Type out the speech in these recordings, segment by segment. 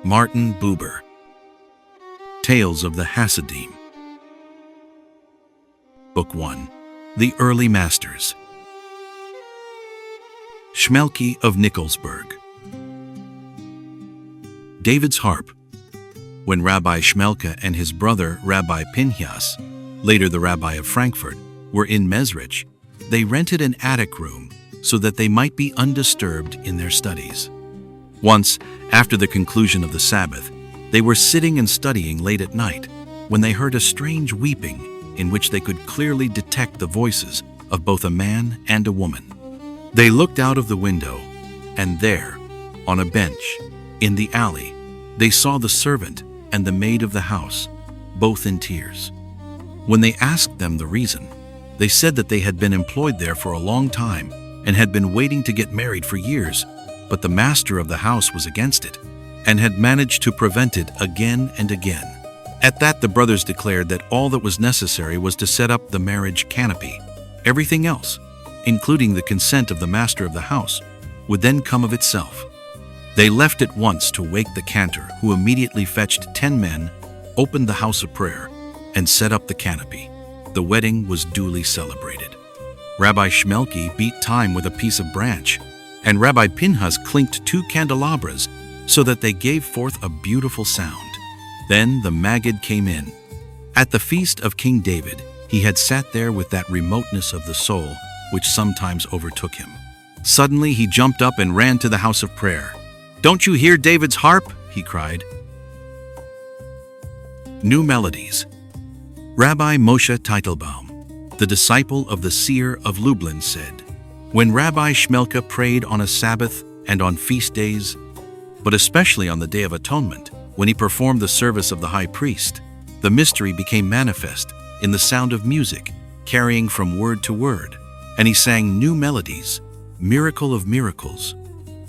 Martin Buber. Tales of the Hasidim. Book 1. The Early Masters. Shmelki of Nikolsburg. David's harp. When Rabbi Shmelka and his brother Rabbi Pinchas, later the Rabbi of Frankfurt, were in Mezrich, they rented an attic room so that they might be undisturbed in their studies. Once, after the conclusion of the Sabbath, they were sitting and studying late at night when they heard a strange weeping in which they could clearly detect the voices of both a man and a woman. They looked out of the window, and there, on a bench, in the alley, they saw the servant and the maid of the house, both in tears. When they asked them the reason, they said that they had been employed there for a long time and had been waiting to get married for years, but the master of the house was against it and had managed to prevent it again and again. At that, the brothers declared that all that was necessary was to set up the marriage canopy. Everything else, including the consent of the master of the house, would then come of itself. They left at once to wake the cantor, who immediately fetched 10 men, opened the house of prayer, and set up the canopy. The wedding was duly celebrated. Rabbi Shmelki beat time with a piece of branch, and Rabbi Pinchas clinked 2 candelabras so that they gave forth a beautiful sound. Then the Maggid came in. At the feast of King David, he had sat there with that remoteness of the soul which sometimes overtook him. Suddenly he jumped up and ran to the house of prayer. "Don't you hear David's harp?" he cried. New Melodies. Rabbi Moshe Teitelbaum, the disciple of the seer of Lublin, said, "When Rabbi Shmelka prayed on a Sabbath and on feast days, but especially on the Day of Atonement, when he performed the service of the high priest, the mystery became manifest in the sound of music, carrying from word to word, and he sang new melodies, miracle of miracles,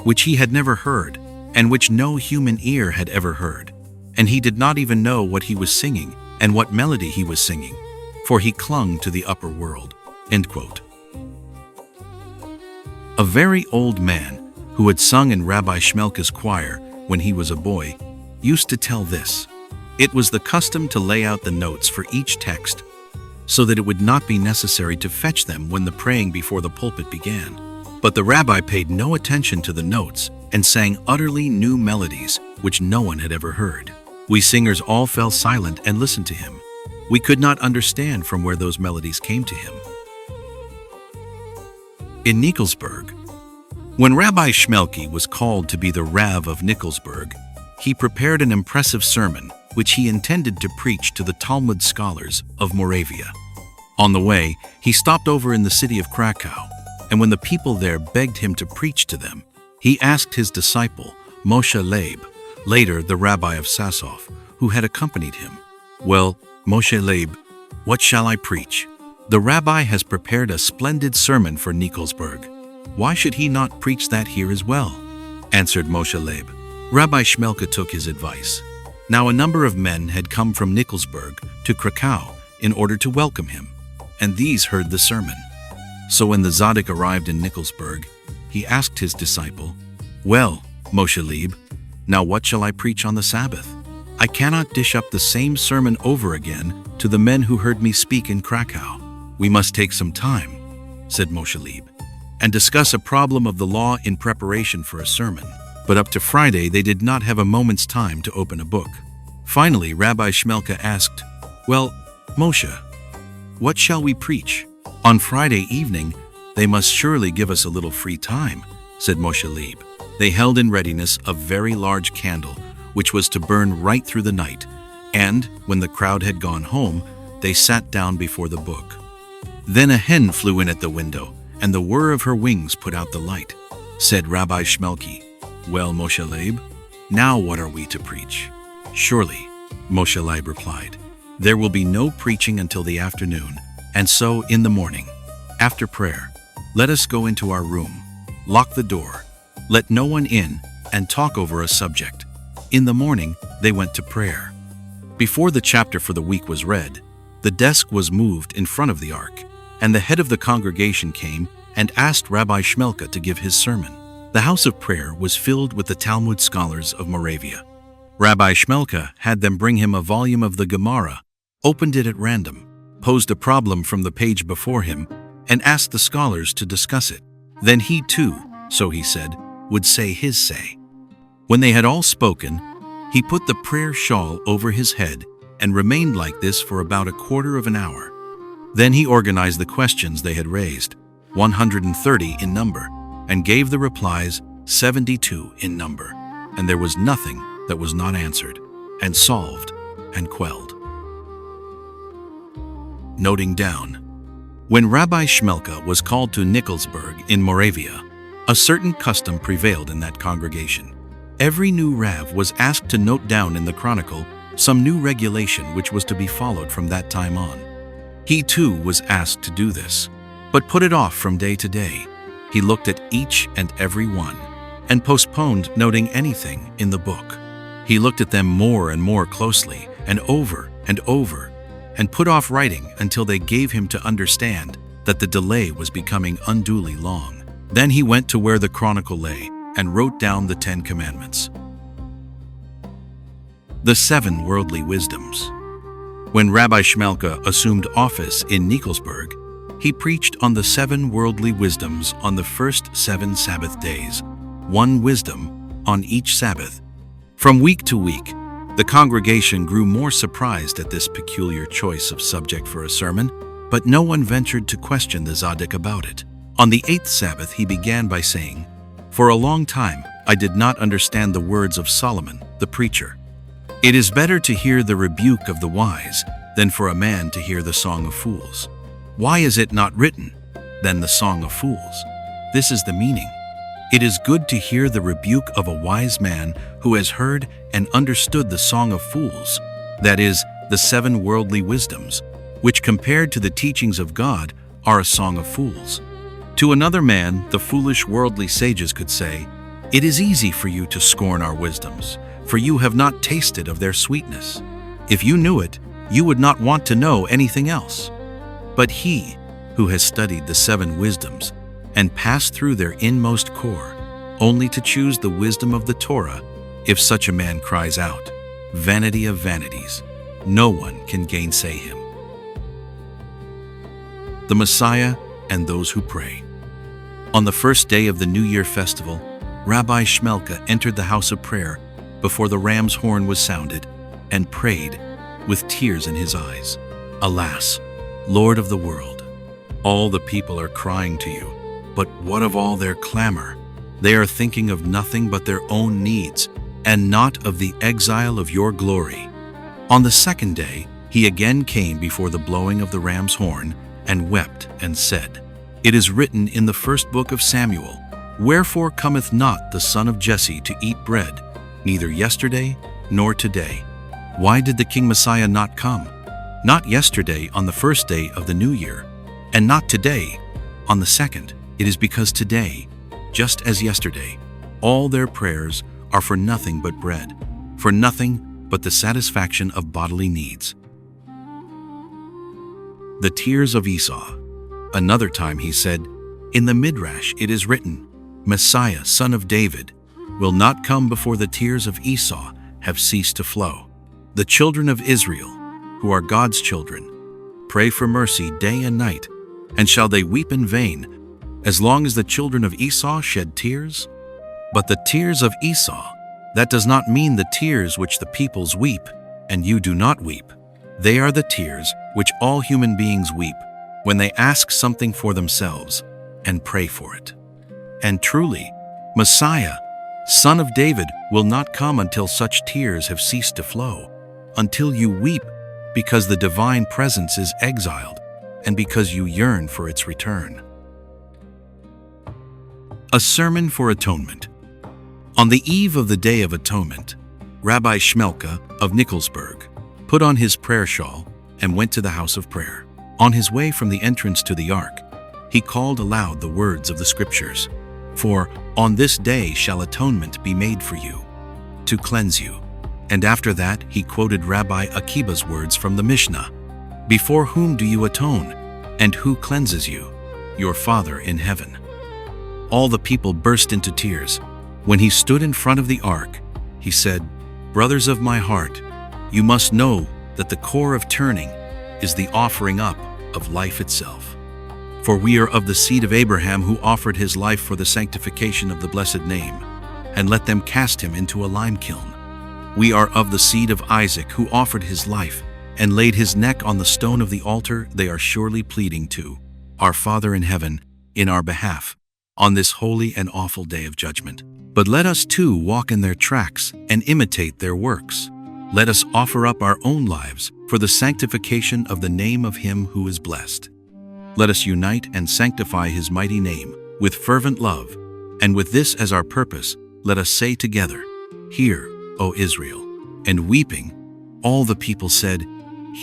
which he had never heard, and which no human ear had ever heard. And he did not even know what he was singing and what melody he was singing, for he clung to the upper world." End quote. A very old man who had sung in Rabbi Shmelka's choir when he was a boy used to tell this. It was the custom to lay out the notes for each text so that it would not be necessary to fetch them when the praying before the pulpit began. But the rabbi paid no attention to the notes and sang utterly new melodies which no one had ever heard. We singers all fell silent and listened to him. We could not understand from where those melodies came to him. In Nikolsburg, when Rabbi Shmelki was called to be the Rav of Nikolsburg, he prepared an impressive sermon which he intended to preach to the Talmud scholars of Moravia. On the way, he stopped over in the city of Krakow, and when the people there begged him to preach to them, he asked his disciple, Moshe Leib, later the rabbi of Sasov, who had accompanied him, "Well, Moshe Leib, what shall I preach? The rabbi has prepared a splendid sermon for Nikolsburg. Why should he not preach that here as well?" answered Moshe Leib. Rabbi Shmelka took his advice. Now a number of men had come from Nikolsburg to Krakow in order to welcome him, and these heard the sermon. So when the Zadok arrived in Nikolsburg, he asked his disciple, "Well, Moshe Leib, now what shall I preach on the Sabbath? I cannot dish up the same sermon over again to the men who heard me speak in Krakow. We must take some time," said Moshe Leib, "and discuss a problem of the law in preparation for a sermon." But up to Friday they did not have a moment's time to open a book. Finally, Rabbi Shmelka asked, "Well, Moshe, what shall we preach? On Friday evening, they must surely give us a little free time," said Moshe Leib. They held in readiness a very large candle, which was to burn right through the night, and, when the crowd had gone home, they sat down before the book. Then a hen flew in at the window, and the whir of her wings put out the light. Said Rabbi Shmelki, "Well, Moshe Leib, now what are we to preach?" "Surely," Moshe Leib replied, "there will be no preaching until the afternoon, and so in the morning, after prayer, let us go into our room, lock the door, let no one in, and talk over a subject." In the morning, they went to prayer. Before the chapter for the week was read, the desk was moved in front of the ark, and the head of the congregation came and asked Rabbi Shmelka to give his sermon. The house of prayer was filled with the Talmud scholars of Moravia. Rabbi Shmelka had them bring him a volume of the Gemara, opened it at random, posed a problem from the page before him, and asked the scholars to discuss it. Then he too, so he said, would say his say. When they had all spoken, he put the prayer shawl over his head and remained like this for about a quarter of an hour. Then he organized the questions they had raised, 130 in number, and gave the replies, 72 in number, and there was nothing that was not answered, and solved, and quelled. Noting down. When Rabbi Shmelka was called to Nikolsburg in Moravia, a certain custom prevailed in that congregation. Every new Rav was asked to note down in the chronicle some new regulation which was to be followed from that time on. He too was asked to do this, but put it off from day to day. He looked at each and every one, and postponed noting anything in the book. He looked at them more and more closely, and over, and put off writing until they gave him to understand that the delay was becoming unduly long. Then he went to where the chronicle lay and wrote down the 10 Commandments. The 7 Worldly Wisdoms. When Rabbi Shmelka assumed office in Nikolsburg, he preached on the 7 worldly wisdoms on the first 7 Sabbath days, 1 wisdom on each Sabbath. From week to week, the congregation grew more surprised at this peculiar choice of subject for a sermon, but no one ventured to question the Tzaddik about it. On the 8th Sabbath he began by saying, "For a long time I did not understand the words of Solomon, the preacher. It is better to hear the rebuke of the wise than for a man to hear the song of fools. Why is it not written, than the song of fools?" This is the meaning. It is good to hear the rebuke of a wise man who has heard and understood the song of fools, that is, the 7 worldly wisdoms, which compared to the teachings of God are a song of fools. To another man, the foolish worldly sages could say, "It is easy for you to scorn our wisdoms, for you have not tasted of their sweetness. If you knew it, you would not want to know anything else." But he who has studied the 7 wisdoms and passed through their inmost core, only to choose the wisdom of the Torah, if such a man cries out, "Vanity of vanities," no one can gainsay him. The Messiah and those who pray. On the first day of the New Year festival, Rabbi Shmelka entered the house of prayer before the ram's horn was sounded, and prayed with tears in his eyes, "Alas, Lord of the world, all the people are crying to you, but what of all their clamor? They are thinking of nothing but their own needs, and not of the exile of your glory." On the second day, he again came before the blowing of the ram's horn, and wept and said, "It is written in the first book of Samuel, Wherefore cometh not the son of Jesse to eat bread, neither yesterday nor today?" Why did the King Messiah not come? Not yesterday on the first day of the New Year, and not today on the second. It is because today, just as yesterday, all their prayers are for nothing but bread, for nothing but the satisfaction of bodily needs. The tears of Esau. Another time he said, "In the Midrash it is written, Messiah, son of David, will not come before the tears of Esau have ceased to flow." The children of Israel, who are God's children, pray for mercy day and night, and shall they weep in vain, as long as the children of Esau shed tears? But the tears of Esau, that does not mean the tears which the peoples weep, and you do not weep. They are the tears which all human beings weep when they ask something for themselves and pray for it. And truly, Messiah, son of David, will not come until such tears have ceased to flow, until you weep because the divine presence is exiled, and because you yearn for its return. A Sermon for Atonement. On the eve of the Day of Atonement, Rabbi Shmelka of Nikolsburg put on his prayer shawl and went to the house of prayer. On his way from the entrance to the ark, he called aloud the words of the Scriptures, "For on this day shall atonement be made for you, to cleanse you." And after that he quoted Rabbi Akiba's words from the Mishnah, "Before whom do you atone, and who cleanses you? Your Father in heaven." All the people burst into tears. When he stood in front of the ark, he said, Brothers of my heart, you must know that the core of turning is the offering up of life itself. For we are of the seed of Abraham, who offered his life for the sanctification of the blessed name, and let them cast him into a lime kiln. We are of the seed of Isaac, who offered his life and laid his neck on the stone of the altar. They are surely pleading to our Father in heaven in our behalf on this holy and awful day of judgment. But let us too walk in their tracks and imitate their works. Let us offer up our own lives for the sanctification of the name of him who is blessed. Let us unite and sanctify his mighty name with fervent love, and with this as our purpose, let us say together, Hear, O Israel. And weeping, all the people said,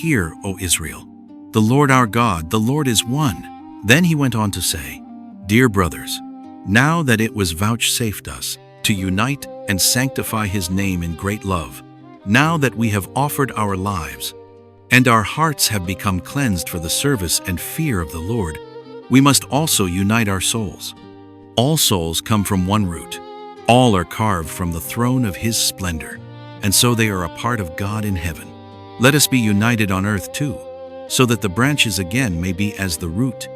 Hear, O Israel. The Lord our God, the Lord is one. Then he went on to say, Dear brothers, now that it was vouchsafed us to unite and sanctify his name in great love, now that we have offered our lives, and our hearts have become cleansed for the service and fear of the Lord, we must also unite our souls. All souls come from one root. All are carved from the throne of his splendor, and so they are a part of God in heaven. Let us be united on earth too, so that the branches again may be as the root.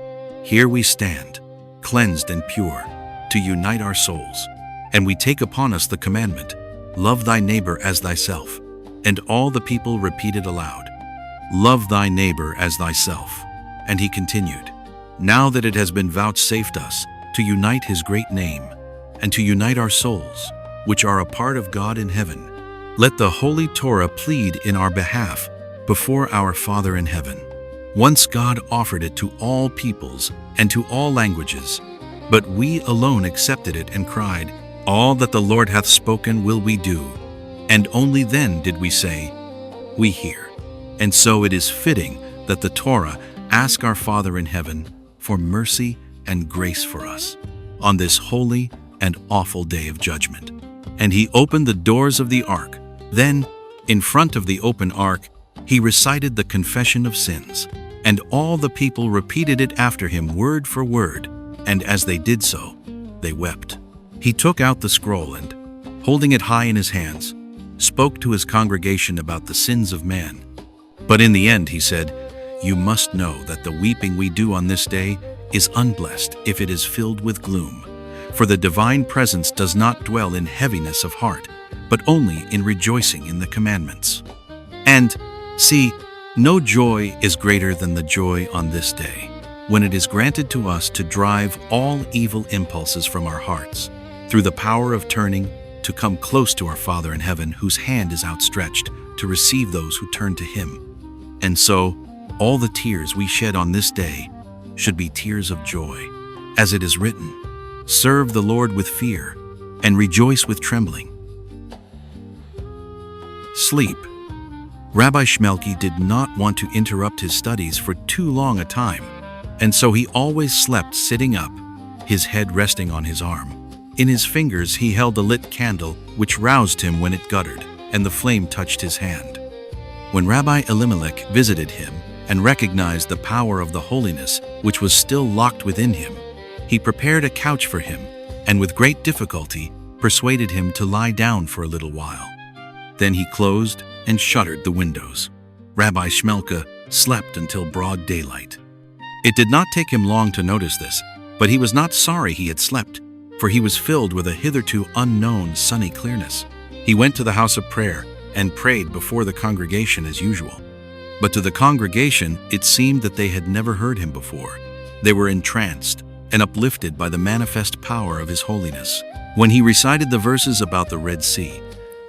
Here we stand, cleansed and pure, to unite our souls. And we take upon us the commandment, Love thy neighbor as thyself. And all the people repeated aloud, Love thy neighbor as thyself. And he continued, Now that it has been vouchsafed us to unite his great name, and to unite our souls, which are a part of God in heaven, let the Holy Torah plead in our behalf before our Father in heaven. Once God offered it to all peoples and to all languages, but we alone accepted it and cried, All that the Lord hath spoken will we do. And only then did we say, We hear. And so it is fitting that the Torah ask our Father in heaven for mercy and grace for us on this holy and awful day of judgment. And he opened the doors of the ark. Then, in front of the open ark, he recited the confession of sins, and all the people repeated it after him word for word, and as they did so, they wept. He took out the scroll and, holding it high in his hands, spoke to his congregation about the sins of man. But in the end he said, You must know that the weeping we do on this day is unblessed if it is filled with gloom. For the divine presence does not dwell in heaviness of heart, but only in rejoicing in the commandments. And, see, no joy is greater than the joy on this day, when it is granted to us to drive all evil impulses from our hearts, through the power of turning, to come close to our Father in heaven, whose hand is outstretched to receive those who turn to him. And so, all the tears we shed on this day should be tears of joy, as it is written, Serve the Lord with fear, and rejoice with trembling. Sleep. Rabbi Shmelki did not want to interrupt his studies for too long a time, and so he always slept sitting up, his head resting on his arm. In his fingers he held a lit candle, which roused him when it guttered, and the flame touched his hand. When Rabbi Elimelech visited him and recognized the power of the holiness which was still locked within him, he prepared a couch for him, and with great difficulty persuaded him to lie down for a little while. Then he closed and shuttered the windows. Rabbi Shmelka slept until broad daylight. It did not take him long to notice this, but he was not sorry he had slept, for he was filled with a hitherto unknown sunny clearness. He went to the house of prayer and prayed before the congregation as usual. But to the congregation it seemed that they had never heard him before. They were entranced and uplifted by the manifest power of his holiness. When he recited the verses about the Red Sea,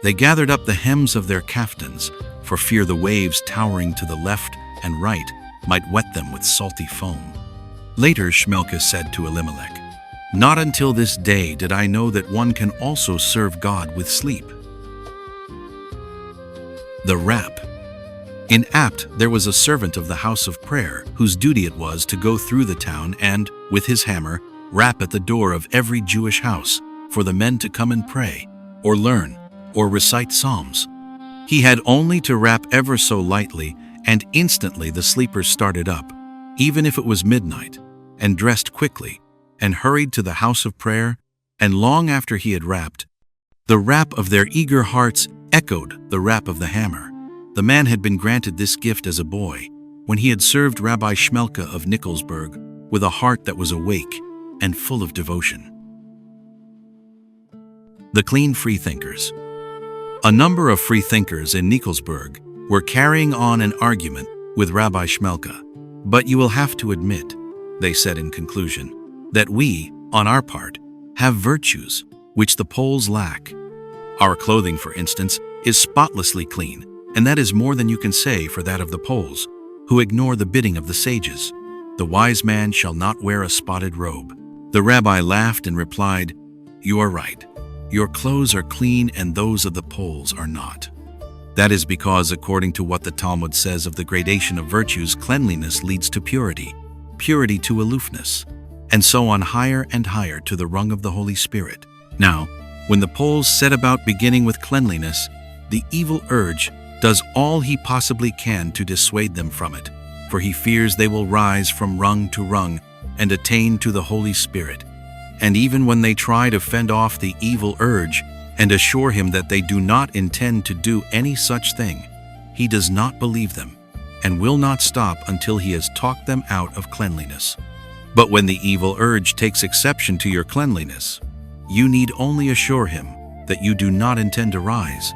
they gathered up the hems of their caftans, for fear the waves towering to the left and right might wet them with salty foam. Later Shmelka said to Elimelech, Not until this day did I know that one can also serve God with sleep. The Rap. In Apt there was a servant of the house of prayer, whose duty it was to go through the town and, with his hammer, rap at the door of every Jewish house, for the men to come and pray, or learn, or recite psalms. He had only to rap ever so lightly, and instantly the sleepers started up, even if it was midnight, and dressed quickly, and hurried to the house of prayer, and long after he had rapped, the rap of their eager hearts echoed the rap of the hammer. The man had been granted this gift as a boy, when he had served Rabbi Shmelka of Nikolsburg with a heart that was awake and full of devotion. The clean freethinkers. A number of freethinkers in Nikolsburg were carrying on an argument with Rabbi Shmelka. But you will have to admit, they said in conclusion, that we, on our part, have virtues which the Poles lack. Our clothing, for instance, is spotlessly clean, and that is more than you can say for that of the Poles, who ignore the bidding of the sages. The wise man shall not wear a spotted robe. The rabbi laughed and replied, "You are right. Your clothes are clean and those of the Poles are not. That is because, according to what the Talmud says of the gradation of virtues, cleanliness leads to purity, purity to aloofness, and so on higher and higher to the rung of the Holy Spirit. Now, when the Poles set about beginning with cleanliness, the evil urge does all he possibly can to dissuade them from it, for he fears they will rise from rung to rung and attain to the Holy Spirit. And even when they try to fend off the evil urge and assure him that they do not intend to do any such thing, he does not believe them and will not stop until he has talked them out of cleanliness. But when the evil urge takes exception to your cleanliness, you need only assure him that you do not intend to rise,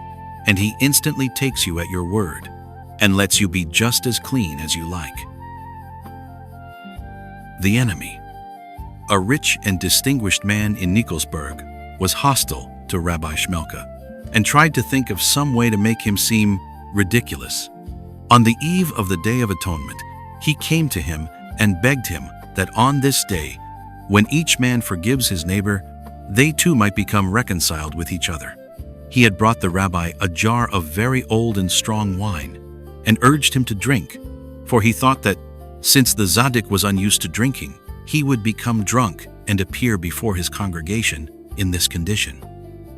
and he instantly takes you at your word and lets you be just as clean as you like. The enemy. A rich and distinguished man in Nikolsburg was hostile to Rabbi Shmelka and tried to think of some way to make him seem ridiculous. On the eve of the Day of Atonement, he came to him and begged him that on this day, when each man forgives his neighbor, they too might become reconciled with each other. He had brought the rabbi a jar of very old and strong wine and urged him to drink, for he thought that, since the Tzaddik was unused to drinking, he would become drunk and appear before his congregation in this condition.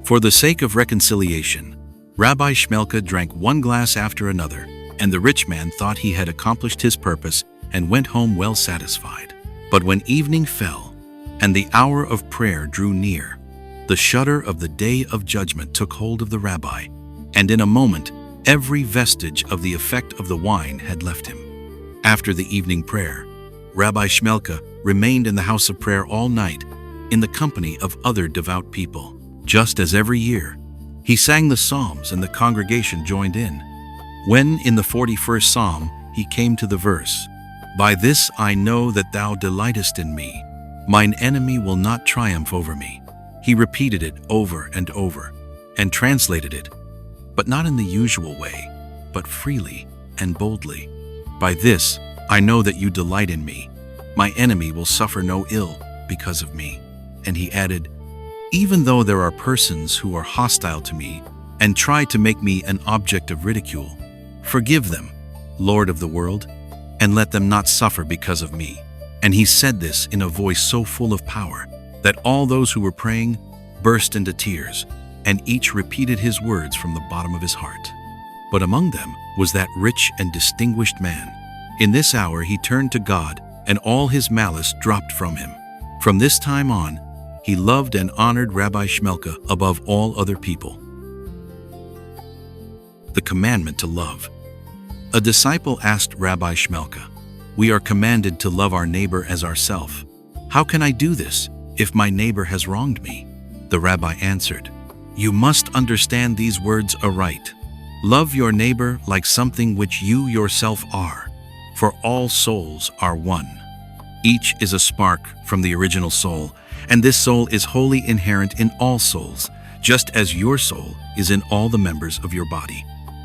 For the sake of reconciliation, Rabbi Shmelka drank one glass after another, and the rich man thought he had accomplished his purpose and went home well satisfied. But when evening fell and the hour of prayer drew near, the shudder of the day of judgment took hold of the rabbi, and in a moment every vestige of the effect of the wine had left him. After the evening prayer, Rabbi Shmelka remained in the house of prayer all night in the company of other devout people. Just as every year, he sang the psalms and the congregation joined in. When in the 41st psalm he came to the verse, "By this I know that thou delightest in me, mine enemy will not triumph over me," he repeated it over and over and translated it, but not in the usual way, but freely and boldly. "By this I know that you delight in me, my enemy will suffer no ill because of me." And he added, "Even though there are persons who are hostile to me and try to make me an object of ridicule, forgive them, Lord of the world, and let them not suffer because of me." And he said this in a voice so full of power that all those who were praying burst into tears, and each repeated his words from the bottom of his heart. But among them was that rich and distinguished man. In this hour he turned to God, and all his malice dropped from him. From this time on, he loved and honored Rabbi Shmelka above all other people. The commandment to love. A disciple asked Rabbi Shmelka, "We are commanded to love our neighbor as ourselves. How can I do this if my neighbor has wronged me?" The rabbi answered, "You must understand these words aright. Love your neighbor like something which you yourself are, for all souls are one. Each is a spark from the original soul, and this soul is wholly inherent in all souls, just as your soul is in all the members of your body.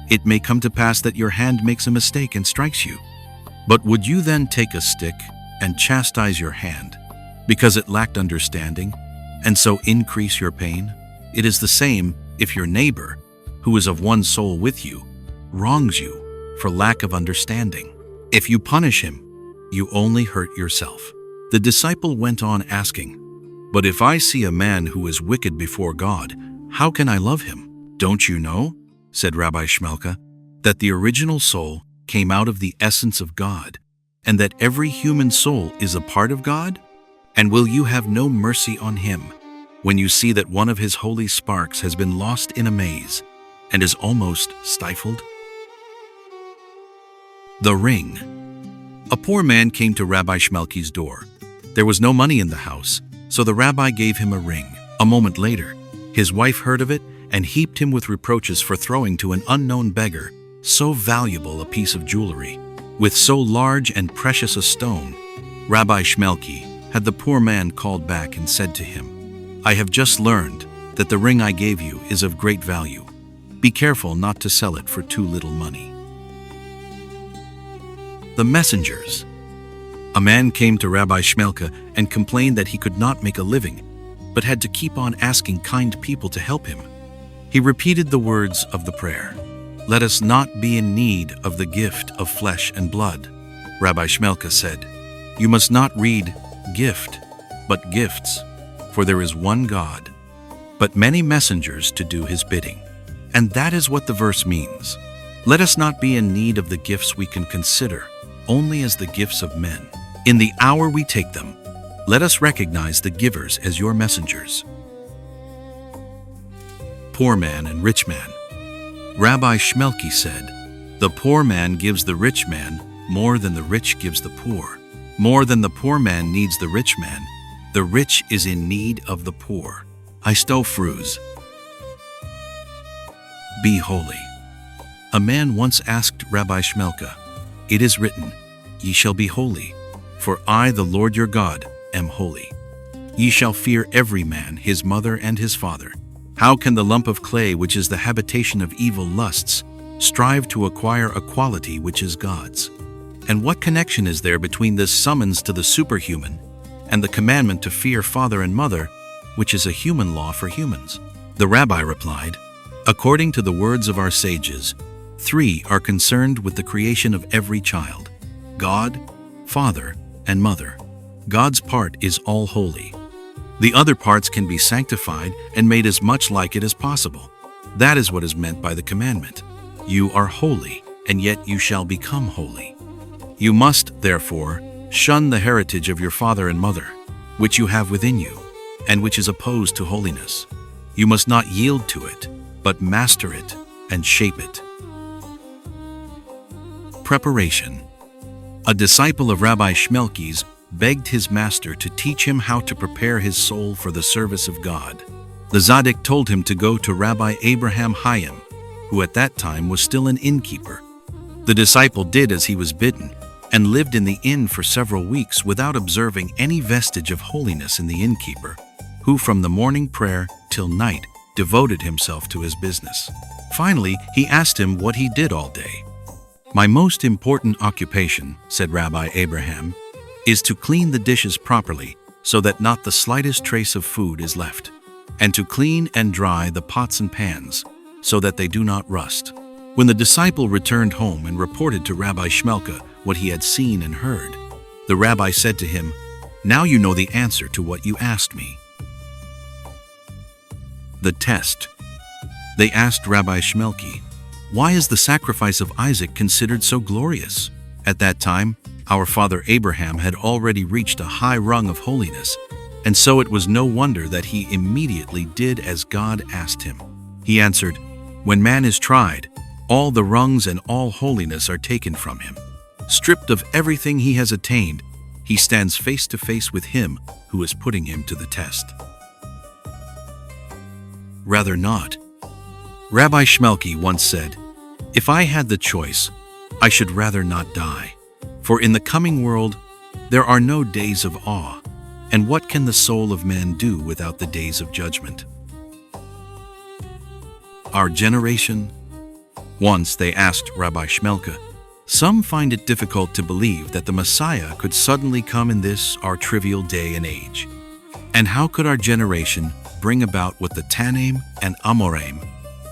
It may come to pass that your hand makes a mistake and strikes you. But would you then take a stick and chastise your hand because it lacked understanding, and so increase your pain? It is the same if your neighbor, who is of one soul with you, wrongs you for lack of understanding. If you punish him, you only hurt yourself." The disciple went on asking, "But if I see a man who is wicked before God, how can I love him?" "Don't you know," said Rabbi Shmelka, "that the original soul came out of the essence of God, and that every human soul is a part of God? And will you have no mercy on him when you see that one of his holy sparks has been lost in a maze? and is almost stifled? The ring. A poor man came to Rabbi Shmelki's door. There was no money in the house, so the rabbi gave him a ring. A moment later, his wife heard of it and heaped him with reproaches for throwing to an unknown beggar so valuable a piece of jewelry. With so large and precious a stone, Rabbi Shmelki had the poor man called back and said to him, "I have just learned that the ring I gave you is of great value. Be careful not to sell it for too little money." The messengers. A man came to Rabbi Shmelka and complained that he could not make a living, but had to keep on asking kind people to help him. He repeated the words of the prayer, "Let us not be in need of the gift of flesh and blood." Rabbi Shmelka said, "You must not read gift, but gifts, for there is one God, but many messengers to do his bidding." And that is what the verse means. Let us not be in need of the gifts we can consider only as the gifts of men. In the hour we take them, let us recognize the givers as your messengers. Poor man and rich man. Rabbi Shmelki said, "The poor man gives the rich man more than the rich gives the poor. More than the poor man needs the rich man, the rich is in need of the poor." Fruz. Be holy. A man once asked Rabbi Shmelka, "It is written, 'Ye shall be holy, for I, the Lord your God, am holy. Ye shall fear every man, his mother and his father.' How can the lump of clay, which is the habitation of evil lusts, strive to acquire a quality which is God's? And what connection is there between this summons to the superhuman and the commandment to fear father and mother, which is a human law for humans?" The rabbi replied, "According to the words of our sages, 3 are concerned with the creation of every child: God, Father, and Mother. God's part is all holy. The other parts can be sanctified and made as much like it as possible. That is what is meant by the commandment. You are holy, and yet you shall become holy. You must, therefore, shun the heritage of your father and mother, which you have within you, and which is opposed to holiness. You must not yield to it, but master it and shape it." Preparation. A disciple of Rabbi Shmelki's begged his master to teach him how to prepare his soul for the service of God. The Tzaddik told him to go to Rabbi Abraham Hayim, who at that time was still an innkeeper. The disciple did as he was bidden, and lived in the inn for several weeks without observing any vestige of holiness in the innkeeper, who from the morning prayer till night devoted himself to his business. Finally, he asked him what he did all day. "My most important occupation," said Rabbi Abraham, "is to clean the dishes properly so that not the slightest trace of food is left, and to clean and dry the pots and pans so that they do not rust." When the disciple returned home and reported to Rabbi Shmelka what he had seen and heard, the rabbi said to him, "Now you know the answer to what you asked me." The test. They asked Rabbi Shmelki, "Why is the sacrifice of Isaac considered so glorious?" At that time, our father Abraham had already reached a high rung of holiness, and so it was no wonder that he immediately did as God asked him. He answered, "When man is tried, all the rungs and all holiness are taken from him. Stripped of everything he has attained, he stands face to face with him who is putting him to the test." Rather not. Rabbi Shmelki once said, "If I had the choice, I should rather not die. For in the coming world, there are no days of awe, and what can the soul of man do without the days of judgment?" Our generation. Once they asked Rabbi Shmelka, "Some find it difficult to believe that the Messiah could suddenly come in this, our trivial day and age. And how could our generation bring about what the Tanaim and Amoraim,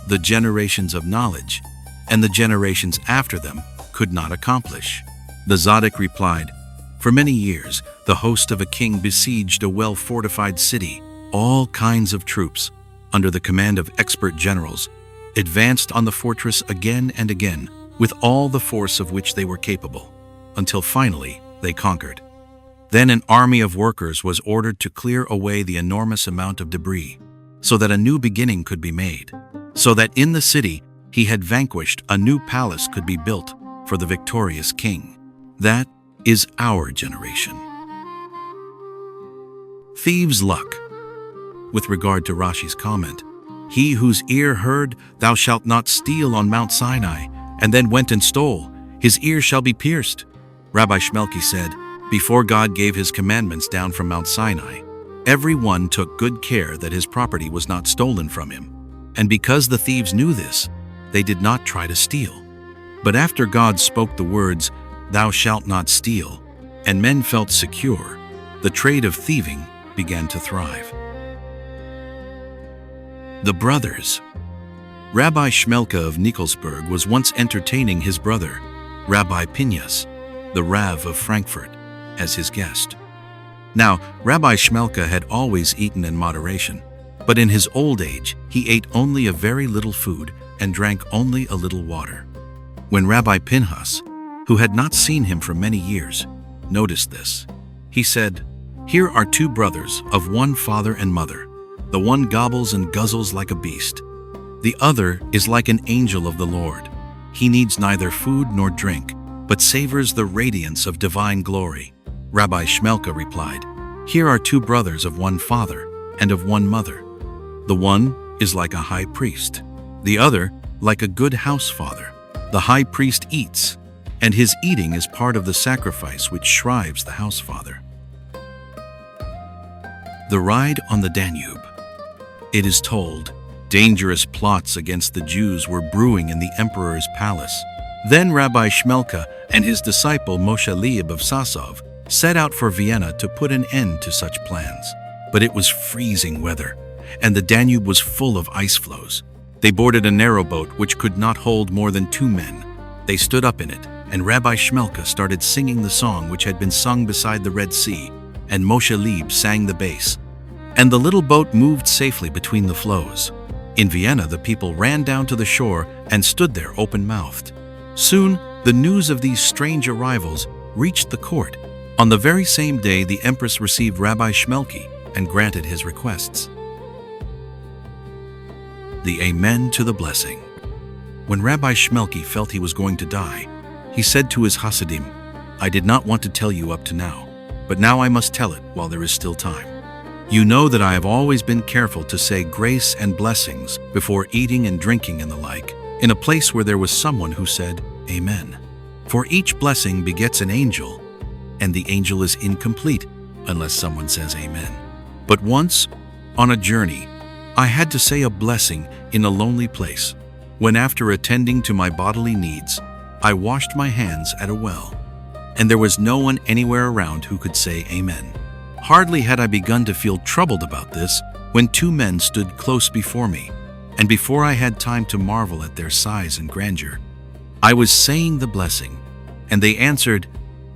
the generations of knowledge, and the generations after them could not accomplish?" The Tzaddik replied, "For many years, the host of a king besieged a well-fortified city. All kinds of troops, under the command of expert generals, advanced on the fortress again and again, with all the force of which they were capable, until finally they conquered. Then an army of workers was ordered to clear away the enormous amount of debris, so that a new beginning could be made, so that in the city he had vanquished, a new palace could be built for the victorious king. That is our generation. Thieves' luck. With regard to Rashi's comment, he whose ear heard, "Thou shalt not steal" on Mount Sinai, and then went and stole, his ear shall be pierced. Rabbi Shmelki said, before God gave his commandments down from Mount Sinai, everyone took good care that his property was not stolen from him. And because the thieves knew this, they did not try to steal. But after God spoke the words, "Thou shalt not steal," and men felt secure, the trade of thieving began to thrive. The brothers. Rabbi Shmelka of Nikolsburg was once entertaining his brother, Rabbi Pinhas, the Rav of Frankfurt, as his guest. Now, Rabbi Shmelka had always eaten in moderation, but in his old age he ate only a very little food and drank only a little water. When Rabbi Pinhas, who had not seen him for many years, noticed this, he said, "Here are two brothers of one father and mother. The one gobbles and guzzles like a beast. The other is like an angel of the Lord. He needs neither food nor drink, but savors the radiance of divine glory." Rabbi Shmelka replied, "Here are two brothers of one father and of one mother. The one is like a high priest, the other like a good house father. The high priest eats, and his eating is part of the sacrifice which shrives the house father." The ride on the Danube. It is told, dangerous plots against the Jews were brewing in the emperor's palace. Then Rabbi Shmelka and his disciple Moshe Leib of Sasov set out for Vienna to put an end to such plans. But it was freezing weather, and the Danube was full of ice floes. They boarded a narrow boat which could not hold more than 2 men. They stood up in it, and Rabbi Shmelka started singing the song which had been sung beside the Red Sea, and Moshe Leib sang the bass. And the little boat moved safely between the floes. In Vienna, the people ran down to the shore and stood there open-mouthed. Soon, the news of these strange arrivals reached the court. On the very same day, the empress received Rabbi Shmelki and granted his requests. The Amen to the Blessing. When Rabbi Shmelki felt he was going to die, he said to his Hasidim, "I did not want to tell you up to now, but now I must tell it while there is still time. You know that I have always been careful to say grace and blessings before eating and drinking and the like, in a place where there was someone who said, Amen. For each blessing begets an angel, and the angel is incomplete unless someone says Amen. But once, on a journey, I had to say a blessing in a lonely place, when after attending to my bodily needs, I washed my hands at a well, and there was no one anywhere around who could say Amen. Hardly had I begun to feel troubled about this when 2 men stood close before me, and before I had time to marvel at their size and grandeur, I was saying the blessing, and they answered,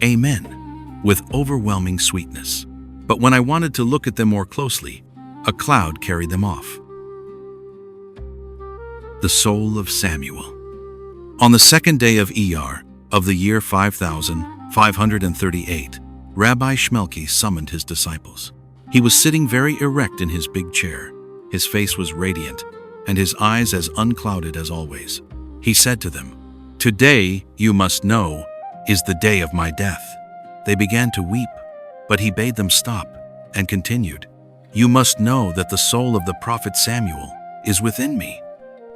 Amen, with overwhelming sweetness. But when I wanted to look at them more closely, a cloud carried them off. The soul of Samuel. On the 2nd day of Iyar, of the year 5538, Rabbi Shmelki summoned his disciples. He was sitting very erect in his big chair. His face was radiant, and his eyes as unclouded as always. He said to them, Today, you must know, is the day of my death. They began to weep, but he bade them stop, and continued, You must know that the soul of the prophet Samuel is within me.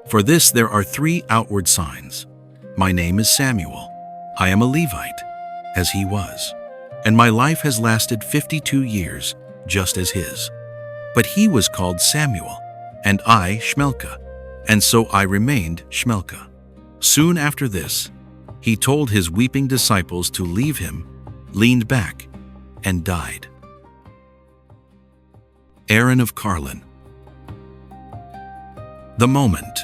For this there are 3 outward signs. My name is Samuel. I am a Levite, as he was. And my life has lasted 52 years, just as his. But he was called Samuel, and I Shmelka, and so I remained Shmelka. Soon after this, he told his weeping disciples to leave him, leaned back, and died. Aaron of Carlin. The moment.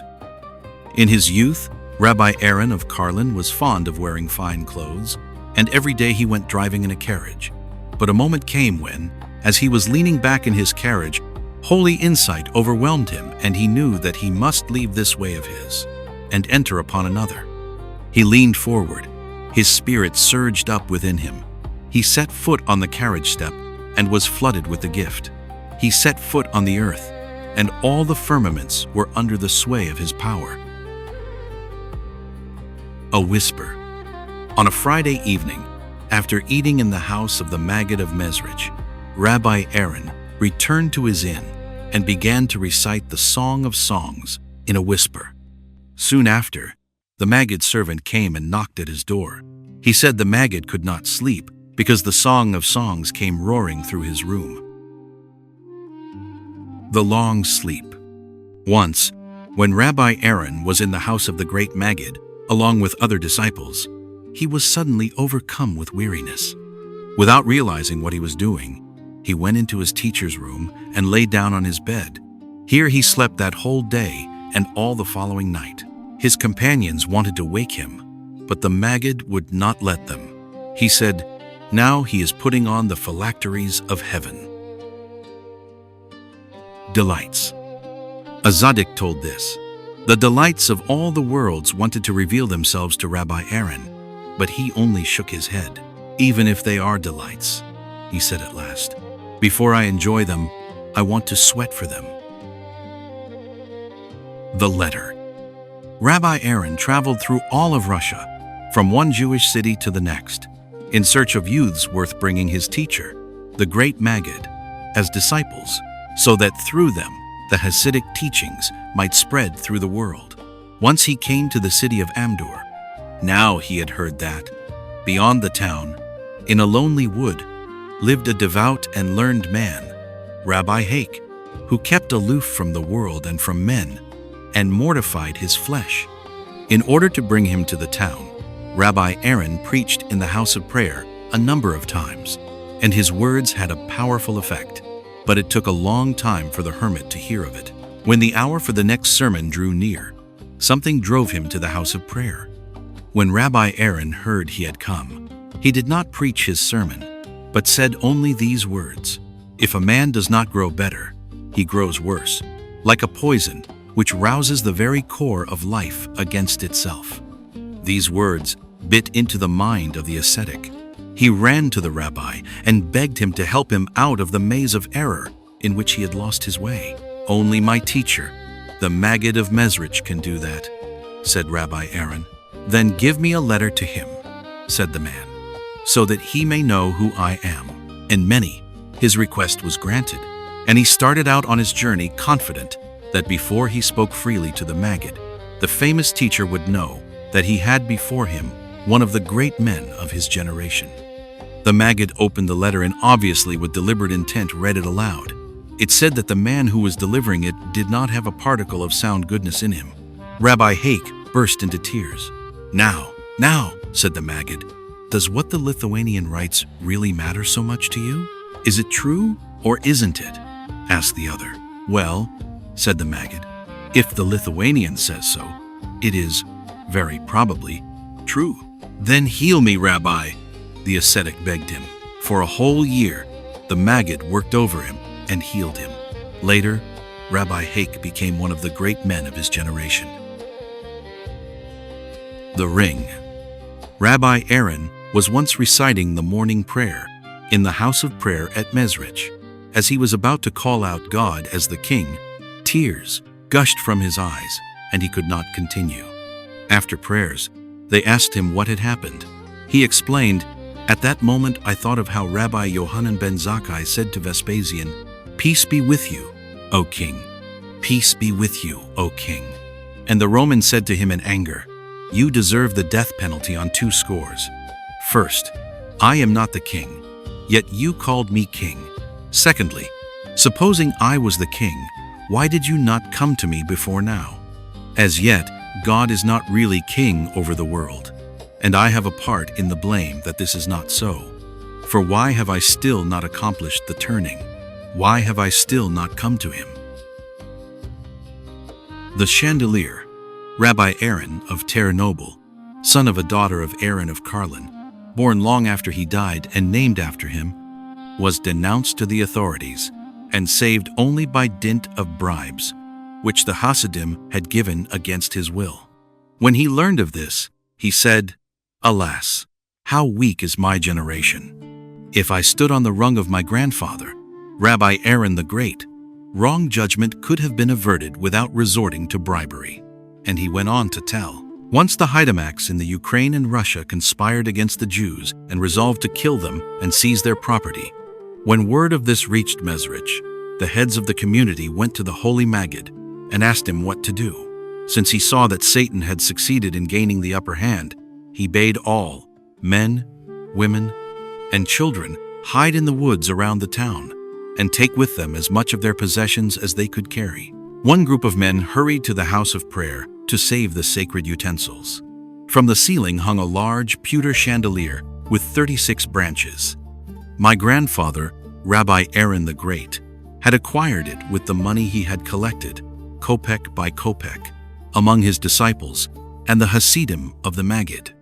In his youth, Rabbi Aaron of Carlin was fond of wearing fine clothes, and every day he went driving in a carriage. But a moment came when, as he was leaning back in his carriage, holy insight overwhelmed him, and he knew that he must leave this way of his and enter upon another. He leaned forward. His spirit surged up within him. He set foot on the carriage step and was flooded with the gift. He set foot on the earth, and all the firmaments were under the sway of his power. A whisper. On a Friday evening, after eating in the house of the Maggid of Mezrich, Rabbi Aaron returned to his inn and began to recite the Song of Songs in a whisper. Soon after, the Maggid servant came and knocked at his door. He said the Maggid could not sleep because the Song of Songs came roaring through his room. The long sleep. Once, when Rabbi Aaron was in the house of the great Maggid, along with other disciples, he was suddenly overcome with weariness. Without realizing what he was doing, he went into his teacher's room and lay down on his bed. Here he slept that whole day and all the following night. His companions wanted to wake him, but the Maggid would not let them. He said, "Now he is putting on the phylacteries of heaven." Delights. A Hasidic told this: "The delights of all the worlds wanted to reveal themselves to Rabbi Aaron, but he only shook his head. Even if they are delights," he said at last, "before I enjoy them, I want to sweat for them." The letter. Rabbi Aaron traveled through all of Russia, from one Jewish city to the next, in search of youths worth bringing his teacher, the great Maggid, as disciples, so that through them the Hasidic teachings might spread through the world. Once he came to the city of Amdur. Now he had heard that, beyond the town, in a lonely wood, lived a devout and learned man, Rabbi Hake, who kept aloof from the world and from men, and mortified his flesh. In order to bring him to the town, Rabbi Aaron preached in the house of prayer a number of times, and his words had a powerful effect, but it took a long time for the hermit to hear of it. When the hour for the next sermon drew near, something drove him to the house of prayer. When Rabbi Aaron heard he had come, he did not preach his sermon, but said only these words: "If a man does not grow better, he grows worse, like a poison which rouses the very core of life against itself." These words bit into the mind of the ascetic. He ran to the rabbi and begged him to help him out of the maze of error in which he had lost his way. "Only my teacher, the Maggid of Mezrich, can do that," said Rabbi Aaron. "Then give me a letter to him," said the man, "so that he may know who I am." And his request was granted, and he started out on his journey confident that before he spoke freely to the Maggid, the famous teacher would know that he had before him one of the great men of his generation. The Maggid opened the letter and obviously with deliberate intent read it aloud. It said that the man who was delivering it did not have a particle of sound goodness in him. Rabbi Hake burst into tears. Now, said the Maggid, "does what the Lithuanian writes really matter so much to you? Is it true or isn't it?" asked the other. "Well," said the Maggid, "if the Lithuanian says so, it is, very probably, true." "Then heal me, Rabbi," the ascetic begged him. For a whole year, the Maggid worked over him and healed him. Later, Rabbi Hake became one of the great men of his generation. The ring. Rabbi Aaron was once reciting the morning prayer in the house of prayer at Mezrich. As he was about to call out God as the king, tears gushed from his eyes, and he could not continue. After prayers, they asked him what had happened. He explained, "At that moment I thought of how Rabbi Yohanan ben Zakkai said to Vespasian, 'Peace be with you, O king. Peace be with you, O king.' And the Romans said to him in anger, 'You deserve the death penalty on 2 scores. First, I am not the king, yet you called me king. Secondly, supposing I was the king, why did you not come to me before now? As yet, God is not really king over the world, and I have a part in the blame that this is not so. For why have I still not accomplished the turning? Why have I still not come to him?" The chandelier. Rabbi Aaron of Chernobyl, son of a daughter of Aaron of Karlin, born long after he died and named after him, was denounced to the authorities and saved only by dint of bribes, which the Hasidim had given against his will. When he learned of this, he said, "Alas, how weak is my generation! If I stood on the rung of my grandfather, Rabbi Aaron the Great, wrong judgment could have been averted without resorting to bribery." And he went on to tell, Once the Hasidics in the Ukraine and Russia conspired against the Jews and resolved to kill them and seize their property. When word of this reached Mezrich, the heads of the community went to the holy Maggid and asked him what to do. Since he saw that Satan had succeeded in gaining the upper hand, he bade all, men, women, and children, hide in the woods around the town and take with them as much of their possessions as they could carry. One group of men hurried to the house of prayer to save the sacred utensils. From the ceiling hung a large pewter chandelier with 36 branches. My grandfather, Rabbi Aaron the Great, had acquired it with the money he had collected, kopek by kopek, among his disciples and the Hasidim of the Maggid.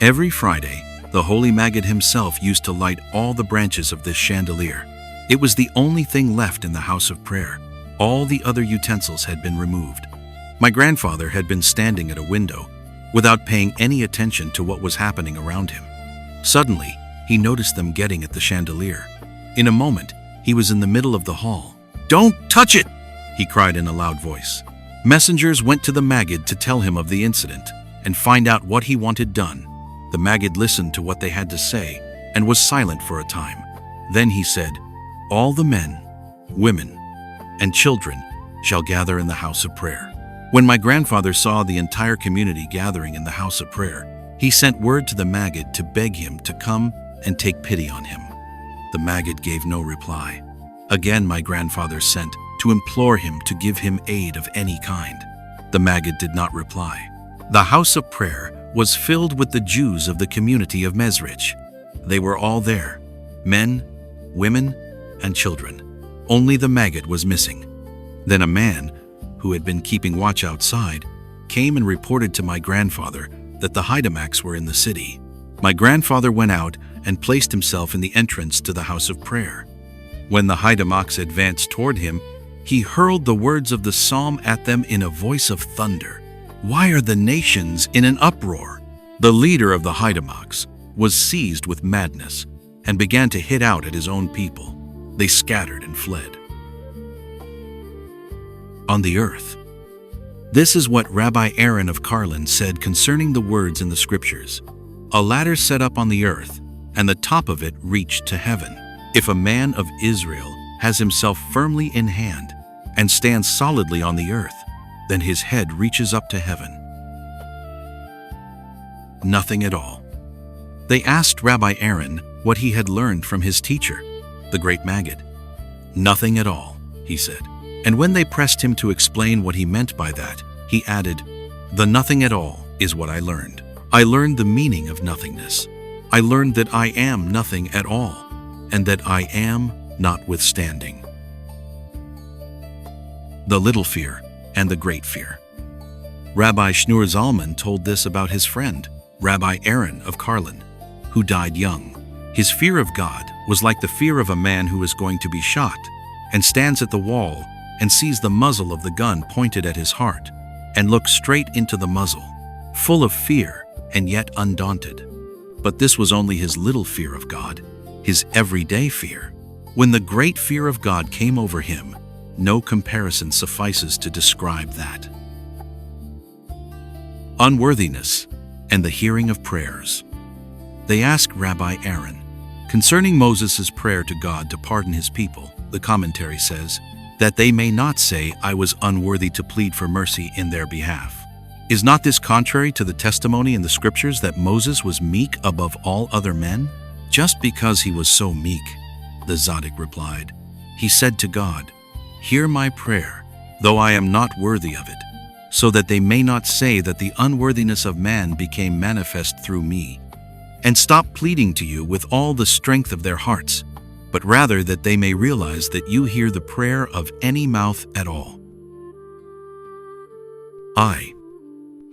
Every Friday, the holy Maggid himself used to light all the branches of this chandelier. It was the only thing left in the house of prayer. All the other utensils had been removed. My grandfather had been standing at a window without paying any attention to what was happening around him. Suddenly, he noticed them getting at the chandelier. In a moment, he was in the middle of the hall. "Don't touch it!" he cried in a loud voice. Messengers went to the Maggid to tell him of the incident and find out what he wanted done. The Maggid listened to what they had to say and was silent for a time. Then he said, "All the men, women, and children shall gather in the house of prayer." When my grandfather saw the entire community gathering in the house of prayer, he sent word to the Maggid to beg him to come and take pity on him. The Maggid gave no reply. Again my grandfather sent to implore him to give him aid of any kind. The Maggid did not reply. The house of prayer was filled with the Jews of the community of Mezrich. They were all there, men, women, and children. Only the Maggid was missing. Then a man, who had been keeping watch outside, came and reported to my grandfather that the Hasidics were in the city. My grandfather went out and placed himself in the entrance to the house of prayer. When the Hasidics advanced toward him, he hurled the words of the psalm at them in a voice of thunder. "Why are the nations in an uproar?" The leader of the Hasidics was seized with madness and began to hit out at his own people. They scattered and fled. On the earth. This is what Rabbi Aaron of Karlin said concerning the words in the scriptures. "A ladder set up on the earth, and the top of it reached to heaven. If a man of Israel has himself firmly in hand and stands solidly on the earth, then his head reaches up to heaven." Nothing at all. They asked Rabbi Aaron what he had learned from his teacher, the great Maggid. "Nothing at all," he said. And when they pressed him to explain what he meant by that, he added, "The nothing at all is what I learned. I learned the meaning of nothingness. I learned that I am nothing at all, and that I am notwithstanding." The little fear and the great fear. Rabbi Shneur Zalman told this about his friend, Rabbi Aaron of Karlin, who died young. His fear of God was like the fear of a man who is going to be shot and stands at the wall and sees the muzzle of the gun pointed at his heart and looks straight into the muzzle, full of fear and yet undaunted. But this was only his little fear of God, his everyday fear. When the great fear of God came over him, no comparison suffices to describe that. Unworthiness and the hearing of prayers. They asked Rabbi Aaron concerning Moses' prayer to God to pardon his people. The commentary says, "that they may not say, 'I was unworthy to plead for mercy in their behalf.' Is not this contrary to the testimony in the scriptures that Moses was meek above all other men? Just because he was so meek," the Tzaddik replied, "he said to God, 'Hear my prayer, though I am not worthy of it, so that they may not say that the unworthiness of man became manifest through me, and stop pleading to you with all the strength of their hearts, but rather that they may realize that you hear the prayer of any mouth at all.'" I,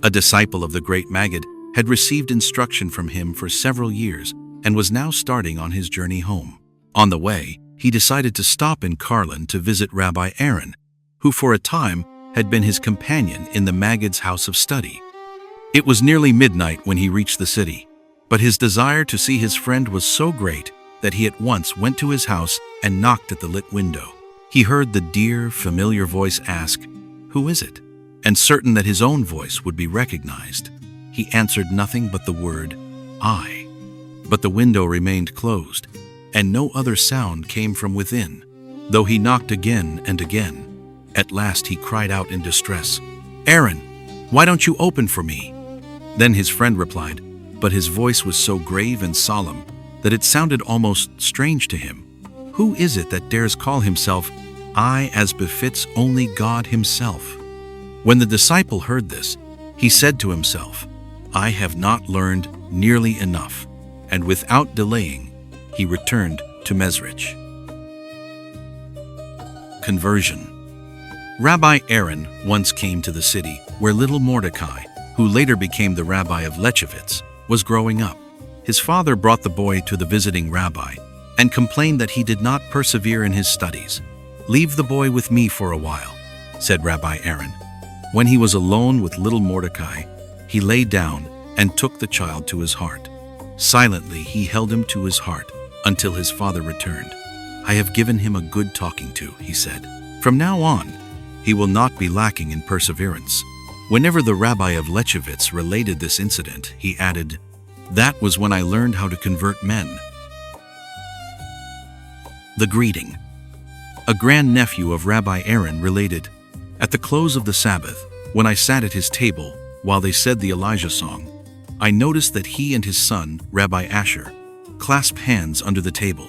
a disciple of the great Maggid, had received instruction from him for several years and was now starting on his journey home. On the way, he decided to stop in Karlin to visit Rabbi Aaron, who for a time had been his companion in the Maggid's house of study. It was nearly midnight when he reached the city, but his desire to see his friend was so great that he at once went to his house and knocked at the lit window. He heard the dear, familiar voice ask, "Who is it?" and certain that his own voice would be recognized, he answered nothing but the word, "I." But the window remained closed, and no other sound came from within, though he knocked again and again. At last he cried out in distress, "Aaron, why don't you open for me?" Then his friend replied, but his voice was so grave and solemn that it sounded almost strange to him. "Who is it that dares call himself I as befits only God himself?" When the disciple heard this, he said to himself, "I have not learned nearly enough," and without delaying, he returned to Mezrich. Conversion. Rabbi Aaron once came to the city where little Mordecai, who later became the rabbi of Lechevitz, was growing up. His father brought the boy to the visiting rabbi and complained that he did not persevere in his studies. "Leave the boy with me for a while," said Rabbi Aaron. When he was alone with little Mordecai, he lay down and took the child to his heart. Silently, he held him to his heart until his father returned. "I have given him a good talking to," he said. "From now on, he will not be lacking in perseverance." Whenever the rabbi of Lechevitz related this incident, he added, "That was when I learned how to convert men." The greeting. A grandnephew of Rabbi Aaron related, "At the close of the Sabbath, when I sat at his table while they said the Elijah song, I noticed that he and his son, Rabbi Asher, clasped hands under the table.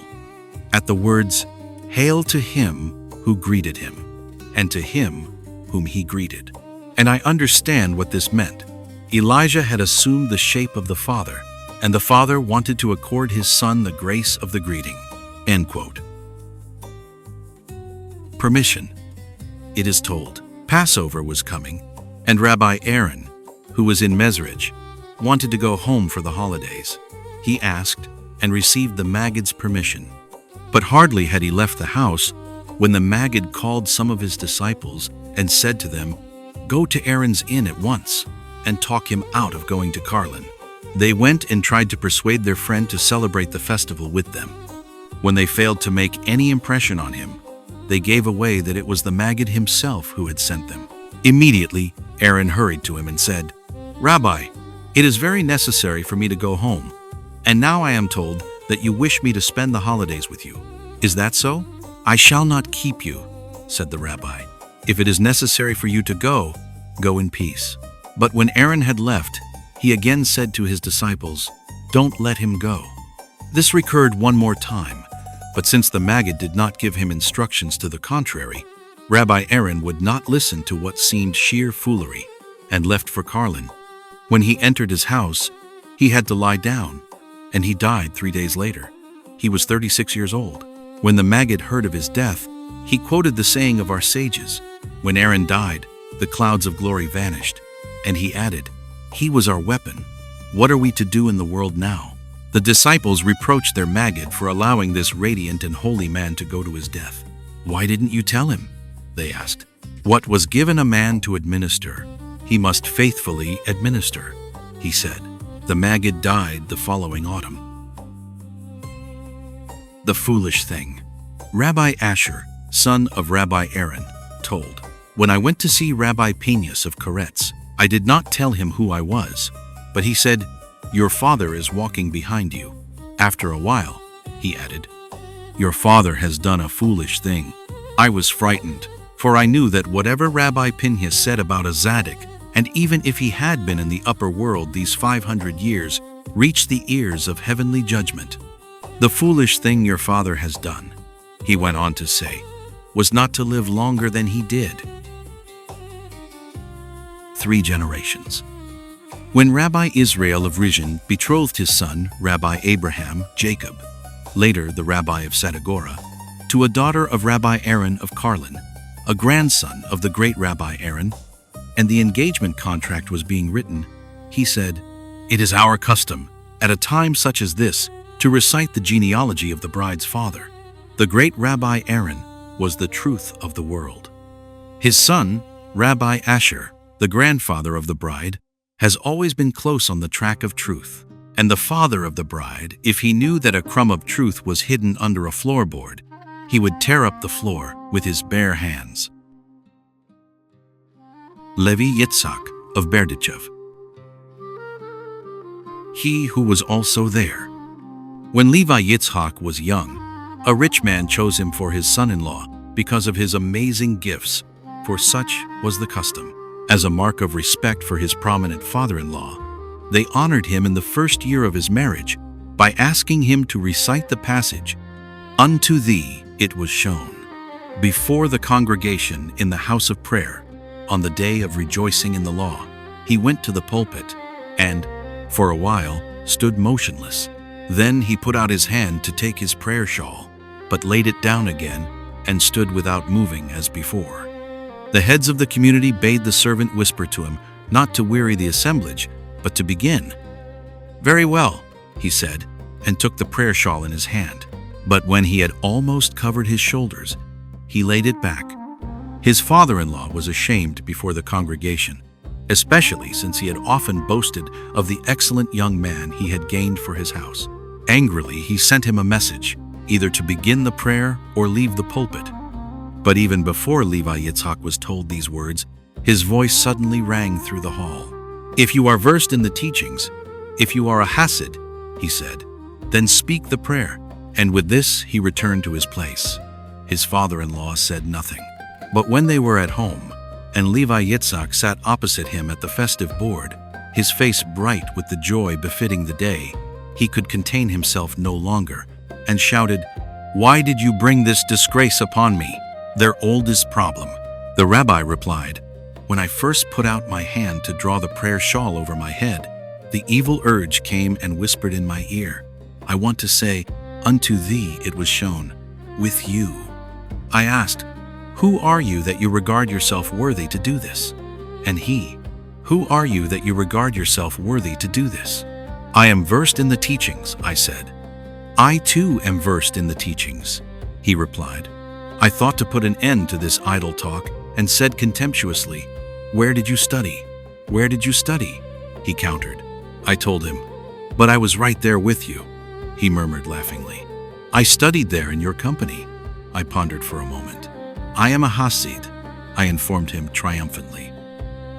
At the words, 'Hail to him who greeted him, and to him whom he greeted.' And I understand what this meant. Elijah had assumed the shape of the Father, and the Father wanted to accord his Son the grace of the greeting." End quote. Permission. It is told, Passover was coming, and Rabbi Aaron, who was in Mezrich, wanted to go home for the holidays. He asked and received the Maggid's permission. But hardly had he left the house when the Maggid called some of his disciples and said to them, "Go to Aaron's inn at once and talk him out of going to Carlin." They went and tried to persuade their friend to celebrate the festival with them. When they failed to make any impression on him, they gave away that it was the Maggid himself who had sent them. Immediately, Aaron hurried to him and said, "Rabbi, it is very necessary for me to go home, and now I am told that you wish me to spend the holidays with you. Is that so?" "I shall not keep you," said the rabbi. "If it is necessary for you to go, go in peace." But when Aaron had left, he again said to his disciples, "Don't let him go." This recurred one more time, but since the Maggid did not give him instructions to the contrary, Rabbi Aaron would not listen to what seemed sheer foolery and left for Carlin. When he entered his house, he had to lie down, and he died 3 days later. He was 36 years old. When the Maggid heard of his death, he quoted the saying of our sages, "When Aaron died, the clouds of glory vanished," and he added, "He was our weapon. What are we to do in the world now?" The disciples reproached their Maggid for allowing this radiant and holy man to go to his death. "Why didn't you tell him?" they asked. "What was given a man to administer, he must faithfully administer," he said. The Maggid died the following autumn. The foolish thing. Rabbi Asher, son of Rabbi Aaron, told, "When I went to see Rabbi Penius of Koretz, I did not tell him who I was, but he said, 'Your father is walking behind you.' After a while, he added, 'Your father has done a foolish thing.' I was frightened, for I knew that whatever Rabbi Pinhas said about a Zadok, and even if he had been in the upper world these 500 years, reached the ears of heavenly judgment. 'The foolish thing your father has done,' he went on to say, 'was not to live longer than he did.'" 3 generations. When Rabbi Israel of Rizhin betrothed his son, Rabbi Abraham, Jacob, later the rabbi of Sadagora, to a daughter of Rabbi Aaron of Carlin, a grandson of the great Rabbi Aaron, and the engagement contract was being written, he said, "It is our custom, at a time such as this, to recite the genealogy of the bride's father. The great Rabbi Aaron was the truth of the world. His son, Rabbi Asher, the grandfather of the bride, has always been close on the track of truth. And the father of the bride, if he knew that a crumb of truth was hidden under a floorboard, he would tear up the floor with his bare hands." Levi Yitzhak of Berdichev. he who was also there. When Levi Yitzhak was young, a rich man chose him for his son-in-law because of his amazing gifts, for such was the custom. As a mark of respect for his prominent father-in-law, they honored him in the first year of his marriage by asking him to recite the passage, "Unto thee it was shown," before the congregation in the house of prayer. On the day of rejoicing in the law, he went to the pulpit and, for a while, stood motionless. Then he put out his hand to take his prayer shawl, but laid it down again and stood without moving as before. The heads of the community bade the servant whisper to him not to weary the assemblage, but to begin. "Very well," he said, and took the prayer shawl in his hand. But when he had almost covered his shoulders, he laid it back. His father-in-law was ashamed before the congregation, especially since he had often boasted of the excellent young man he had gained for his house. Angrily, he sent him a message, either to begin the prayer or leave the pulpit. But even before Levi Yitzhak was told these words, his voice suddenly rang through the hall. "If you are versed in the teachings, if you are a Hasid," he said, "then speak the prayer." And with this, he returned to his place. His father-in-law said nothing. But when they were at home, and Levi Yitzhak sat opposite him at the festive board, his face bright with the joy befitting the day, he could contain himself no longer, and shouted, "Why did you bring this disgrace upon me, their oldest problem?" The rabbi replied, "When I first put out my hand to draw the prayer shawl over my head, the evil urge came and whispered in my ear, 'I want to say, unto thee it was shown, with you.' I asked, 'Who are you that you regard yourself worthy to do this?' And he, 'Who are you that you regard yourself worthy to do this?' 'I am versed in the teachings,' I said. 'I too am versed in the teachings,' he replied. I thought to put an end to this idle talk and said contemptuously, 'Where did you study? Where did you study?' He countered. I told him, 'But I was right there with you,' he murmured laughingly. 'I studied there in your company.' I pondered for a moment. 'I am a Hasid,' I informed him triumphantly.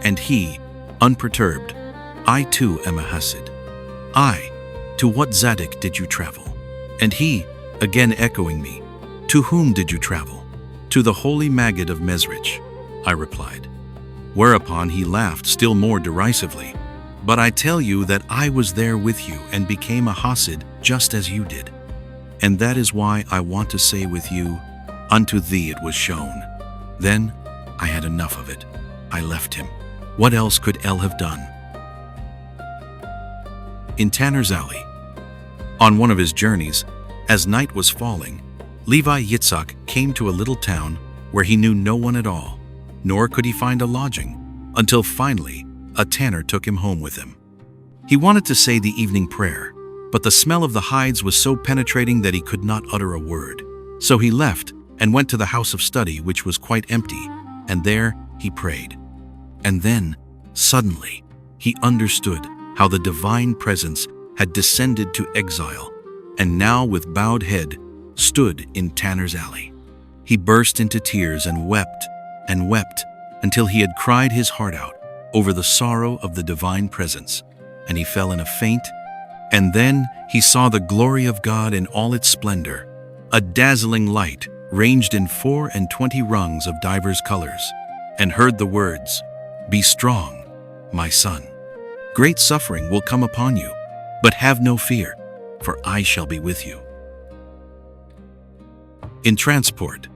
And he, unperturbed, 'I too am a Hasid.' I, 'To what Zadok did you travel?' And he, again echoing me, 'To whom did you travel?' 'To the holy Maggid of Mezrich,' I replied. Whereupon he laughed still more derisively. 'But I tell you that I was there with you and became a Hasid just as you did. And that is why I want to say with you, unto thee it was shown.' Then I had enough of it. I left him. What else could El have done? In Tanner's Alley. On one of his journeys, as night was falling, Levi Yitzhak came to a little town where he knew no one at all, nor could he find a lodging, until finally a tanner took him home with him. He wanted to say the evening prayer, but the smell of the hides was so penetrating that he could not utter a word. So he left and went to the house of study, which was quite empty, and there he prayed. And then, suddenly, he understood how the divine presence had descended to exile, and now with bowed head stood in Tanner's Alley. He burst into tears and wept until he had cried his heart out over the sorrow of the divine presence, and he fell in a faint. And then he saw the glory of God in all its splendor, a dazzling light ranged in 24 rungs of divers colors, and heard the words, "Be strong, my son. Great suffering will come upon you, but have no fear, for I shall be with you." In transport.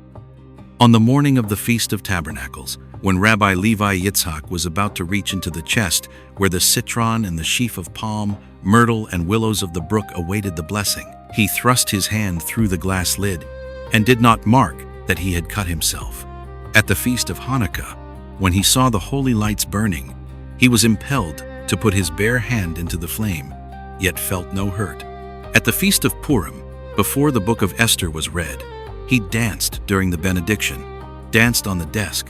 On the morning of the Feast of Tabernacles, when Rabbi Levi Yitzhak was about to reach into the chest where the citron and the sheaf of palm, myrtle, and willows of the brook awaited the blessing, he thrust his hand through the glass lid and did not mark that he had cut himself. At the Feast of Hanukkah, when he saw the holy lights burning, he was impelled to put his bare hand into the flame, yet felt no hurt. At the Feast of Purim, before the book of Esther was read, he danced during the benediction, danced on the desk,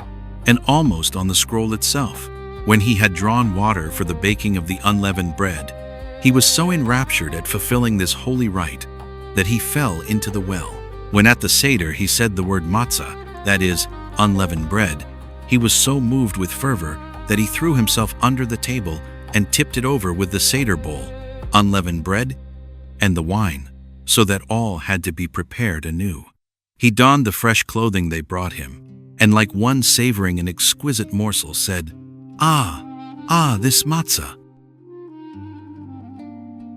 and almost on the scroll itself. When he had drawn water for the baking of the unleavened bread, he was so enraptured at fulfilling this holy rite that he fell into the well. When at the Seder he said the word matzah, that is, unleavened bread, he was so moved with fervor that he threw himself under the table and tipped it over with the Seder bowl. unleavened bread, and the wine, so that all had to be prepared anew. He donned the fresh clothing they brought him, and like one savoring an exquisite morsel said, this matzah.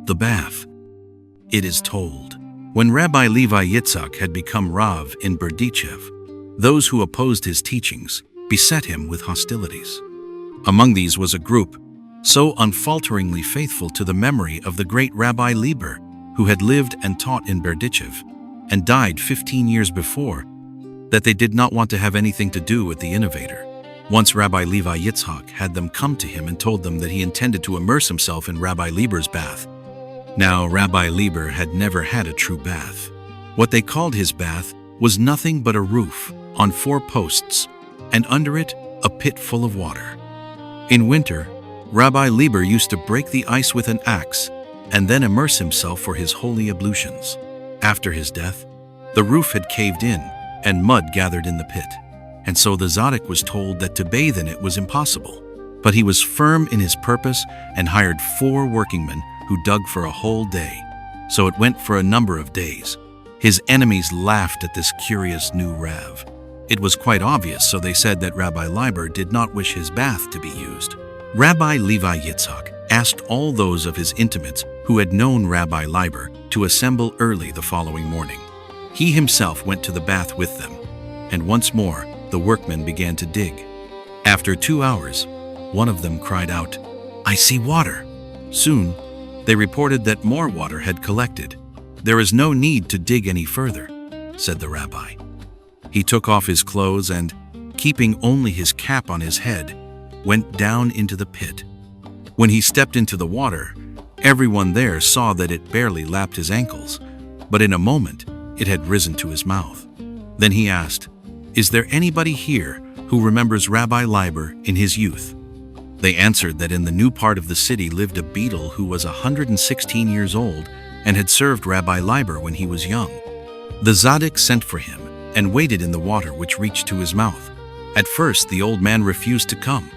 The bath. It is told, when Rabbi Levi Yitzhak had become Rav in Berdichev, those who opposed his teachings beset him with hostilities. Among these was a group so unfalteringly faithful to the memory of the great Rabbi Lieber, who had lived and taught in Berdichev and died 15 years before, that they did not want to have anything to do with the innovator. Once Rabbi Levi Yitzhak had them come to him and told them that he intended to immerse himself in Rabbi Lieber's bath. Now, Rabbi Lieber had never had a true bath. What they called his bath was nothing but a roof on 4 posts, and under it, a pit full of water. In winter, Rabbi Lieber used to break the ice with an axe and then immerse himself for his holy ablutions. After his death, the roof had caved in and mud gathered in the pit, and so the tzaddik was told that to bathe in it was impossible. But he was firm in his purpose and hired 4 workingmen who dug for a whole day. So it went for a number of days. His enemies laughed at this curious new Rav. It was quite obvious, so they said that Rabbi Lieber did not wish his bath to be used. Rabbi Levi Yitzhak asked all those of his intimates who had known Rabbi Lieber to assemble early the following morning. He himself went to the bath with them, and once more the workmen began to dig. After 2 hours, one of them cried out, "I see water." Soon, they reported that more water had collected. "There is no need to dig any further," said the rabbi. He took off his clothes and, keeping only his cap on his head, went down into the pit. When he stepped into the water, everyone there saw that it barely lapped his ankles, but in a moment it had risen to his mouth. Then he asked, "Is there anybody here who remembers Rabbi Lieber in his youth?" They answered that in the new part of the city lived a beadle who was 116 years old and had served Rabbi Lieber when he was young. The tzaddik sent for him and waded in the water which reached to his mouth. At first the old man refused to come,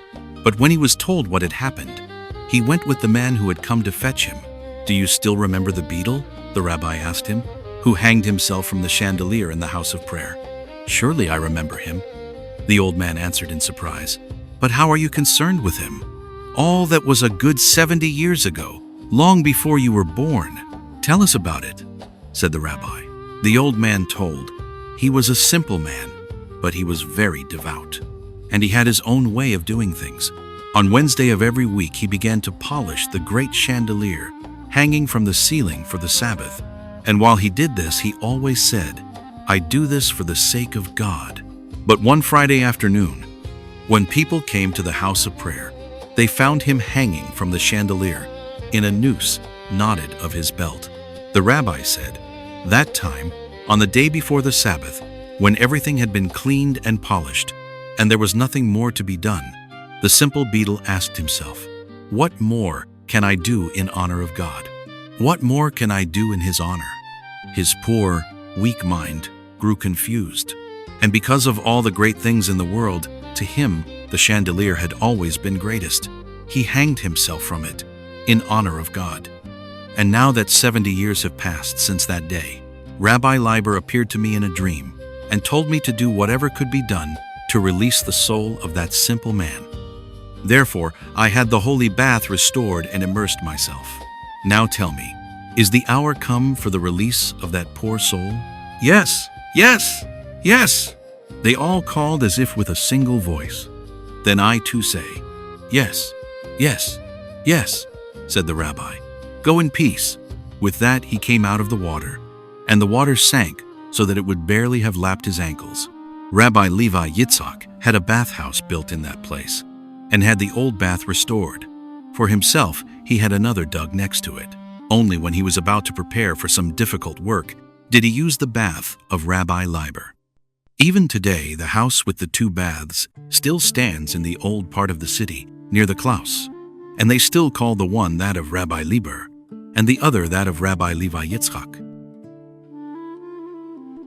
but when he was told what had happened, he went with the man who had come to fetch him. "Do you still remember the beadle?" the rabbi asked him, "who hanged himself from the chandelier in the house of prayer?" "Surely I remember him," the old man answered in surprise. "But how are you concerned with him? All that was a good 70 years ago, long before you were born. Tell us about it," said the rabbi. The old man told. He was a simple man, but he was very devout, and he had his own way of doing things. On Wednesday of every week he began to polish the great chandelier hanging from the ceiling for the Sabbath, and while he did this he always said, "I do this for the sake of God." But one Friday afternoon, when people came to the house of prayer, they found him hanging from the chandelier in a noose knotted of his belt. The rabbi said, that time, on the day before the Sabbath, when everything had been cleaned and polished, and there was nothing more to be done, the simple beadle asked himself, "What more can I do in honor of God? What more can I do in His honor?" His poor, weak mind grew confused, and because of all the great things in the world, to him the chandelier had always been greatest. He hanged himself from it in honor of God. And now that 70 years have passed since that day, Rabbi Lieber appeared to me in a dream and told me to do whatever could be done to release the soul of that simple man. Therefore, I had the holy bath restored and immersed myself. Now tell me, is the hour come for the release of that poor soul? "Yes, yes, yes," they all called as if with a single voice. Then I too say, "Yes, yes, yes," said the rabbi. "Go in peace." With that he came out of the water, and the water sank so that it would barely have lapped his ankles. Rabbi Levi Yitzhak had a bathhouse built in that place, and had the old bath restored. For himself, he had another dug next to it. Only when he was about to prepare for some difficult work did he use the bath of Rabbi Lieber. Even today, the house with the 2 baths still stands in the old part of the city, near the Klaus, and they still call the one that of Rabbi Lieber, and the other that of Rabbi Levi Yitzhak.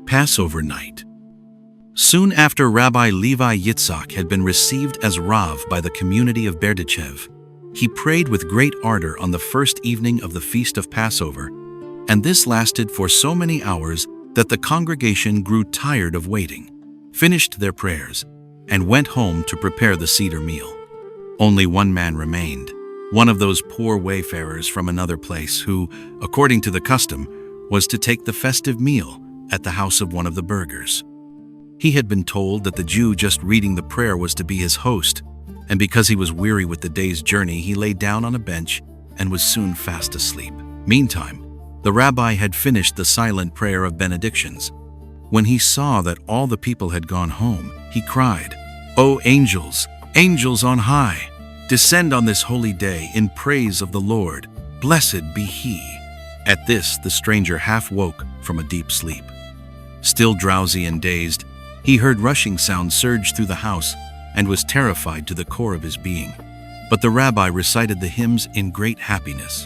Passover night. Soon after Rabbi Levi Yitzhak had been received as Rav by the community of Berdichev, He prayed with great ardor on the first evening of the feast of Passover, and this lasted for so many hours that the congregation grew tired of waiting, finished their prayers, and went home to prepare the Seder meal. Only one man remained, one of those poor wayfarers from another place who, according to the custom, was to take the festive meal at the house of one of the burghers. He had been told that the Jew just reading the prayer was to be his host, and because he was weary with the day's journey, he lay down on a bench and was soon fast asleep. Meantime, the rabbi had finished the silent prayer of benedictions. When he saw that all the people had gone home, he cried, "O angels, angels on high, descend on this holy day in praise of the Lord. Blessed be he." At this, the stranger half woke from a deep sleep. Still drowsy and dazed, he heard rushing sounds surge through the house and was terrified to the core of his being. But the rabbi recited the hymns in great happiness.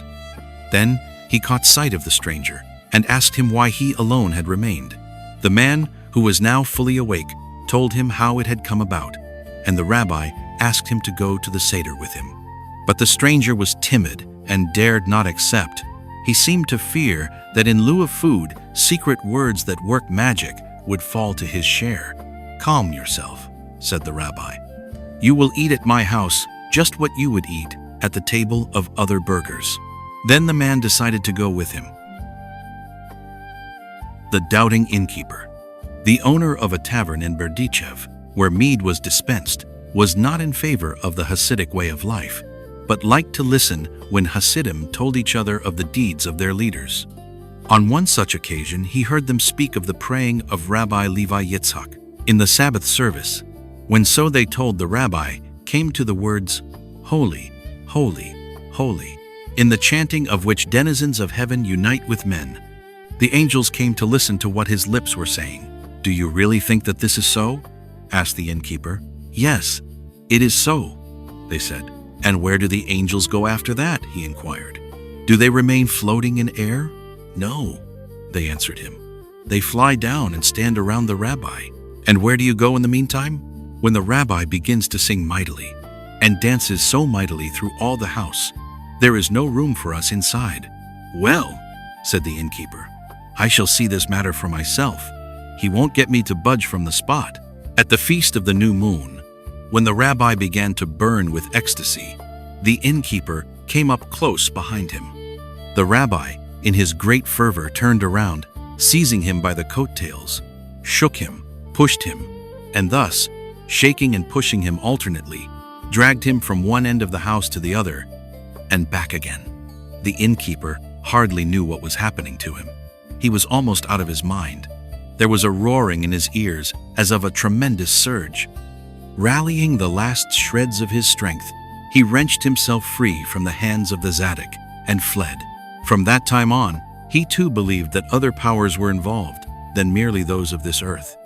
Then he caught sight of the stranger and asked him why he alone had remained. The man, who was now fully awake, told him how it had come about, and the rabbi asked him to go to the Seder with him. But the stranger was timid and dared not accept. He seemed to fear that in lieu of food, secret words that work magic would fall to his share. "Calm yourself," said the rabbi. "You will eat at my house just what you would eat at the table of other burghers." Then the man decided to go with him. The doubting innkeeper. The owner of a tavern in Berdichev, where mead was dispensed, was not in favor of the Hasidic way of life, but liked to listen when Hasidim told each other of the deeds of their leaders. On one such occasion, he heard them speak of the praying of Rabbi Levi Yitzhak in the Sabbath service, when so they told the rabbi came to the words, "Holy, holy, holy," in the chanting of which denizens of heaven unite with men. The angels came to listen to what his lips were saying. "Do you really think that this is so?" asked the innkeeper. "Yes, it is so," they said. "And where do the angels go after that?" he inquired. "Do they remain floating in air?" "No," they answered him. "They fly down and stand around the rabbi." "And where do you go in the meantime?" "When the rabbi begins to sing mightily and dances so mightily through all the house, there is no room for us inside." "Well," said the innkeeper, "I shall see this matter for myself. He won't get me to budge from the spot." At the feast of the new moon, when the rabbi began to burn with ecstasy, the innkeeper came up close behind him. The rabbi, in his great fervor, turned around, seizing him by the coattails, shook him, pushed him, and thus, shaking and pushing him alternately, dragged him from one end of the house to the other, and back again. The innkeeper hardly knew what was happening to him. He was almost out of his mind. There was a roaring in his ears as of a tremendous surge. Rallying the last shreds of his strength, he wrenched himself free from the hands of the Zadok and fled. From that time on, he too believed that other powers were involved than merely those of this earth.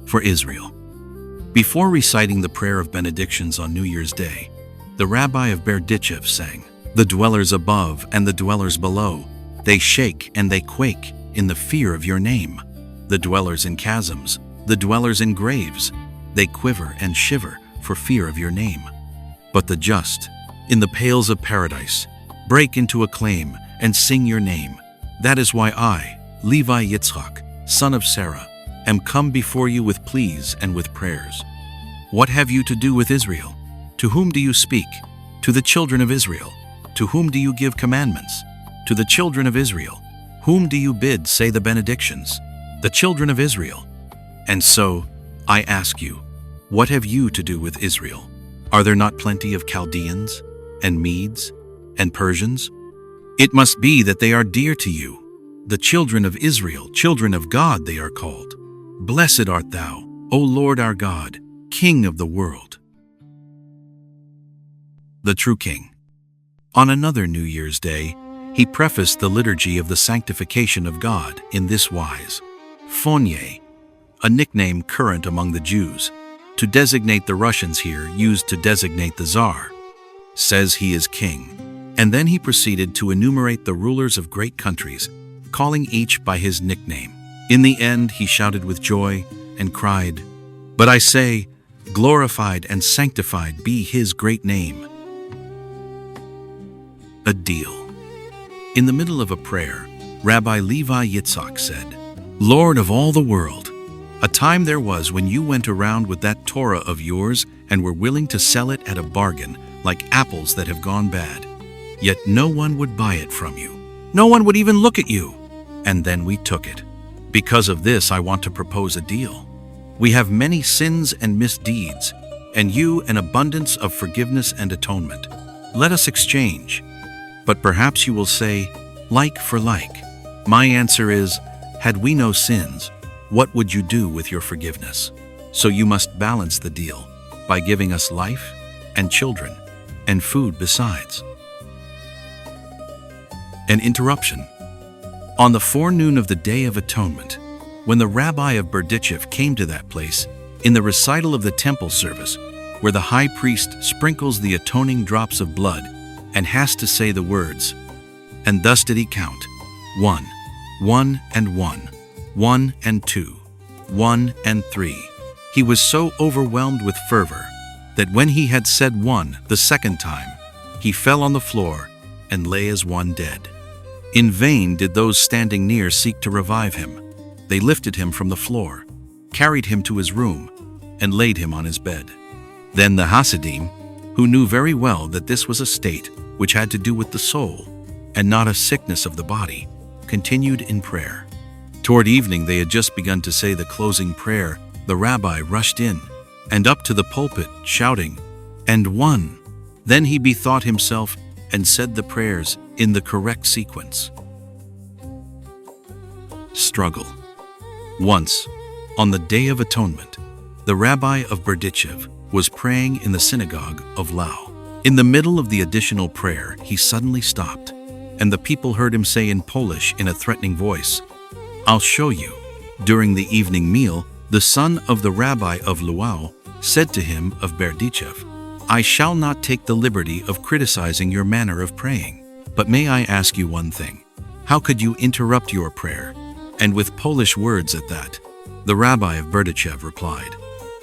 For Israel. Before reciting the prayer of benedictions on New Year's Day, the rabbi of Berdichev sang, "The dwellers above and the dwellers below, they shake and they quake in the fear of your name. The dwellers in chasms, the dwellers in graves, they quiver and shiver for fear of your name. But the just, in the pales of paradise, break into acclaim and sing your name. That is why I, Levi Yitzhak, son of Sarah, am come before you with pleas and with prayers. What have you to do with Israel? To whom do you speak? To the children of Israel. To whom do you give commandments? To the children of Israel. Whom do you bid say the benedictions? The children of Israel. And so, I ask you, what have you to do with Israel? Are there not plenty of Chaldeans, and Medes, and Persians? It must be that they are dear to you. The children of Israel, children of God they are called. Blessed art thou, O Lord our God, King of the world." The true King. On another New Year's Day, he prefaced the liturgy of the sanctification of God in this wise: Fonye, a nickname current among the Jews, to designate the Russians here used to designate the Tsar, says he is king. And then he proceeded to enumerate the rulers of great countries, calling each by his nickname. In the end, he shouted with joy and cried, "But I say, Glorified and sanctified be his great name. A deal. In the middle of a prayer, Rabbi Levi Yitzhak said, "Lord of all the world, a time there was when you went around with that Torah of yours and were willing to sell it at a bargain like apples that have gone bad. Yet no one would buy it from you. No one would even look at you. And then we took it. Because of this, I want to propose a deal. We have many sins and misdeeds, and you an abundance of forgiveness and atonement. Let us exchange." But perhaps you will say, like for like. My answer is, had we no sins, what would you do with your forgiveness? So you must balance the deal by giving us life and children and food besides. An interruption. On the forenoon of the Day of Atonement, when the rabbi of Berdichev came to that place, in the recital of the temple service, where the high priest sprinkles the atoning drops of blood and has to say the words, "And thus did he count, 1, 1 and 1, 1 and 2, 1 and 3. He was so overwhelmed with fervor that when he had said 1 the second time, he fell on the floor and lay as one dead. In vain did those standing near seek to revive him. They lifted him from the floor, carried him to his room, and laid him on his bed. Then the Hasidim, who knew very well that this was a state which had to do with the soul, and not a sickness of the body, continued in prayer. Toward evening they had just begun to say the closing prayer. The rabbi rushed in, and up to the pulpit, shouting, "And 1." Then he bethought himself and said the prayers in the correct sequence. Struggle. Once, on the Day of Atonement, the rabbi of Berdichev was praying in the synagogue of Lao. In the middle of the additional prayer, he suddenly stopped, and the people heard him say in Polish in a threatening voice, "I'll show you." During the evening meal, the son of the rabbi of Luau said to him of Berdichev, "I shall not take the liberty of criticizing your manner of praying, but may I ask you one thing? How could you interrupt your prayer?" And with Polish words at that, the rabbi of Berdichev replied,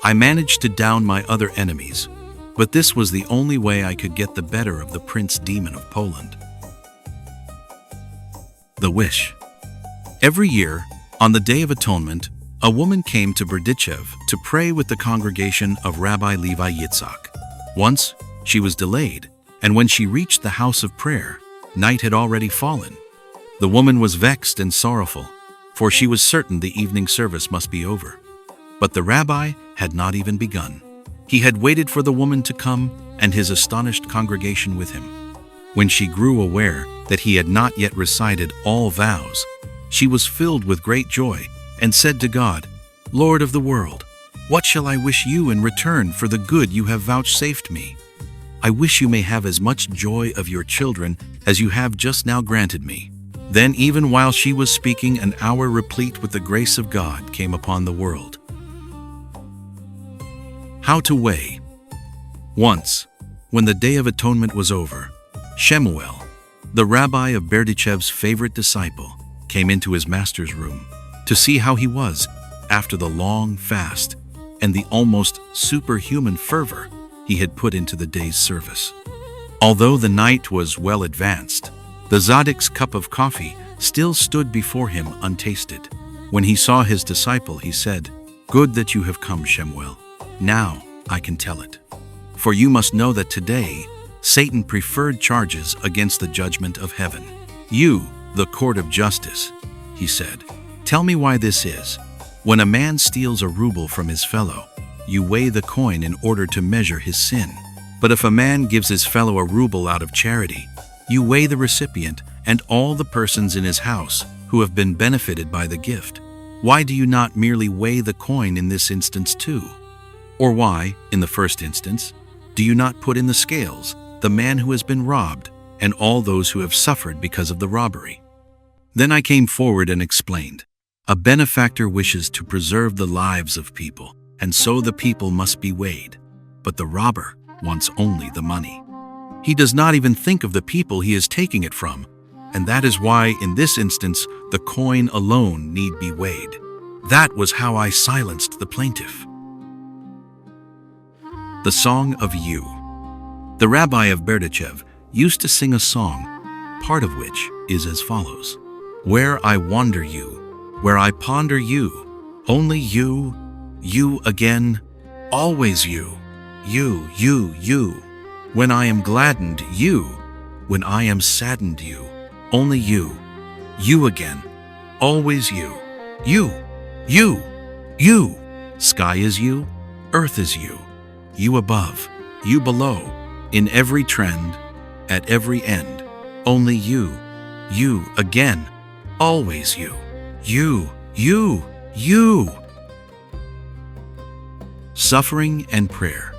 "I managed to down my other enemies, but this was the only way I could get the better of the prince demon of Poland." The wish. Every year, on the Day of Atonement, a woman came to Berdichev to pray with the congregation of Rabbi Levi Yitzhak. Once, she was delayed, and when she reached the house of prayer, night had already fallen. The woman was vexed and sorrowful, for she was certain the evening service must be over. But the rabbi had not even begun. He had waited for the woman to come and his astonished congregation with him. When she grew aware that he had not yet recited all vows, she was filled with great joy and said to God, "Lord of the world, what shall I wish you in return for the good you have vouchsafed me? I wish you may have as much joy of your children as you have just now granted me." Then, even while she was speaking, an hour replete with the grace of God came upon the world. How to weigh. Once, when the Day of Atonement was over, Shemuel, the rabbi of Berdichev's favorite disciple, came into his master's room to see how he was after the long fast and the almost superhuman fervor he had put into the day's service. Although the night was well advanced, the Zaddik's cup of coffee still stood before him untasted. When he saw his disciple, he said, "Good that you have come, Shemuel. Now I can tell it. For you must know that today Satan preferred charges against the judgment of heaven. You, the court of justice," he said. "Tell me why this is. When a man steals a ruble from his fellow, you weigh the coin in order to measure his sin. But if a man gives his fellow a ruble out of charity, you weigh the recipient and all the persons in his house who have been benefited by the gift. Why do you not merely weigh the coin in this instance too? Or why, in the first instance, do you not put in the scales the man who has been robbed and all those who have suffered because of the robbery?" Then I came forward and explained, "A benefactor wishes to preserve the lives of people, and so the people must be weighed. But the robber wants only the money. He does not even think of the people he is taking it from, and that is why, in this instance, the coin alone need be weighed." That was how I silenced the plaintiff. The Song of You. The rabbi of Berdichev used to sing a song, part of which is as follows. Where I wander you, where I ponder you, only you, you again, always you, you, you, you. When I am gladdened, you, when I am saddened, you, only you, you again, always you, you, you, you. Sky is you, earth is you, you above, you below, in every trend, at every end, only you, you again, always you, you, you, you. Suffering and prayer.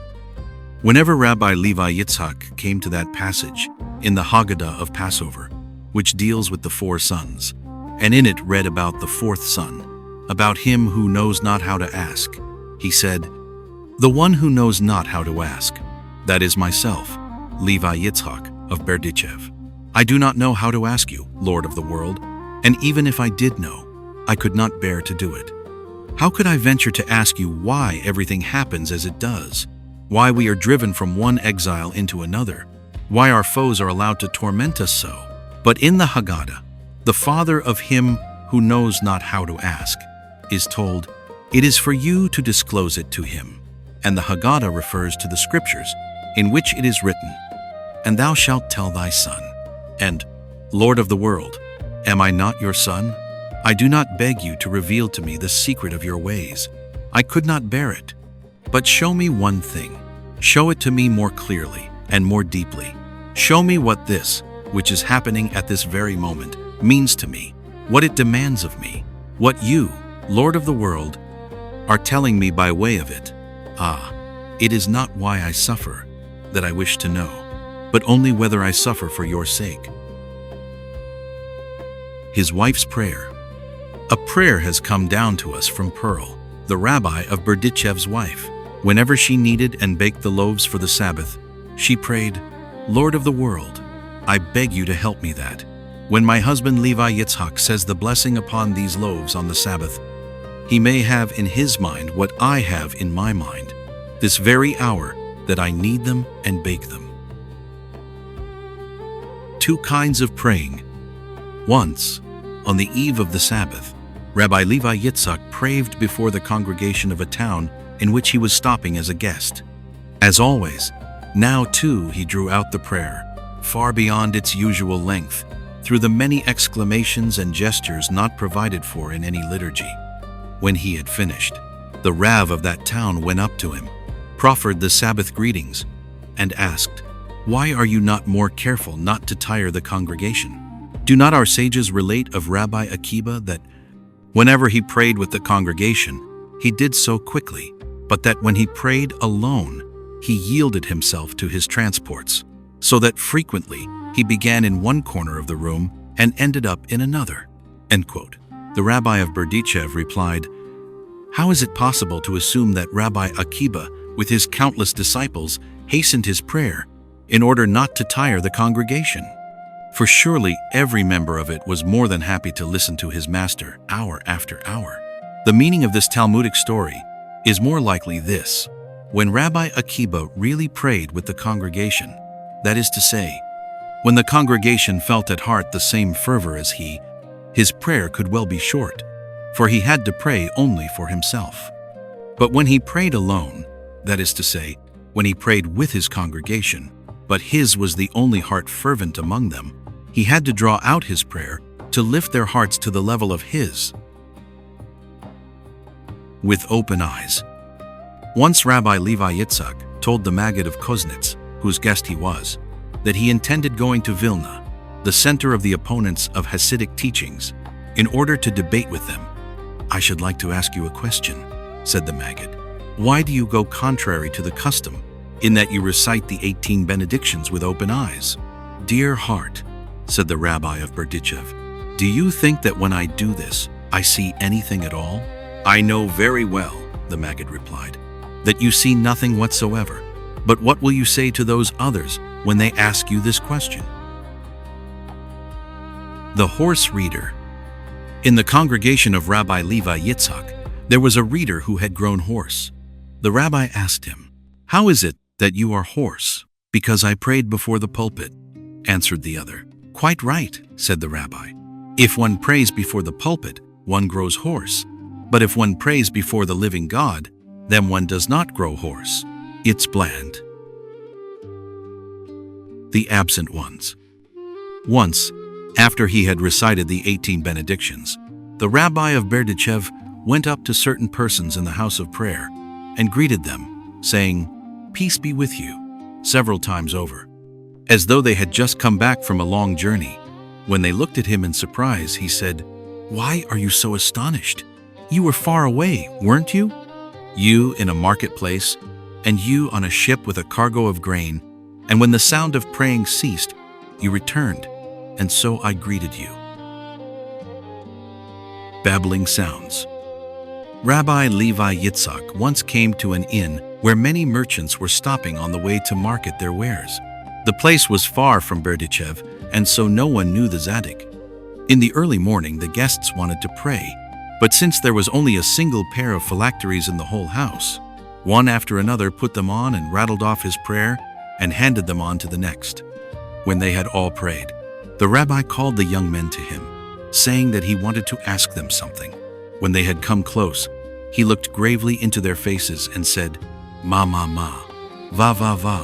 Whenever Rabbi Levi Yitzhak came to that passage in the Haggadah of Passover, which deals with the 4 sons, and in it read about the 4th son, about him who knows not how to ask, he said, "The one who knows not how to ask, that is myself, Levi Yitzhak of Berdichev. I do not know how to ask you, Lord of the world, and even if I did know, I could not bear to do it. How could I venture to ask you why everything happens as it does, why we are driven from one exile into another, why our foes are allowed to torment us so? But in the Haggadah, the father of him who knows not how to ask is told, it is for you to disclose it to him. And the Haggadah refers to the scriptures, in which it is written, and thou shalt tell thy son, and, Lord of the world, am I not your son? I do not beg you to reveal to me the secret of your ways. I could not bear it. But show me one thing. Show it to me more clearly and more deeply. Show me what this, which is happening at this very moment, means to me, what it demands of me, what you, Lord of the world, are telling me by way of it. Ah, it is not why I suffer that I wish to know, but only whether I suffer for your sake." His wife's prayer. A prayer has come down to us from Pearl, the rabbi of Berdichev's wife. Whenever she kneaded and baked the loaves for the Sabbath, she prayed, "Lord of the world, I beg you to help me that, when my husband Levi Yitzhak says the blessing upon these loaves on the Sabbath, he may have in his mind what I have in my mind, this very hour that I knead them and bake them." 2 kinds of praying. Once, on the eve of the Sabbath, Rabbi Levi Yitzhak prayed before the congregation of a town in which he was stopping as a guest. As always, now too he drew out the prayer, far beyond its usual length, through the many exclamations and gestures not provided for in any liturgy. When he had finished, the Rav of that town went up to him, proffered the Sabbath greetings, and asked, "Why are you not more careful not to tire the congregation? Do not our sages relate of Rabbi Akiba that whenever he prayed with the congregation, he did so quickly, but that when he prayed alone, he yielded himself to his transports, so that frequently he began in one corner of the room and ended up in another?" End quote. The rabbi of Berdichev replied, "How is it possible to assume that Rabbi Akiba, with his countless disciples, hastened his prayer in order not to tire the congregation? For surely every member of it was more than happy to listen to his master hour after hour." The meaning of this Talmudic story is more likely this: when Rabbi Akiba really prayed with the congregation, that is to say, when the congregation felt at heart the same fervor as he, his prayer could well be short, for he had to pray only for himself. But when he prayed alone, that is to say, when he prayed with his congregation, but his was the only heart fervent among them, he had to draw out his prayer to lift their hearts to the level of his. With open eyes. Once Rabbi Levi Yitzhak told the Maggid of Koznitz, whose guest he was, that he intended going to Vilna, the center of the opponents of Hasidic teachings, in order to debate with them. "I should like to ask you a question," said the Maggid. "Why do you go contrary to the custom, in that you recite the 18 benedictions with open eyes?" "Dear heart," said the rabbi of Berdichev, "do you think that when I do this, I see anything at all?" "I know very well," the Maggid replied, "that you see nothing whatsoever. But what will you say to those others when they ask you this question?" The horse reader. In the congregation of Rabbi Levi Yitzhak, there was a reader who had grown hoarse. The rabbi asked him, "How is it that you are hoarse?" "Because I prayed before the pulpit," answered the other. "Quite right," said the rabbi. "If one prays before the pulpit, one grows hoarse. But if one prays before the living God, then one does not grow hoarse. It's bland." The absent ones. Once, after he had recited the 18 benedictions, the rabbi of Berdichev went up to certain persons in the house of prayer and greeted them, saying, "Peace be with you," several times over, as though they had just come back from a long journey. When they looked at him in surprise, he said, "Why are you so astonished? You were far away, weren't you? You in a marketplace, and you on a ship with a cargo of grain, and when the sound of praying ceased, you returned, and so I greeted you." Babbling sounds. Rabbi Levi Yitzhak once came to an inn where many merchants were stopping on the way to market their wares. The place was far from Berdichev, and so no one knew the Tzaddik. In the early morning, the guests wanted to pray, but since there was only a single pair of phylacteries in the whole house, one after another put them on and rattled off his prayer and handed them on to the next. When they had all prayed, the rabbi called the young men to him, saying that he wanted to ask them something. When they had come close, he looked gravely into their faces and said, "Ma, va, va.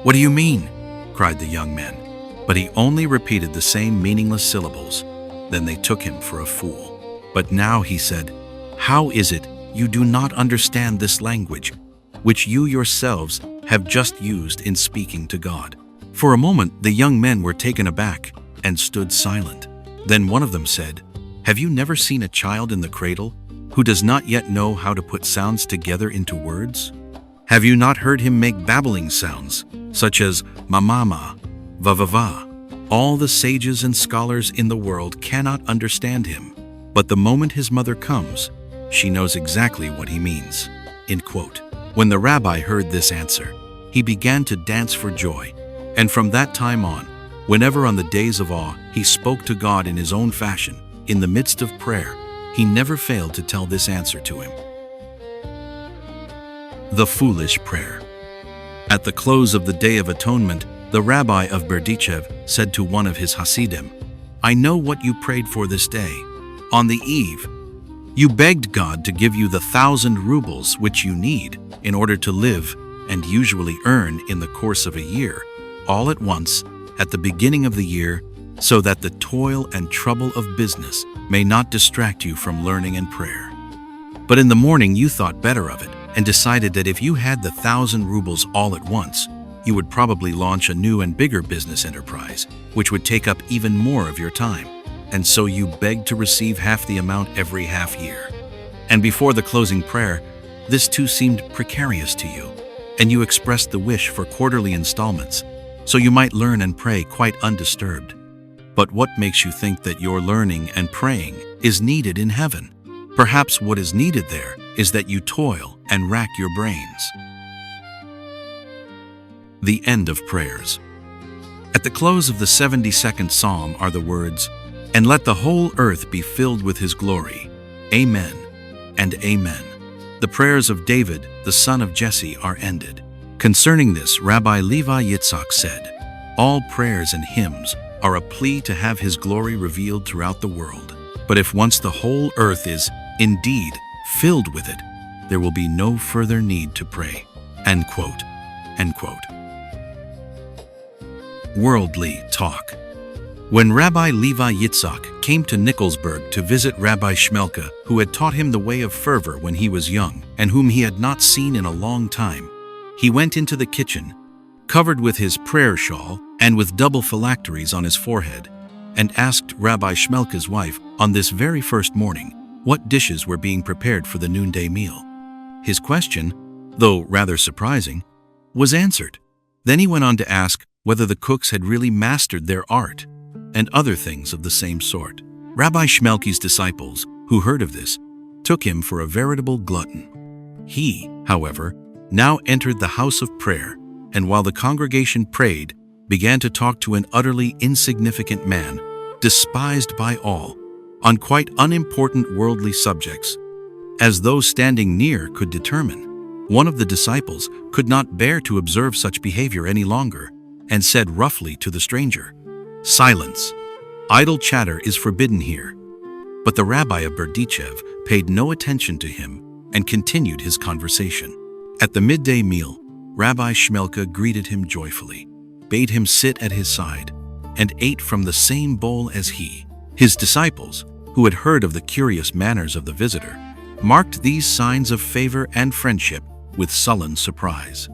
What do you mean?" cried the young men. But he only repeated the same meaningless syllables. Then they took him for a fool. But now he said, "How is it you do not understand this language, which you yourselves have just used in speaking to God?" For a moment, the young men were taken aback and stood silent. Then one of them said, "Have you never seen a child in the cradle who does not yet know how to put sounds together into words? Have you not heard him make babbling sounds, such as ma, va? All the sages and scholars in the world cannot understand him, but the moment his mother comes, she knows exactly what he means." End quote. When the rabbi heard this answer, he began to dance for joy, and from that time on, whenever on the days of awe he spoke to God in his own fashion, in the midst of prayer, he never failed to tell this answer to him. The foolish prayer. At the close of the Day of Atonement, the rabbi of Berdichev said to one of his Hasidim, "I know what you prayed for this day. On the eve, you begged God to give you the 1,000 rubles which you need in order to live and usually earn in the course of a year, all at once, at the beginning of the year, so that the toil and trouble of business may not distract you from learning and prayer. But in the morning you thought better of it and decided that if you had the 1,000 rubles all at once, you would probably launch a new and bigger business enterprise, which would take up even more of your time. And so you begged to receive half the amount every half year. And before the closing prayer, this too seemed precarious to you, and you expressed the wish for quarterly installments, so you might learn and pray quite undisturbed. But what makes you think that your learning and praying is needed in heaven? Perhaps what is needed there is that you toil and rack your brains." The end of prayers. At the close of the 72nd Psalm are the words, "And let the whole earth be filled with his glory. Amen and amen." The prayers of David, the son of Jesse, are ended. Concerning this, Rabbi Levi Yitzhak said, "All prayers and hymns are a plea to have his glory revealed throughout the world. But if once the whole earth is, indeed, filled with it, there will be no further need to pray." End quote. End quote. Worldly talk. When Rabbi Levi Yitzhak came to Nikolsburg to visit Rabbi Shmelke, who had taught him the way of fervor when he was young, and whom he had not seen in a long time, he went into the kitchen, covered with his prayer shawl and with double phylacteries on his forehead, and asked Rabbi Shmelke's wife on this very first morning what dishes were being prepared for the noonday meal. His question, though rather surprising, was answered. Then he went on to ask whether the cooks had really mastered their art, and other things of the same sort. Rabbi Shmelke's disciples, who heard of this, took him for a veritable glutton. He, however, now entered the house of prayer, and while the congregation prayed, began to talk to an utterly insignificant man, despised by all, on quite unimportant worldly subjects, as those standing near could determine. One of the disciples could not bear to observe such behavior any longer and said roughly to the stranger, "Silence! Idle chatter is forbidden here." But the rabbi of Berdichev paid no attention to him and continued his conversation. At the midday meal, Rabbi Shmelka greeted him joyfully, bade him sit at his side, and ate from the same bowl as he. His disciples, who had heard of the curious manners of the visitor, marked these signs of favor and friendship with sullen surprise.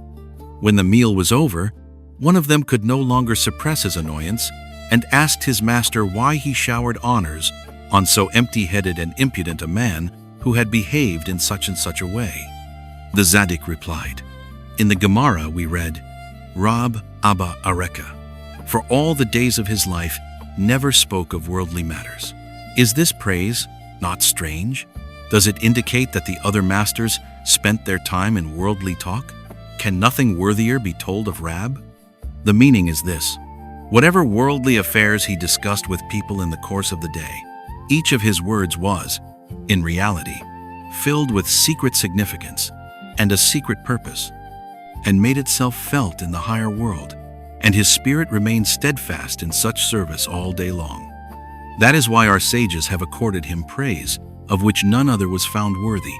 When the meal was over, one of them could no longer suppress his annoyance and asked his master why he showered honors on so empty-headed and impudent a man who had behaved in such and such a way. The Tzaddik replied, "In the Gemara we read, Rab Abba Areka, for all the days of his life never spoke of worldly matters." Is this praise not strange? Does it indicate that the other masters spent their time in worldly talk? Can nothing worthier be told of Rab? The meaning is this: whatever worldly affairs he discussed with people in the course of the day, each of his words was, in reality, filled with secret significance and a secret purpose, and made itself felt in the higher world, and his spirit remained steadfast in such service all day long. That is why our sages have accorded him praise of which none other was found worthy.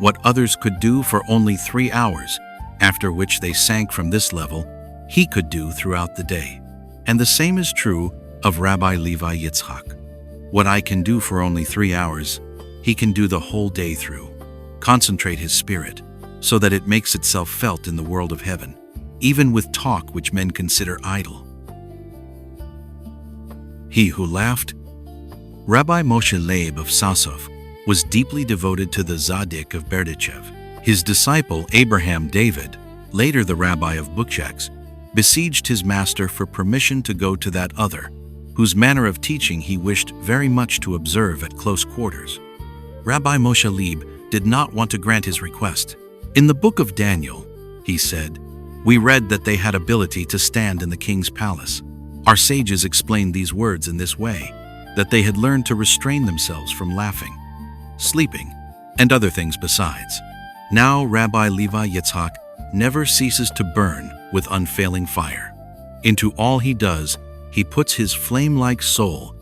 What others could do for only 3 hours, after which they sank from this level, he could do throughout the day. And the same is true of Rabbi Levi Yitzchak. What I can do for only 3 hours, he can do the whole day through. Concentrate his spirit, so that it makes itself felt in the world of heaven, even with talk which men consider idle. He who laughed. Rabbi Moshe Leib of Sasov was deeply devoted to the Tzaddik of Berdichev. His disciple Abraham David, later the rabbi of Bukchaks, besieged his master for permission to go to that other, whose manner of teaching he wished very much to observe at close quarters. Rabbi Moshe Leib did not want to grant his request. In the book of Daniel, he said, we read that they had ability to stand in the king's palace. Our sages explained these words in this way, that they had learned to restrain themselves from laughing, sleeping, and other things besides. Now Rabbi Levi Yitzchak never ceases to burn with unfailing fire. Into all he does, he puts his flame-like soul,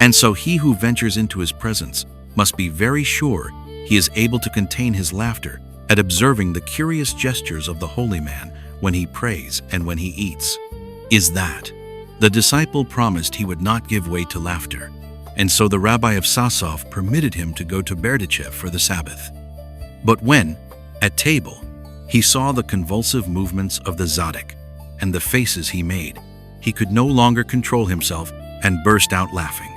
and so he who ventures into his presence must be very sure he is able to contain his laughter at observing the curious gestures of the holy man when he prays and when he eats. Is that? The disciple promised he would not give way to laughter, and so the rabbi of Sasov permitted him to go to Berdichev for the Sabbath. But when, at table, he saw the convulsive movements of the Tzaddik and the faces he made, he could no longer control himself and burst out laughing.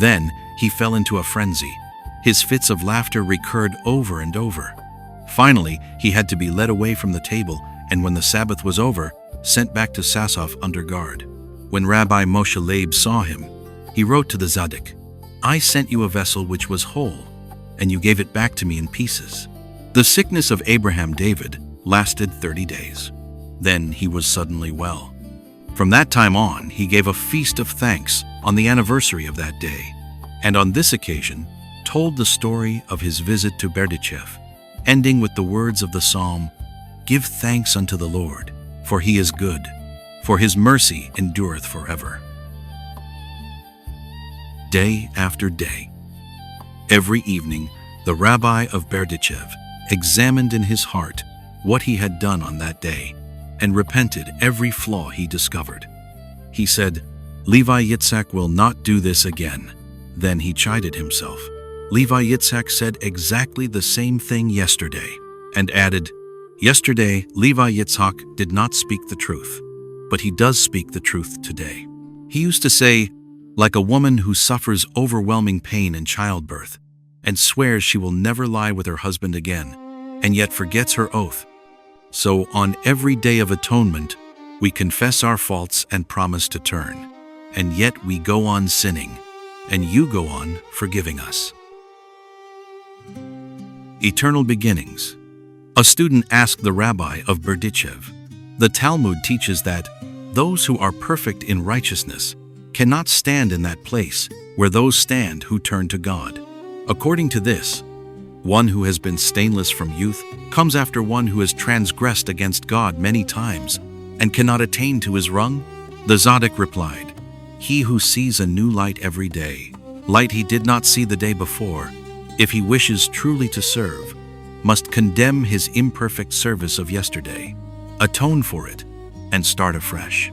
Then he fell into a frenzy. His fits of laughter recurred over and over. Finally, he had to be led away from the table, and when the Sabbath was over, sent back to Sasov under guard. When Rabbi Moshe Leib saw him, he wrote to the Tzaddik, "I sent you a vessel which was whole, and you gave it back to me in pieces." The sickness of Abraham David lasted 30 days. Then he was suddenly well. From that time on, he gave a feast of thanks on the anniversary of that day, and on this occasion told the story of his visit to Berdichev, ending with the words of the psalm, "Give thanks unto the Lord, for he is good, for his mercy endureth forever." Day after day. Every evening, the rabbi of Berdichev examined in his heart what he had done on that day and repented every flaw he discovered. He said, "Levi Yitzhak will not do this again." Then he chided himself. Levi Yitzhak said exactly the same thing yesterday, and added, "Yesterday, Levi Yitzhak did not speak the truth, but he does speak the truth today." He used to say, like a woman who suffers overwhelming pain in childbirth and swears she will never lie with her husband again, and yet forgets her oath. So on every day of atonement, we confess our faults and promise to turn, and yet we go on sinning, and you go on forgiving us. Eternal beginnings. A student asked the rabbi of Berdichev, "The Talmud teaches that those who are perfect in righteousness cannot stand in that place where those stand who turn to God. According to this, One who has been stainless from youth comes after one who has transgressed against God many times and cannot attain to his rung? The Tzaddik replied, He who sees a new light every day, light he did not see the day before, if he wishes truly to serve, must condemn his imperfect service of yesterday, atone for it, and start afresh.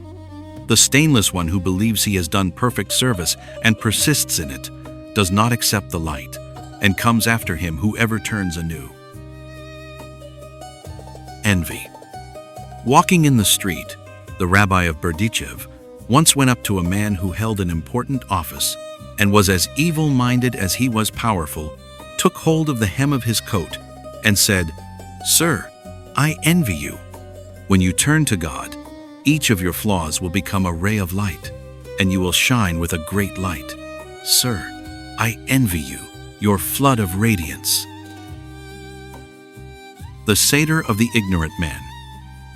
The stainless one who believes he has done perfect service and persists in it does not accept the light, and comes after him whoever turns anew. Envy. Walking in the street, the rabbi of Berdichev once went up to a man who held an important office and was as evil-minded as he was powerful, took hold of the hem of his coat, and said, Sir, I envy you. When you turn to God, each of your flaws will become a ray of light, and you will shine with a great light. Sir, I envy you, your flood of radiance. The Seder of the Ignorant Man.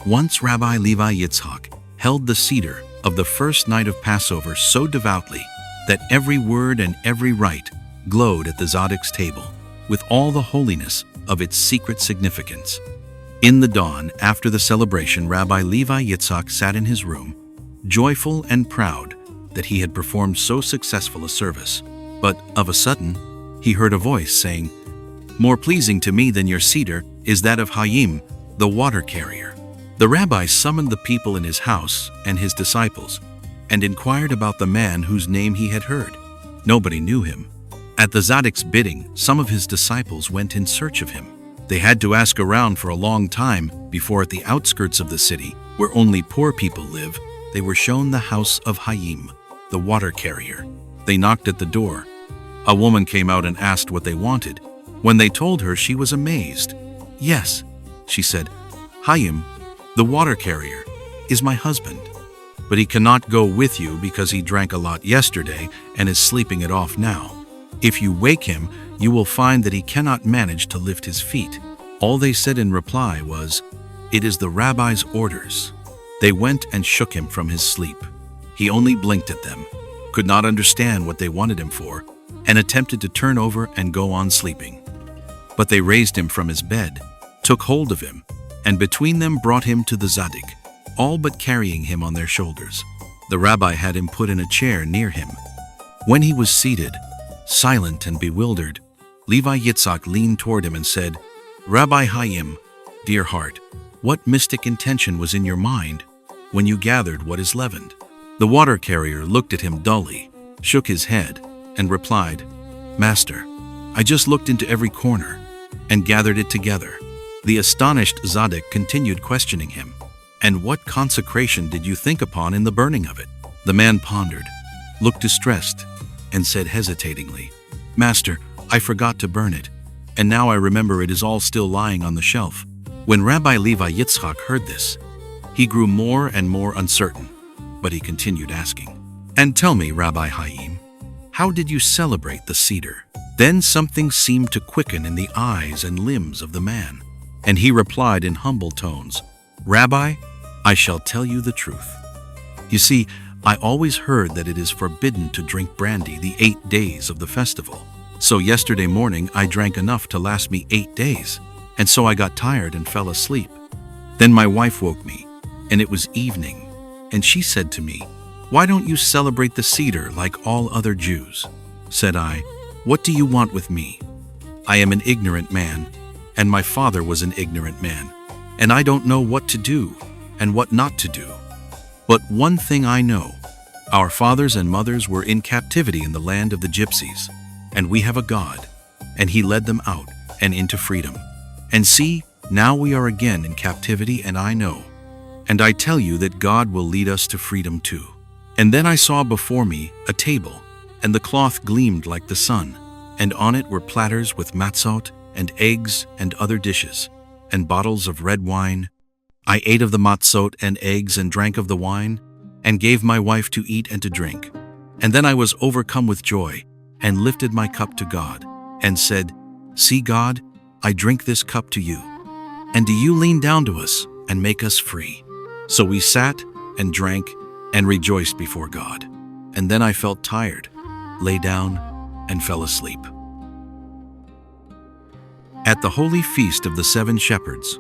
Once Rabbi Levi Yitzhak held the Seder of the first night of Passover so devoutly that every word and every rite glowed at the Tzaddik's table with all the holiness of its secret significance. In the dawn after the celebration, Rabbi Levi Yitzhak sat in his room, joyful and proud that he had performed so successful a service. But of a sudden, he heard a voice saying, More pleasing to me than your Seder is that of Hayim, the water carrier. The rabbi summoned the people in his house and his disciples, and inquired about the man whose name he had heard. Nobody knew him. At the Tzaddik's bidding, some of his disciples went in search of him. They had to ask around for a long time before, at the outskirts of the city, where only poor people live, they were shown the house of Hayim, the water carrier. They knocked at the door. A woman came out and asked what they wanted. When they told her, she was amazed. Yes, she said, Hayim, the water carrier, is my husband. But he cannot go with you because he drank a lot yesterday and is sleeping it off now. If you wake him, you will find that he cannot manage to lift his feet. All they said in reply was, It is the rabbi's orders. They went and shook him from his sleep. He only blinked at them, could not understand what they wanted him for, and attempted to turn over and go on sleeping. But they raised him from his bed, took hold of him, and between them brought him to the Tzaddik, all but carrying him on their shoulders. The rabbi had him put in a chair near him. When he was seated, silent and bewildered, Levi Yitzhak leaned toward him and said, Rabbi Hayim, dear heart, what mystic intention was in your mind when you gathered what is leavened? The water carrier looked at him dully, shook his head, and replied, Master, I just looked into every corner and gathered it together. The astonished Tzaddik continued questioning him. And what consecration did you think upon in the burning of it? The man pondered, looked distressed, and said hesitatingly, Master, I forgot to burn it, and now I remember it is all still lying on the shelf. When Rabbi Levi Yitzhak heard this, he grew more and more uncertain, but he continued asking, And tell me, Rabbi Hayim, how did you celebrate the Seder? Then something seemed to quicken in the eyes and limbs of the man, and he replied in humble tones, Rabbi, I shall tell you the truth. You see, I always heard that it is forbidden to drink brandy the 8 days of the festival. So yesterday morning I drank enough to last me 8 days, and so I got tired and fell asleep. Then my wife woke me, and it was evening, and she said to me, Why don't you celebrate the Seder like all other Jews? Said I, What do you want with me? I am an ignorant man, and my father was an ignorant man, and I don't know what to do and what not to do. But one thing I know, our fathers and mothers were in captivity in the land of the gypsies, and we have a God, and he led them out and into freedom. And see, now we are again in captivity, and I know. And I tell you that God will lead us to freedom too. And then I saw before me a table, and the cloth gleamed like the sun, and on it were platters with matzot and eggs and other dishes, and bottles of red wine. I ate of the matzot and eggs and drank of the wine, and gave my wife to eat and to drink. And then I was overcome with joy, and lifted my cup to God, and said, See, God, I drink this cup to you. And do you lean down to us and make us free? So we sat and drank and rejoiced before God. And then I felt tired, lay down, and fell asleep. At the holy feast of the 7 shepherds,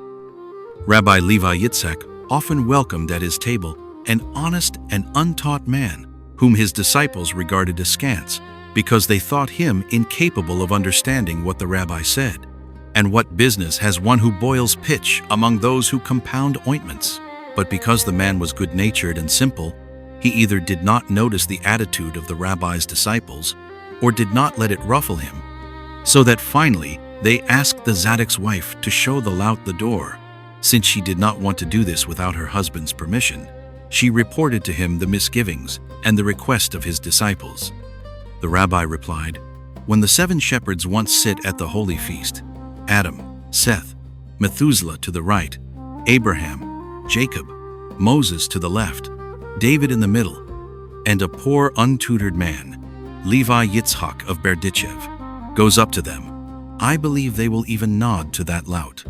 Rabbi Levi Yitzhak often welcomed at his table an honest and untaught man whom his disciples regarded askance because they thought him incapable of understanding what the rabbi said. And what business has one who boils pitch among those who compound ointments? But because the man was good-natured and simple, he either did not notice the attitude of the rabbi's disciples or did not let it ruffle him, so that finally they asked the Zadok's wife to show the lout the door. Since she did not want to do this without her husband's permission, she reported to him the misgivings and the request of his disciples. The rabbi replied, "When the 7 shepherds once sit at the holy feast, Adam, Seth, Methuselah to the right, Abraham, Jacob, Moses to the left, David in the middle, and a poor untutored man, Levi Yitzhak of Berdichev, goes up to them, I believe they will even nod to that lout."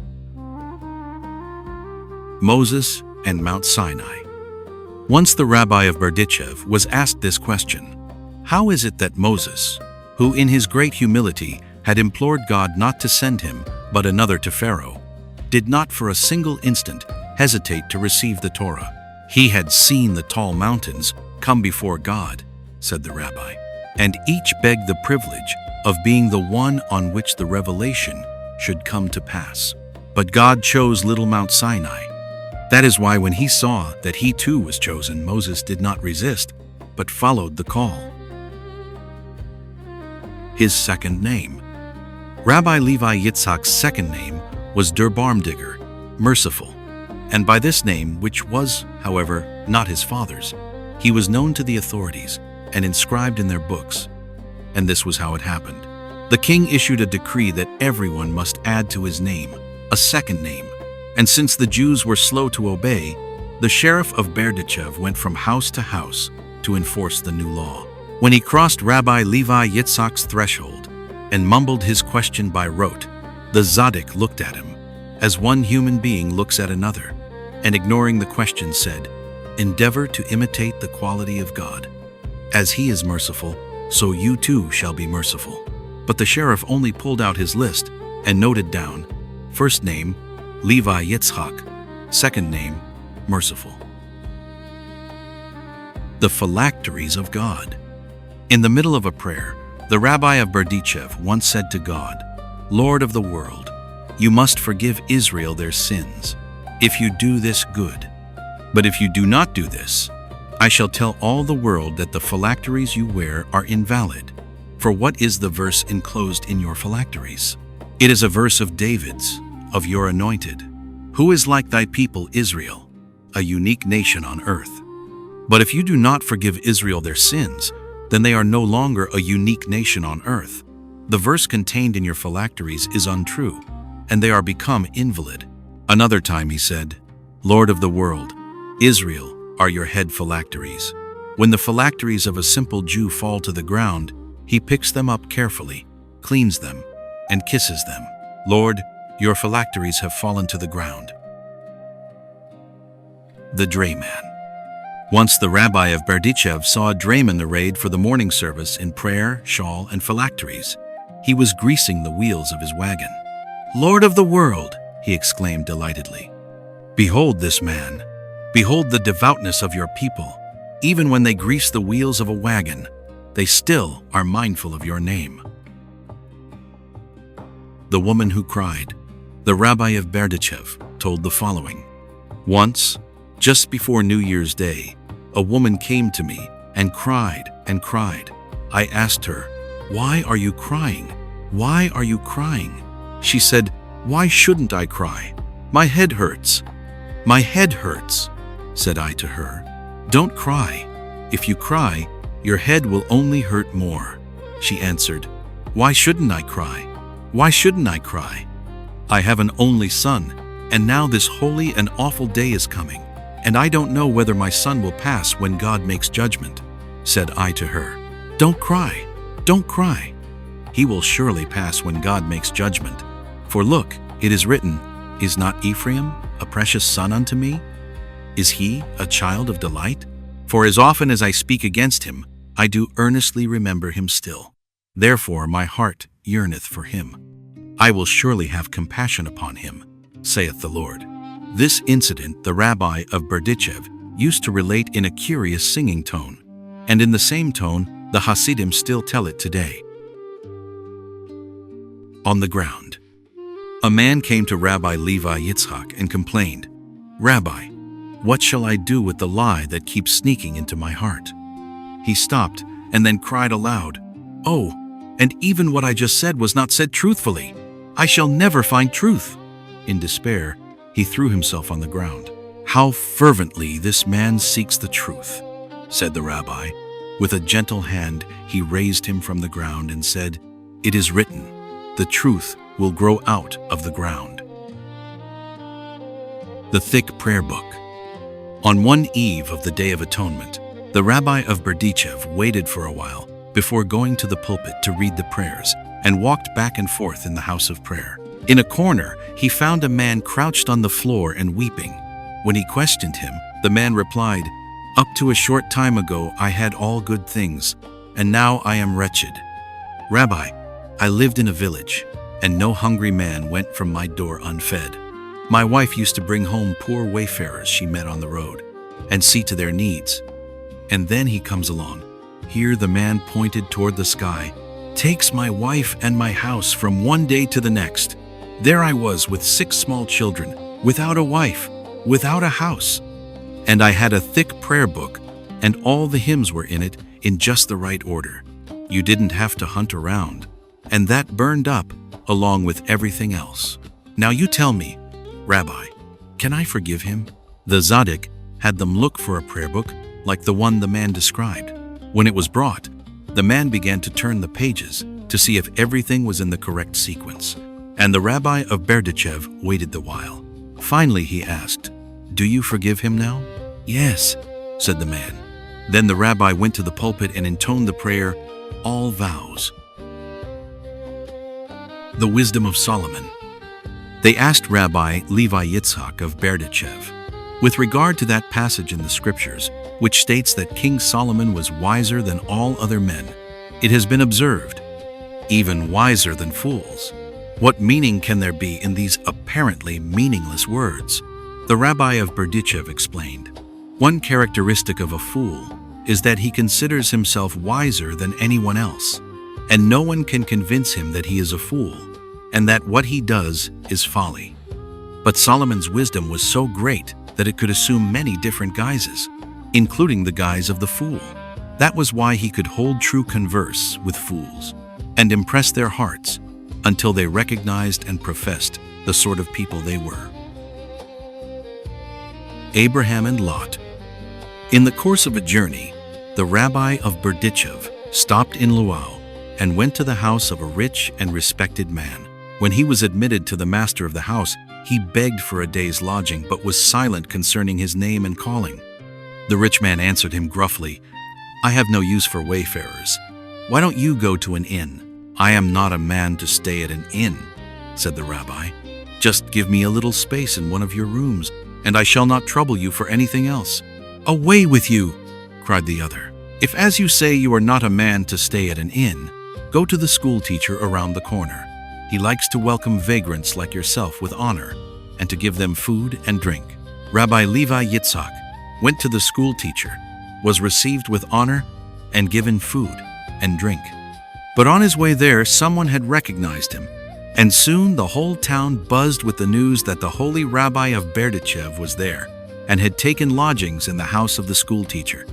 Moses and Mount Sinai. Once the rabbi of Berdichev was asked this question: how is it that Moses, who in his great humility had implored God not to send him but another to Pharaoh, did not for a single instant hesitate to receive the Torah? He had seen the tall mountains come before God, said the rabbi, and each begged the privilege of being the one on which the revelation should come to pass. But God chose little Mount Sinai. That is why when he saw that he too was chosen, Moses did not resist, but followed the call. His second name. Rabbi Levi Yitzhak's second name was Durbarmdigger, merciful, and by this name, which was, however, not his father's, he was known to the authorities and inscribed in their books. And this was how it happened. The king issued a decree that everyone must add to his name a second name, and since the Jews were slow to obey, the sheriff of Berdichev went from house to house to enforce the new law. When he crossed Rabbi Levi Yitzhak's threshold and mumbled his question by rote, the Zadok looked at him, as one human being looks at another, and ignoring the question said, "Endeavor to imitate the quality of God. As he is merciful, so you too shall be merciful." But the sheriff only pulled out his list and noted down, first name, Levi Yitzhak, second name, merciful. The phylacteries of God. In the middle of a prayer, the rabbi of Berdichev once said to God, "Lord of the world, you must forgive Israel their sins. If you do this, good. But if you do not do this, I shall tell all the world that the phylacteries you wear are invalid. For what is the verse enclosed in your phylacteries? It is a verse of David's, of your anointed, who is like thy people Israel, a unique nation on earth. But if you do not forgive Israel their sins, then they are no longer a unique nation on earth. The verse contained in your phylacteries is untrue, and they are become invalid." Another time he said, "Lord of the world, Israel are your head phylacteries. When the phylacteries of a simple Jew fall to the ground, he picks them up carefully, cleans them, and kisses them. Lord, your phylacteries have fallen to the ground." The drayman. Once the rabbi of Berdichev saw a drayman arrayed for the morning service in prayer, shawl, and phylacteries. He was greasing the wheels of his wagon. "Lord of the world," he exclaimed delightedly, "behold this man. Behold the devoutness of your people. Even when they grease the wheels of a wagon, they still are mindful of your name." The woman who cried. The rabbi of Berdichev told the following: "Once, just before New Year's Day, a woman came to me and cried and cried. I asked her, 'Why are you crying? Why are you crying?' She said, 'Why shouldn't I cry? My head hurts.' 'My head hurts,' said I to her. 'Don't cry. If you cry, your head will only hurt more.' She answered, 'Why shouldn't I cry? Why shouldn't I cry? I have an only son, and now this holy and awful day is coming, and I don't know whether my son will pass when God makes judgment.' Said I to her, 'Don't cry, don't cry. He will surely pass when God makes judgment. For look, it is written, Is not Ephraim a precious son unto me? Is he a child of delight? For as often as I speak against him, I do earnestly remember him still. Therefore my heart yearneth for him. I will surely have compassion upon him, saith the Lord. This incident the rabbi of Berdichev used to relate in a curious singing tone, and in the same tone the Hasidim still tell it today. On the ground. A man came to Rabbi Levi Yitzhak and complained, "Rabbi, what shall I do with the lie that keeps sneaking into my heart?" He stopped and then cried aloud, "Oh, and even what I just said was not said truthfully. I shall never find truth." In despair, he threw himself on the ground. "How fervently this man seeks the truth," said the rabbi. With a gentle hand, he raised him from the ground and said, "It is written, the truth will grow out of the ground." The Thick Prayer Book. On one eve of the Day of Atonement, the rabbi of Berdichev waited for a while before going to the pulpit to read the prayers and walked back and forth in the house of prayer. In a corner, he found a man crouched on the floor and weeping. When he questioned him, the man replied, "Up to a short time ago I had all good things, and now I am wretched. Rabbi, I lived in a village, and no hungry man went from my door unfed. My wife used to bring home poor wayfarers she met on the road and see to their needs. And then he comes along. Here the man pointed toward the sky, takes my wife and my house from one day to the next. There I was with 6 small children, without a wife, without a house. And I had a thick prayer book, and all the hymns were in it in just the right order. You didn't have to hunt around. And that burned up along with everything else. Now you tell me, Rabbi, can I forgive him?" The Tzaddik had them look for a prayer book like the one the man described. When it was brought, the man began to turn the pages to see if everything was in the correct sequence. And the rabbi of Berdichev waited the while. Finally he asked, "Do you forgive him now?" "Yes," said the man. Then the rabbi went to the pulpit and intoned the prayer, "All vows." The Wisdom of Solomon. They asked Rabbi Levi Yitzhak of Berdichev, with regard to that passage in the scriptures, which states that King Solomon was wiser than all other men. It has been observed, even wiser than fools. What meaning can there be in these apparently meaningless words? The rabbi of Berdichev explained, one characteristic of a fool is that he considers himself wiser than anyone else, and no one can convince him that he is a fool, and that what he does is folly. But Solomon's wisdom was so great that it could assume many different guises, including the guise of the fool. That was why he could hold true converse with fools and impress their hearts until they recognized and professed the sort of people they were. Abraham and Lot. In the course of a journey, the rabbi of Berdichev stopped in Luau and went to the house of a rich and respected man. When he was admitted to the master of the house, he begged for a day's lodging but was silent concerning his name and calling. The rich man answered him gruffly, "I have no use for wayfarers. Why don't you go to an inn?" "I am not a man to stay at an inn," said the rabbi. "Just give me a little space in one of your rooms, and I shall not trouble you for anything else." "Away with you!" cried the other. "If, as you say, you are not a man to stay at an inn, go to the school teacher around the corner. He likes to welcome vagrants like yourself with honor and to give them food and drink." Rabbi Levi Yitzhak went to the school teacher, was received with honor, and given food and drink. But on his way there, someone had recognized him, and soon the whole town buzzed with the news that the holy rabbi of Berdichev was there and had taken lodgings in the house of the school teacher.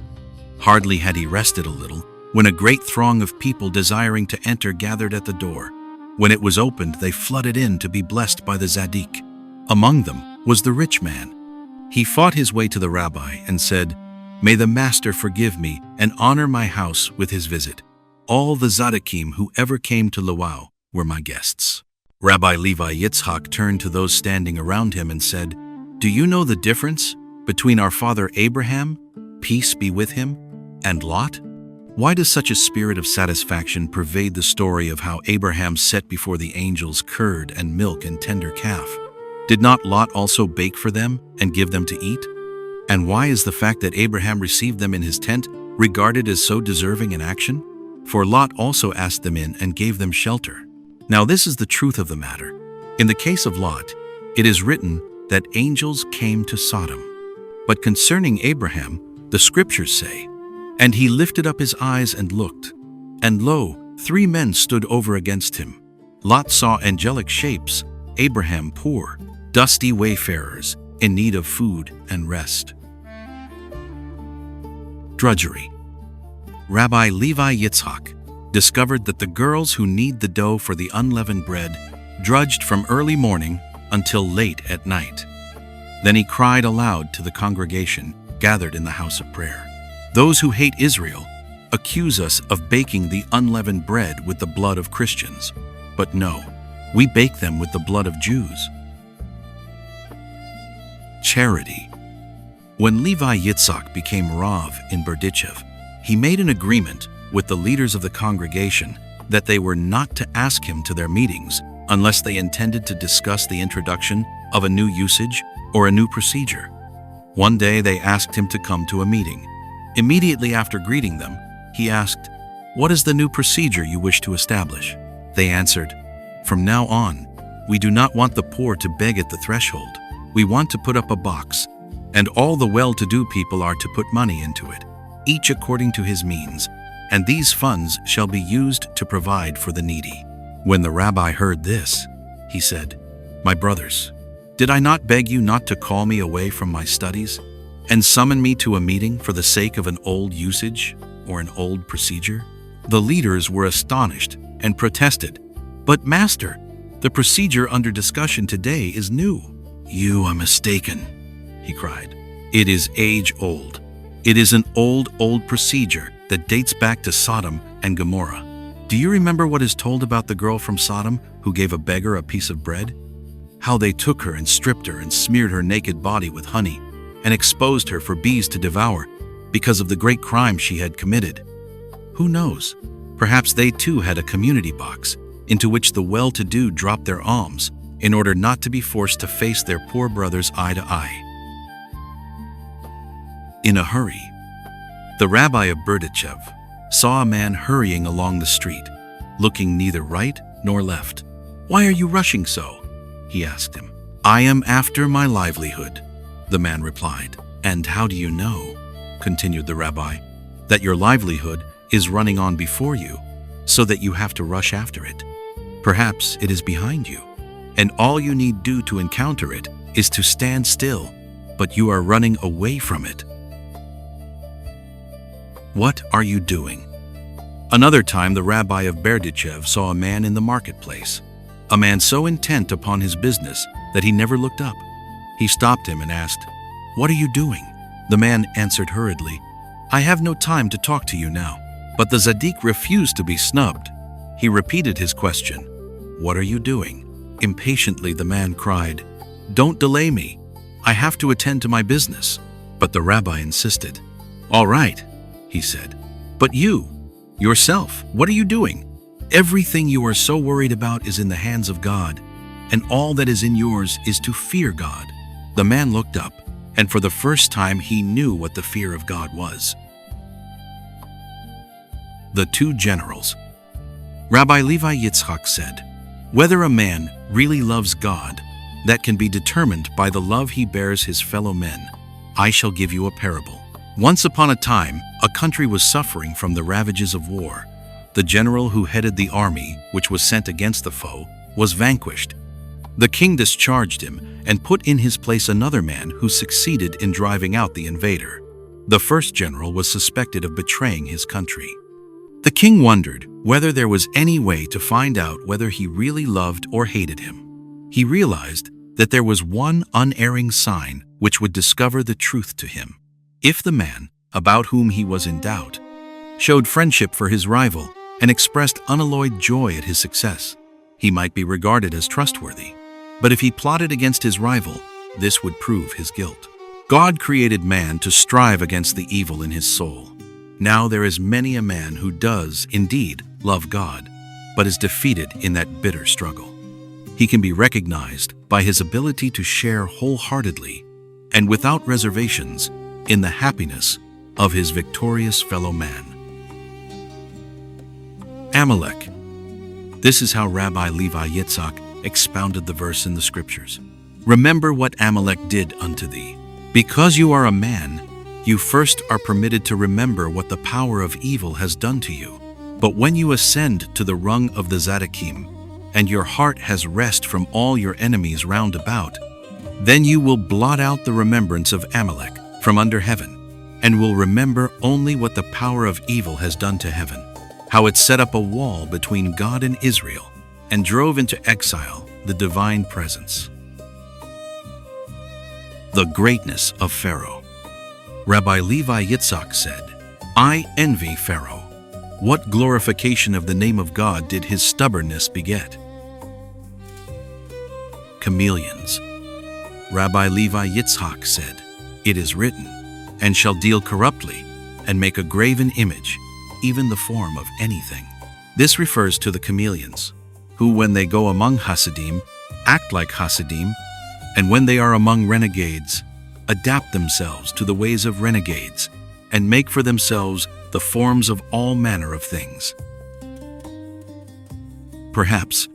Hardly had he rested a little when a great throng of people desiring to enter gathered at the door. When it was opened, they flooded in to be blessed by the Tzaddik. Among them was the rich man. He fought his way to the rabbi and said, "May the master forgive me and honor my house with his visit. All the Tzaddikim who ever came to Luau were my guests." Rabbi Levi Yitzhak turned to those standing around him and said, "Do you know the difference between our father Abraham, peace be with him, and Lot? Why does such a spirit of satisfaction pervade the story of how Abraham set before the angels curd and milk and tender calf? Did not Lot also bake for them and give them to eat? And why is the fact that Abraham received them in his tent regarded as so deserving an action? For Lot also asked them in and gave them shelter. Now this is the truth of the matter. In the case of Lot, it is written that angels came to Sodom. But concerning Abraham, the scriptures say, "And he lifted up his eyes and looked, and lo, 3 men stood over against him. Lot saw angelic shapes, Abraham poor, dusty wayfarers, in need of food and rest." Drudgery. Rabbi Levi Yitzhak discovered that the girls who knead the dough for the unleavened bread drudged from early morning until late at night. Then he cried aloud to the congregation gathered in the house of prayer. "Those who hate Israel accuse us of baking the unleavened bread with the blood of Christians. But no, we bake them with the blood of Jews." Charity. When Levi Yitzhak became Rav in Berdichev, he made an agreement with the leaders of the congregation that they were not to ask him to their meetings unless they intended to discuss the introduction of a new usage or a new procedure. One day they asked him to come to a meeting. Immediately after greeting them, he asked, "What is the new procedure you wish to establish?" They answered, "From now on, we do not want the poor to beg at the threshold. We want to put up a box, and all the well-to-do people are to put money into it, each according to his means, and these funds shall be used to provide for the needy." When the rabbi heard this, he said, "My brothers, did I not beg you not to call me away from my studies and summon me to a meeting for the sake of an old usage or an old procedure?" The leaders were astonished and protested, "But Master, the procedure under discussion today is new." "You are mistaken," he cried. "It is age-old. It is an old procedure that dates back to Sodom and Gomorrah. Do you remember what is told about the girl from Sodom who gave a beggar a piece of bread? How they took her and stripped her and smeared her naked body with honey and exposed her for bees to devour because of the great crime she had committed. Who knows? Perhaps they too had a community box into which the well-to-do dropped their alms in order not to be forced to face their poor brothers eye to eye." In a hurry. The rabbi of Berdichev saw a man hurrying along the street, looking neither right nor left. "Why are you rushing so?" he asked him. "I am after my livelihood," the man replied. "And how do you know," continued the rabbi, "that your livelihood is running on before you, so that you have to rush after it? Perhaps it is behind you, and all you need do to encounter it is to stand still, but you are running away from it. What are you doing?" Another time the rabbi of Berdichev saw a man in the marketplace, a man so intent upon his business that he never looked up. He stopped him and asked, "What are you doing?" The man answered hurriedly, "I have no time to talk to you now." But the Tzaddik refused to be snubbed. He repeated his question, "What are you doing?" Impatiently the man cried, "Don't delay me. I have to attend to my business." But the rabbi insisted. "All right," he said, "but you, yourself, what are you doing? Everything you are so worried about is in the hands of God, and all that is in yours is to fear God." The man looked up, and for the first time he knew what the fear of God was. The 2 generals. Rabbi Levi Yitzhak said, "Whether a man really loves God, that can be determined by the love he bears his fellow men. I shall give you a parable. Once upon a time, a country was suffering from the ravages of war. The general who headed the army, which was sent against the foe, was vanquished. The king discharged him and put in his place another man who succeeded in driving out the invader. The first general was suspected of betraying his country. The king wondered whether there was any way to find out whether he really loved or hated him. He realized that there was one unerring sign which would discover the truth to him. If the man, about whom he was in doubt, showed friendship for his rival and expressed unalloyed joy at his success, he might be regarded as trustworthy. But if he plotted against his rival, this would prove his guilt. God created man to strive against the evil in his soul. Now there is many a man who does, indeed, love God, but is defeated in that bitter struggle. He can be recognized by his ability to share wholeheartedly and without reservations in the happiness of his victorious fellow man. Amalek. This is how Rabbi Levi Yitzhak expounded the verse in the scriptures. Remember what Amalek did unto thee. Because you are a man, you first are permitted to remember what the power of evil has done to you. But when you ascend to the rung of the Tzaddikim, and your heart has rest from all your enemies round about, then you will blot out the remembrance of Amalek from under heaven, and will remember only what the power of evil has done to heaven, how it set up a wall between God and Israel, and drove into exile the divine presence. The greatness of Pharaoh. Rabbi Levi Yitzhak said, I envy Pharaoh. What glorification of the name of God did his stubbornness beget? Chameleons. Rabbi Levi Yitzhak said, It is written, and shall deal corruptly, and make a graven image, even the form of anything. This refers to the chameleons, who when they go among Hasidim, act like Hasidim, and when they are among renegades, adapt themselves to the ways of renegades, and make for themselves the forms of all manner of things. Perhaps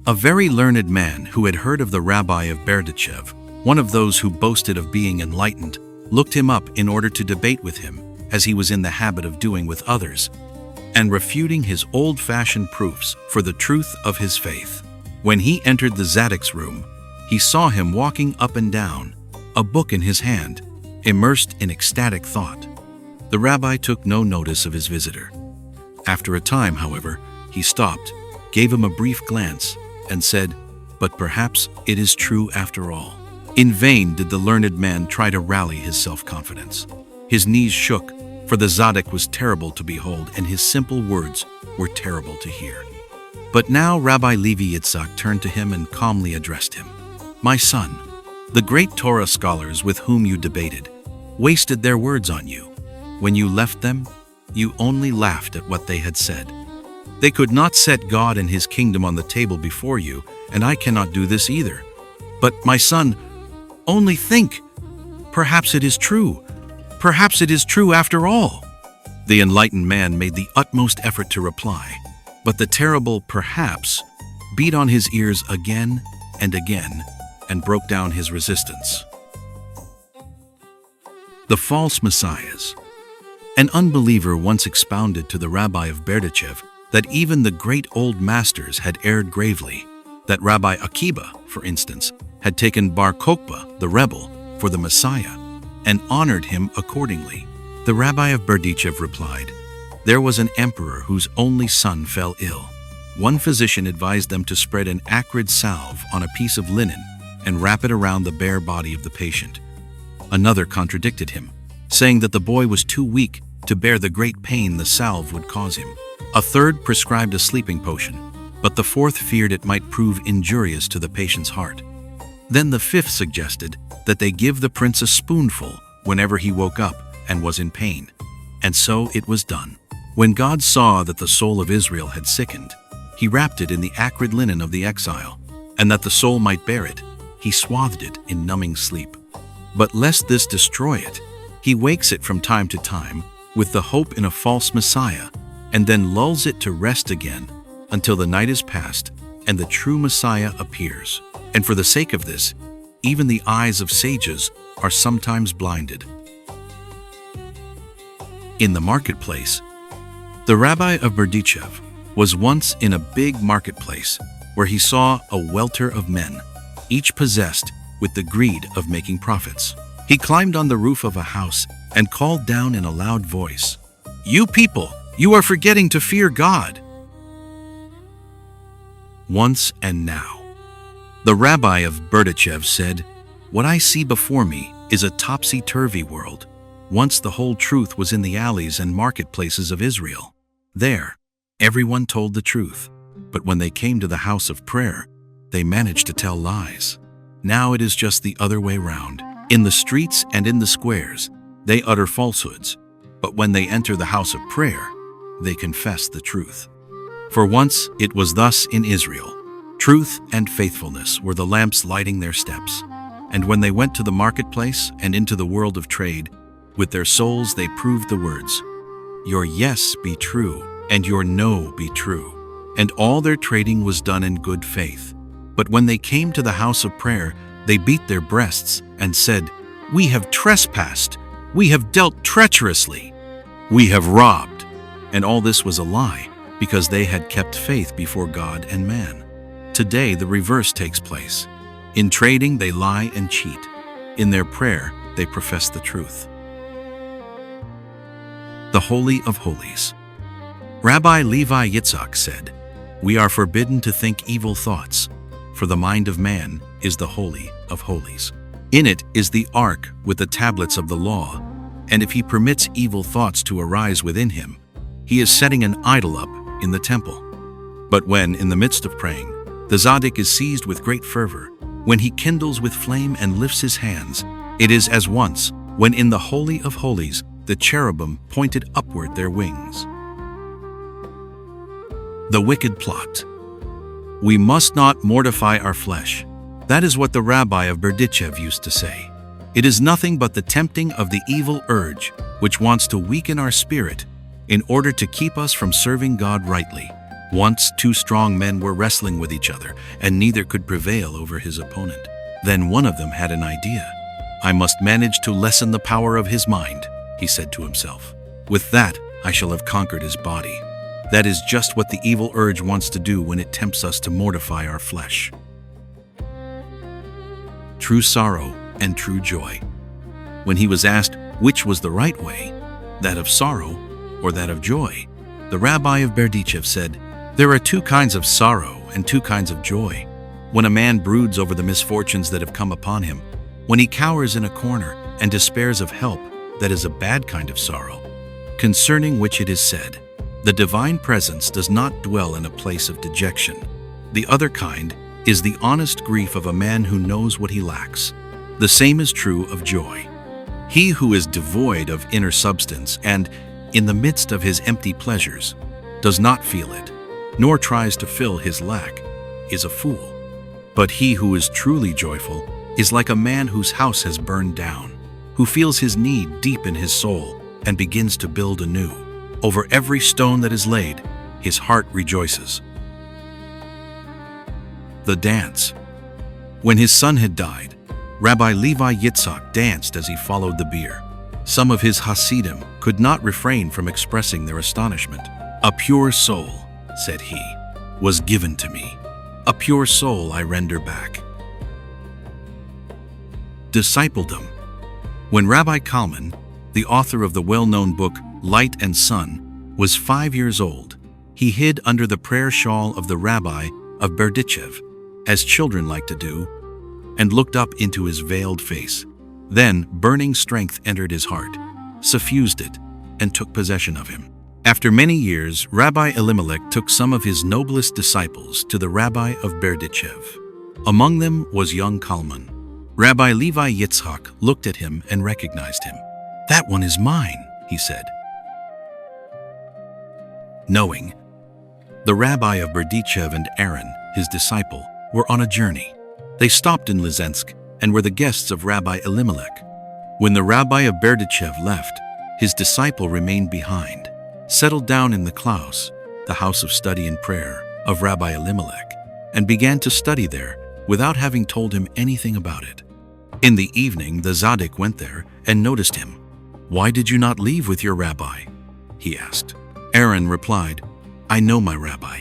a very learned man who had heard of the rabbi of Berdichev, one of those who boasted of being enlightened, looked him up in order to debate with him, as he was in the habit of doing with others, and refuting his old-fashioned proofs for the truth of his faith. When he entered the Zaddik's room, he saw him walking up and down, a book in his hand, immersed in ecstatic thought. The rabbi took no notice of his visitor. After a time, however, he stopped, gave him a brief glance, and said, But perhaps it is true after all. In vain did the learned man try to rally his self-confidence. His knees shook, for the Zaddik was terrible to behold, and his simple words were terrible to hear. But now Rabbi Levi Yitzhak turned to him and calmly addressed him. My son, the great Torah scholars with whom you debated wasted their words on you. When you left them, you only laughed at what they had said. They could not set God and his kingdom on the table before you, and I cannot do this either. But, my son, only think. Perhaps it is true. Perhaps it is true after all. The enlightened man made the utmost effort to reply, but the terrible perhaps beat on his ears again and again and broke down his resistance. The false messiahs. An unbeliever once expounded to the rabbi of Berdichev that even the great old masters had erred gravely, that Rabbi Akiba, for instance, had taken Bar Kokhba, the rebel, for the Messiah, and honored him accordingly. The rabbi of Berdichev replied, There was an emperor whose only son fell ill. One physician advised them to spread an acrid salve on a piece of linen and wrap it around the bare body of the patient. Another contradicted him, saying that the boy was too weak to bear the great pain the salve would cause him. A third prescribed a sleeping potion, but the fourth feared it might prove injurious to the patient's heart. Then the fifth suggested that they give the prince a spoonful whenever he woke up and was in pain. And so it was done. When God saw that the soul of Israel had sickened, he wrapped it in the acrid linen of the exile, and that the soul might bear it, he swathed it in numbing sleep. But lest this destroy it, he wakes it from time to time with the hope in a false Messiah, and then lulls it to rest again until the night is past and the true Messiah appears. And for the sake of this, even the eyes of sages are sometimes blinded. In the marketplace. The rabbi of Berdichev was once in a big marketplace where he saw a welter of men, each possessed with the greed of making profits. He climbed on the roof of a house and called down in a loud voice, You people, you are forgetting to fear God. Once and now. The rabbi of Berdichev said, What I see before me is a topsy-turvy world. Once the whole truth was in the alleys and marketplaces of Israel. There, everyone told the truth, but when they came to the house of prayer, they managed to tell lies. Now it is just the other way round. In the streets and in the squares, they utter falsehoods, but when they enter the house of prayer, they confess the truth. For once it was thus in Israel. Truth and faithfulness were the lamps lighting their steps, and when they went to the marketplace and into the world of trade, with their souls they proved the words, Your yes be true, and your no be true. and all their trading was done in good faith. But when they came to the house of prayer, they beat their breasts and said, "We have trespassed, we have dealt treacherously, we have robbed." And all this was a lie, because they had kept faith before God and man. Today the reverse takes place. In trading they lie and cheat. In their prayer they profess the truth. The Holy of Holies. Rabbi Levi Yitzhak said, "We are forbidden to think evil thoughts, for the mind of man is the Holy of Holies. In it is the ark with the tablets of the law, and if he permits evil thoughts to arise within him, he is setting an idol up in the temple." But when, in the midst of praying, the Tzaddik is seized with great fervor, when he kindles with flame and lifts his hands, it is as once, when in the Holy of Holies the cherubim pointed upward their wings. The wicked plot. We must not mortify our flesh. That is what the rabbi of Berdichev used to say. It is nothing but the tempting of the evil urge, which wants to weaken our spirit in order to keep us from serving God rightly. Once 2 strong men were wrestling with each other, and neither could prevail over his opponent. Then one of them had an idea. "I must manage to lessen the power of his mind," he said to himself. "With that, I shall have conquered his body." That is just what the evil urge wants to do when it tempts us to mortify our flesh. True sorrow and true joy. When he was asked which was the right way, that of sorrow or that of joy, the rabbi of Berdichev said, "There are 2 kinds of sorrow and 2 kinds of joy. When a man broods over the misfortunes that have come upon him, when he cowers in a corner and despairs of help, that is a bad kind of sorrow, concerning which it is said, 'The divine presence does not dwell in a place of dejection.' The other kind is the honest grief of a man who knows what he lacks. The same is true of joy. He who is devoid of inner substance and, in the midst of his empty pleasures, does not feel it, nor tries to fill his lack, is a fool. But he who is truly joyful is like a man whose house has burned down, who feels his need deep in his soul and begins to build anew. Over every stone that is laid, his heart rejoices." The dance. When his son had died, Rabbi Levi Yitzhak danced as he followed the bier. Some of his Hasidim could not refrain from expressing their astonishment. "A pure soul," said he, "was given to me. A pure soul I render back." Discipledom. When Rabbi Kalman, the author of the well-known book Light and Sun, was 5 years old, he hid under the prayer shawl of the rabbi of Berdichev, as children like to do, and looked up into his veiled face. Then burning strength entered his heart, suffused it, and took possession of him. After many years, Rabbi Elimelech took some of his noblest disciples to the rabbi of Berdichev. Among them was young Kalman. Rabbi Levi Yitzhak looked at him and recognized him. "That one is mine," he said. Knowing. The rabbi of Berdichev and Aaron, his disciple, were on a journey. They stopped in Lizensk and were the guests of Rabbi Elimelech. When the rabbi of Berdichev left, his disciple remained behind, settled down in the Klaus, the house of study and prayer of Rabbi Elimelech, and began to study there without having told him anything about it. In the evening, the Tzaddik went there and noticed him. "Why did you not leave with your rabbi?" he asked. Aaron replied, "I know my rabbi,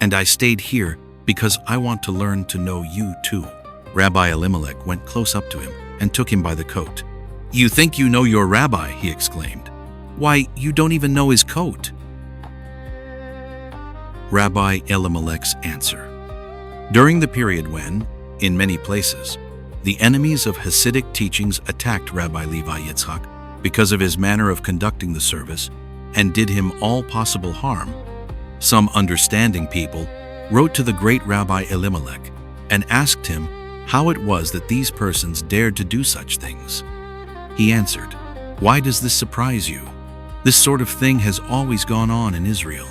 and I stayed here because I want to learn to know you too." Rabbi Elimelech went close up to him and took him by the coat. "You think you know your rabbi," he exclaimed. "Why, you don't even know his coat." Rabbi Elimelech's answer. During the period when, in many places, the enemies of Hasidic teachings attacked Rabbi Levi Yitzhak because of his manner of conducting the service and did him all possible harm, some understanding people wrote to the great Rabbi Elimelech and asked him how it was that these persons dared to do such things. He answered, "Why does this surprise you? This sort of thing has always gone on in Israel.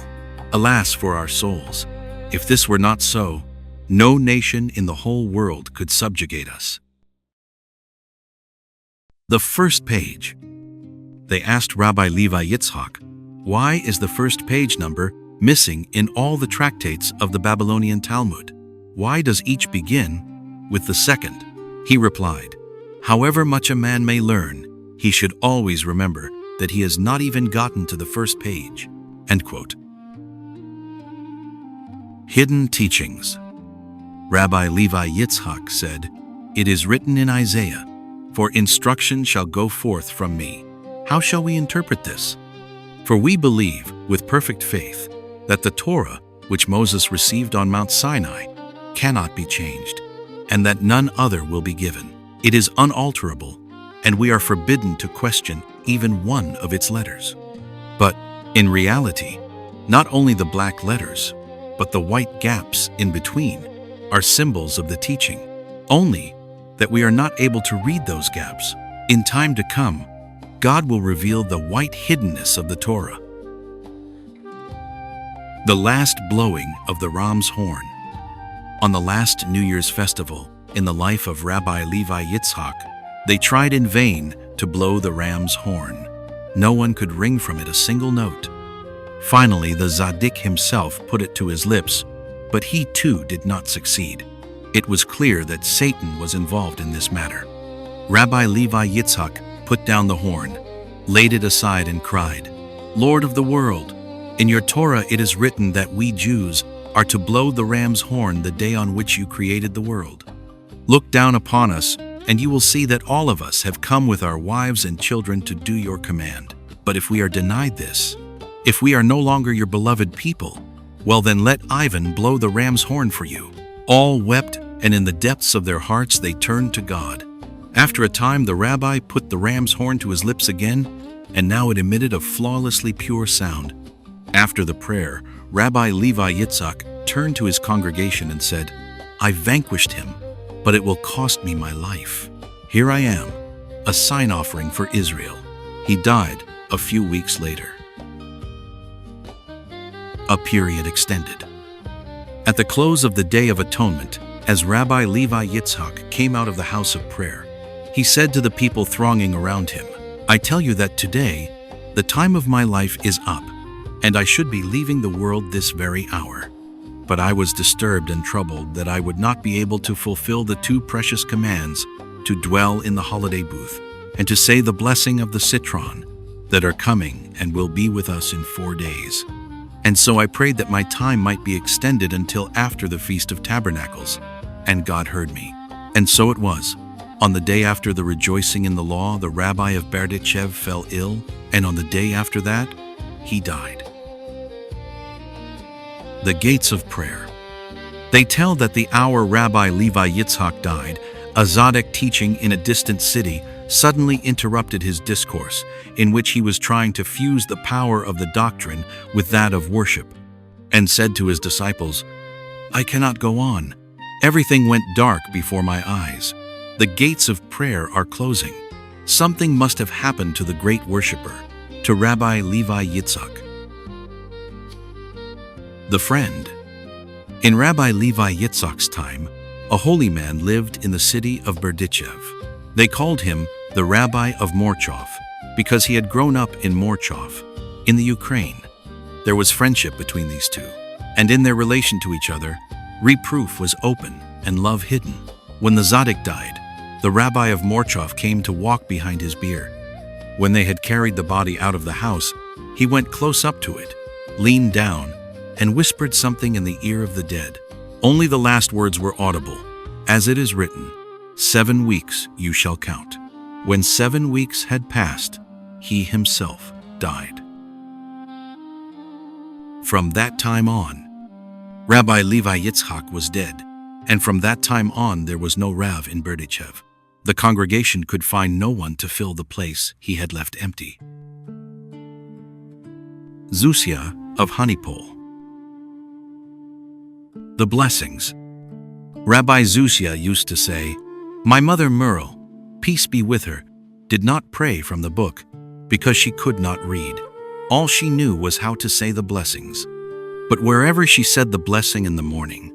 Alas for our souls! If this were not so, no nation in the whole world could subjugate us." The first page. They asked Rabbi Levi Yitzhak, "Why is the first page number missing in all the tractates of the Babylonian Talmud. Why does each begin with the second? He replied, however much a man may learn, he should always remember that he has not even gotten to the first page. End quote. Hidden teachings. Rabbi Levi Yitzhak said, "It is written in Isaiah, 'For instruction shall go forth from me.' How shall we interpret this? For we believe, with perfect faith, that the Torah, which Moses received on Mount Sinai, cannot be changed, and that none other will be given. It is unalterable, and we are forbidden to question even one of its letters." But, in reality, not only the black letters, but the white gaps in between are symbols of the teaching, only that we are not able to read those gaps. In time to come, God will reveal the white hiddenness of the Torah. The last blowing of the ram's horn. On the last New Year's festival in the life of Rabbi Levi Yitzhak, they tried in vain to blow the ram's horn. No one could wring from it a single note. Finally, the Tzaddik himself put it to his lips, but he too did not succeed. It was clear that Satan was involved in this matter. Rabbi Levi Yitzhak put down the horn, laid it aside and cried, "Lord of the world, in your Torah it is written that we Jews are to blow the ram's horn the day on which you created the world. Look down upon us, and you will see that all of us have come with our wives and children to do your command. But if we are denied this, if we are no longer your beloved people, well then let Ivan blow the ram's horn for you." All wept, and in the depths of their hearts they turned to God. After a time the rabbi put the ram's horn to his lips again, and now it emitted a flawlessly pure sound. After the prayer, Rabbi Levi Yitzhak turned to his congregation and said, "I vanquished him, but it will cost me my life. Here I am, a sign offering for Israel." He died a few weeks later. A period extended. At the close of the Day of Atonement, as Rabbi Levi Yitzhak came out of the house of prayer, he said to the people thronging around him, "I tell you that today, the time of my life is up, and I should be leaving the world this very hour. But I was disturbed and troubled that I would not be able to fulfill the two precious commands to dwell in the holiday booth and to say the blessing of the citron that are coming and will be with us in 4 days. And so I prayed that my time might be extended until after the Feast of Tabernacles, and God heard me. And so it was. On the day after the rejoicing in the law, the rabbi of Berdichev fell ill, and on the day after that, he died." The gates of prayer. They tell that the hour Rabbi Levi Yitzhak died, a Tzaddik teaching in a distant city suddenly interrupted his discourse, in which he was trying to fuse the power of the doctrine with that of worship, and said to his disciples, "I cannot go on. Everything went dark before my eyes. The gates of prayer are closing. Something must have happened to the great worshiper, to Rabbi Levi Yitzhak." The friend. In Rabbi Levi Yitzhak's time, a holy man lived in the city of Berdichev. They called him the Rabbi of Morchov because he had grown up in Morchov, in the Ukraine. There was friendship between these two, and in their relation to each other, reproof was open and love hidden. When the Tzaddik died, the Rabbi of Morchov came to walk behind his bier. When they had carried the body out of the house, he went close up to it, leaned down, and whispered something in the ear of the dead. Only the last words were audible, as it is written, "7 weeks you shall count." When 7 weeks had passed, he himself died. From that time on, Rabbi Levi Yitzhak was dead, and from that time on there was no Rav in Berdichev. The congregation could find no one to fill the place he had left empty. Zusia of Honeypole. The blessings. Rabbi Zusia used to say, "My mother Merle, peace be with her, did not pray from the book because she could not read. All she knew was how to say the blessings. But wherever she said the blessing in the morning,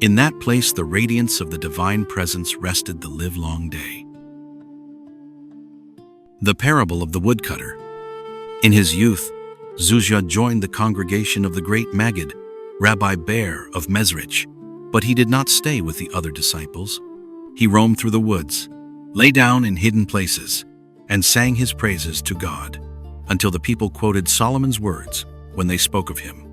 in that place the radiance of the divine presence rested the livelong day." The parable of the woodcutter. In his youth, Zuzia joined the congregation of the great Maggid, Rabbi Ber of Mezrich, but he did not stay with the other disciples. He roamed through the woods, lay down in hidden places, and sang his praises to God, until the people quoted Solomon's words when they spoke of him.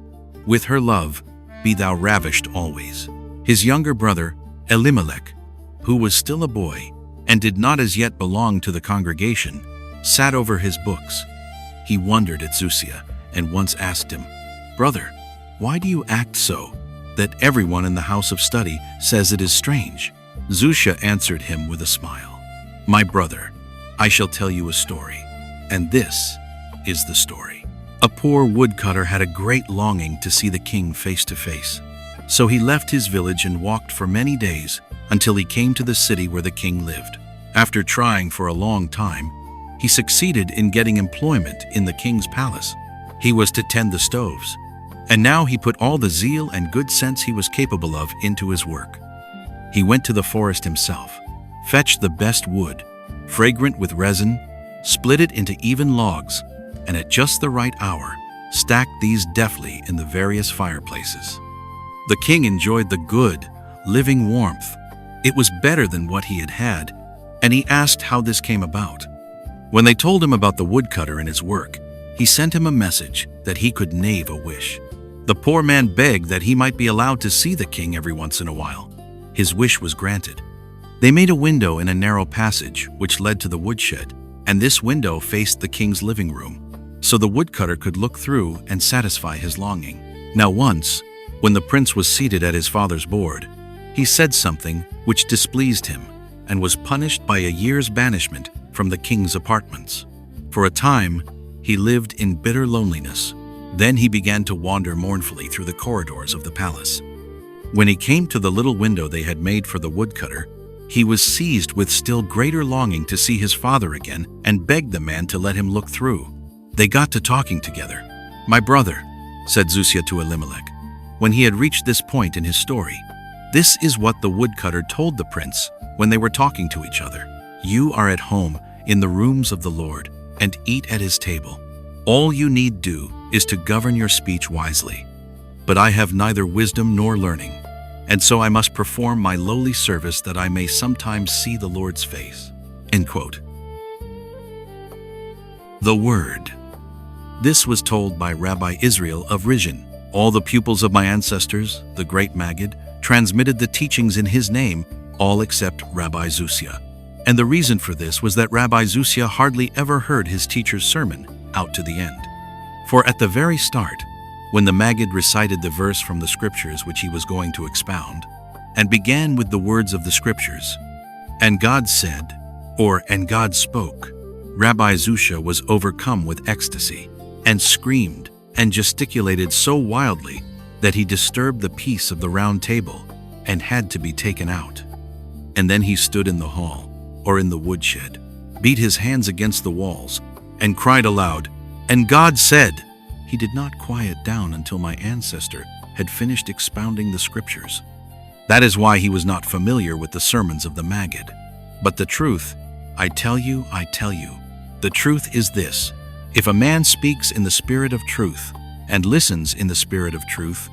With her love, be thou ravished always. His younger brother, Elimelech, who was still a boy and did not as yet belong to the congregation, sat over his books. He wondered at Zuzia and once asked him, "Brother, why do you act so, that everyone in the house of study says it is strange?" Zuzia answered him with a smile, "My brother, I shall tell you a story, and this is the story." A poor woodcutter had a great longing to see the king face to face. So he left his village and walked for many days until he came to the city where the king lived. After trying for a long time, he succeeded in getting employment in the king's palace. He was to tend the stoves, and now he put all the zeal and good sense he was capable of into his work. He went to the forest himself, fetched the best wood, fragrant with resin, split it into even logs, and at just the right hour, stacked these deftly in the various fireplaces. The king enjoyed the good, living warmth. It was better than what he had had, and he asked how this came about. When they told him about the woodcutter and his work, he sent him a message that he could nave a wish. The poor man begged that he might be allowed to see the king every once in a while. His wish was granted. They made a window in a narrow passage which led to the woodshed, and this window faced the king's living room, so the woodcutter could look through and satisfy his longing. Now once, when the prince was seated at his father's board, he said something which displeased him and was punished by a year's banishment from the king's apartments. For a time, he lived in bitter loneliness. Then he began to wander mournfully through the corridors of the palace. When he came to the little window they had made for the woodcutter, he was seized with still greater longing to see his father again and begged the man to let him look through. They got to talking together. "My brother," said Zuzia to Elimelech, when he had reached this point in his story, "this is what the woodcutter told the prince when they were talking to each other. You are at home in the rooms of the Lord and eat at his table. All you need do is to govern your speech wisely. But I have neither wisdom nor learning, and so I must perform my lowly service that I may sometimes see the Lord's face." End quote. The Word. This was told by Rabbi Israel of Rizhin. All the pupils of my ancestors, the great Maggid, transmitted the teachings in his name, all except Rabbi Zuzia. And the reason for this was that Rabbi Zuzia hardly ever heard his teacher's sermon out to the end. For at the very start, when the Maggid recited the verse from the scriptures which he was going to expound, and began with the words of the scriptures, "And God said," or "And God spoke," Rabbi Zuzia was overcome with ecstasy, and screamed and gesticulated so wildly that he disturbed the peace of the round table and had to be taken out. And then he stood in the hall, or in the woodshed, beat his hands against the walls, and cried aloud, "And God said." He did not quiet down until my ancestor had finished expounding the scriptures. That is why he was not familiar with the sermons of the Maggid. But the truth, I tell you, the truth is this: if a man speaks in the spirit of truth and listens in the spirit of truth,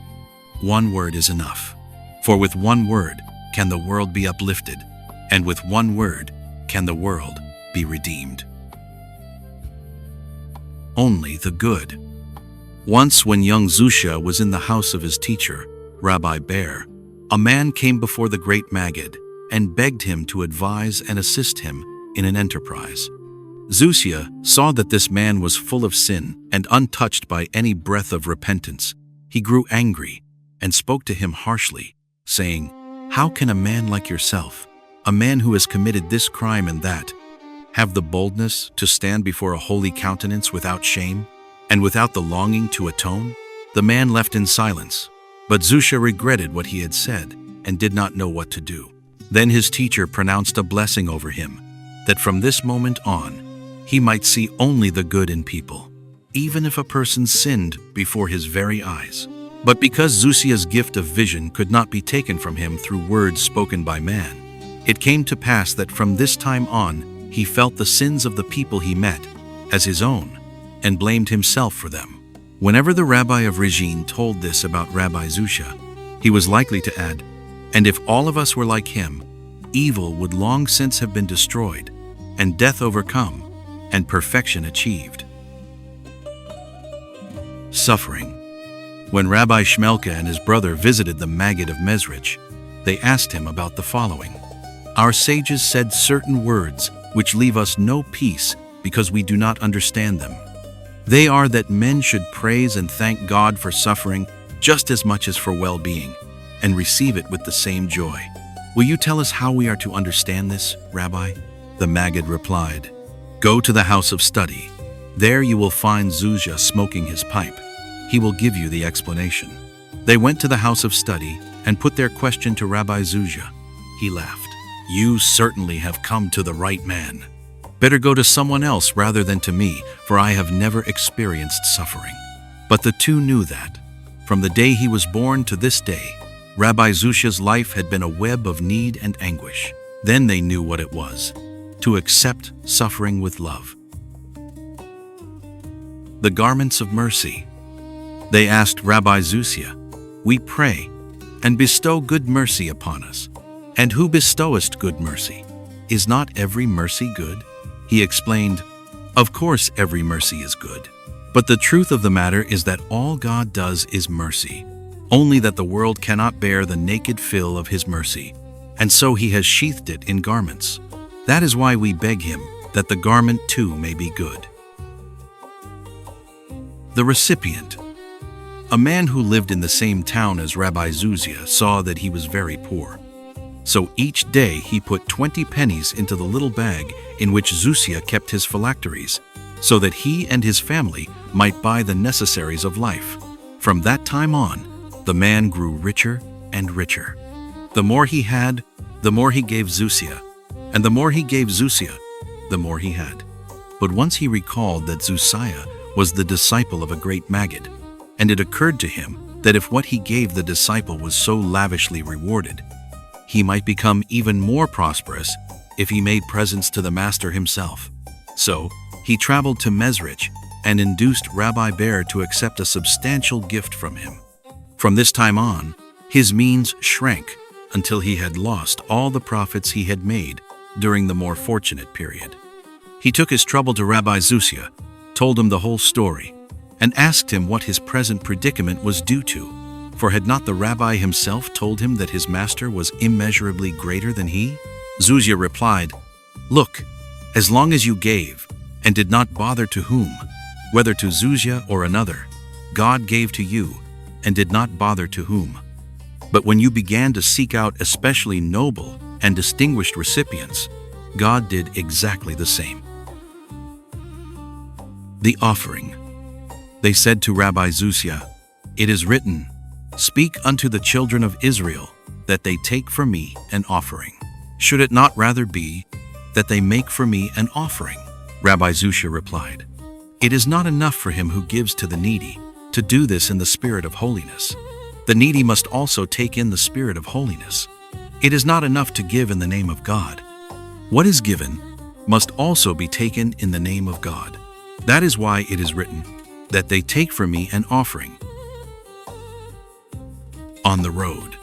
one word is enough. For with one word can the world be uplifted, and with one word can the world be redeemed. Only the good. Once when young Zuzia was in the house of his teacher, Rabbi Ber, a man came before the great Maggid and begged him to advise and assist him in an enterprise. Zuzia saw that this man was full of sin and untouched by any breath of repentance. He grew angry and spoke to him harshly, saying, "How can a man like yourself, a man who has committed this crime and that, have the boldness to stand before a holy countenance without shame and without the longing to atone?" The man left in silence, but Zuzia regretted what he had said and did not know what to do. Then his teacher pronounced a blessing over him, that from this moment on, he might see only the good in people, even if a person sinned before his very eyes. But because Zuzia's gift of vision could not be taken from him through words spoken by man, it came to pass that from this time on he felt the sins of the people he met as his own, and blamed himself for them. Whenever the rabbi of Regine told this about Rabbi Zusha, he was likely to add, "And if all of us were like him, evil would long since have been destroyed, and death overcome, and perfection achieved." Suffering. When Rabbi Shmelke and his brother visited the Maggid of Mezrich, they asked him about the following. "Our sages said certain words which leave us no peace because we do not understand them. They are that men should praise and thank God for suffering just as much as for well-being, and receive it with the same joy. Will you tell us how we are to understand this, Rabbi?" The Maggid replied, "Go to the house of study. There you will find Zuzia smoking his pipe. He will give you the explanation." They went to the house of study and put their question to Rabbi Zuzia. He laughed. "You certainly have come to the right man. Better go to someone else rather than to me, for I have never experienced suffering." But the two knew that, from the day he was born to this day, Rabbi Zuzia's life had been a web of need and anguish. Then they knew what it was, to accept suffering with love. The garments of mercy. They asked Rabbi Zuzia, "We pray, and bestow good mercy upon us. And who bestowest good mercy? Is not every mercy good?" He explained, "Of course every mercy is good. But the truth of the matter is that all God does is mercy, only that the world cannot bear the naked fill of his mercy, and so he has sheathed it in garments. That is why we beg him that the garment too may be good." The recipient. A man who lived in the same town as Rabbi Zuzia saw that he was very poor. So each day he put 20 pennies into the little bag in which Zuzia kept his phylacteries, so that he and his family might buy the necessaries of life. From that time on, the man grew richer and richer. The more he had, the more he gave Zuzia, and the more he gave Zuzia, the more he had. But once he recalled that Zuzia was the disciple of a great Maggid, and it occurred to him that if what he gave the disciple was so lavishly rewarded, he might become even more prosperous if he made presents to the master himself. So he traveled to Mezrich and induced Rabbi Ber to accept a substantial gift from him. From this time on, his means shrank until he had lost all the profits he had made during the more fortunate period. He took his trouble to Rabbi Zuzia, told him the whole story, and asked him what his present predicament was due to, for had not the rabbi himself told him that his master was immeasurably greater than he? Zuzia replied, "Look, as long as you gave, and did not bother to whom, whether to Zuzia or another, God gave to you, and did not bother to whom. But when you began to seek out especially noble and distinguished recipients, God did exactly the same." The offering. They said to Rabbi Zuzia, "It is written, 'Speak unto the children of Israel, that they take for me an offering.' Should it not rather be that they make for me an offering?" Rabbi Zuzia replied, "It is not enough for him who gives to the needy to do this in the spirit of holiness. The needy must also take in the spirit of holiness. It is not enough to give in the name of God. What is given must also be taken in the name of God. That is why it is written, that they take for me an offering." On the road.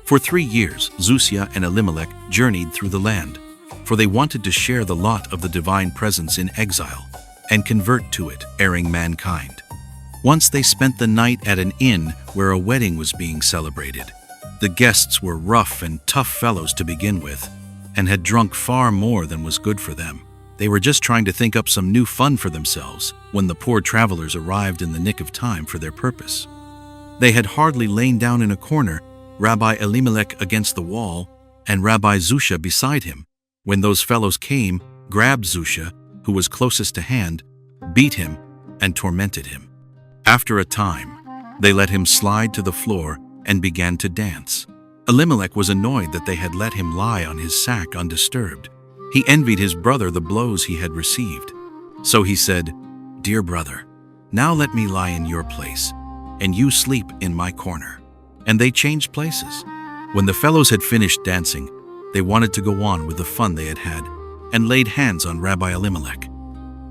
For 3 years, Zuzia and Elimelech journeyed through the land, for they wanted to share the lot of the divine presence in exile and convert to it erring mankind. Once they spent the night at an inn where a wedding was being celebrated. The guests were rough and tough fellows to begin with, and had drunk far more than was good for them. They were just trying to think up some new fun for themselves when the poor travelers arrived in the nick of time for their purpose. They had hardly lain down in a corner, Rabbi Elimelech against the wall, and Rabbi Zuzia beside him, when those fellows came, grabbed Zuzia, who was closest to hand, beat him, and tormented him. After a time, they let him slide to the floor and began to dance. Elimelech was annoyed that they had let him lie on his sack undisturbed. He envied his brother the blows he had received. So he said, "Dear brother, now let me lie in your place, and you sleep in my corner." And they changed places. When the fellows had finished dancing, they wanted to go on with the fun they had had, and laid hands on Rabbi Elimelech.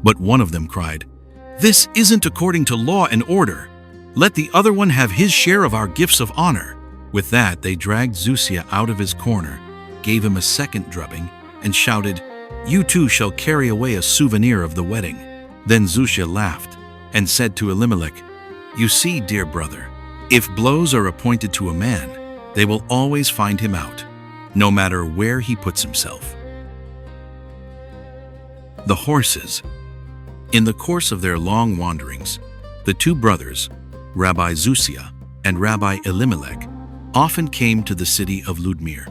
But one of them cried, This isn't according to law and order. Let the other one have his share of our gifts of honor." With that, they dragged Zusia out of his corner, gave him a second drubbing, and shouted, "You too shall carry away a souvenir of the wedding." Then Zusia laughed and said to Elimelech, "You see, dear brother, if blows are appointed to a man, they will always find him out, no matter where he puts himself." The horses. In the course of their long wanderings, the two brothers, Rabbi Zusia and Rabbi Elimelech, often came to the city of Ludmir.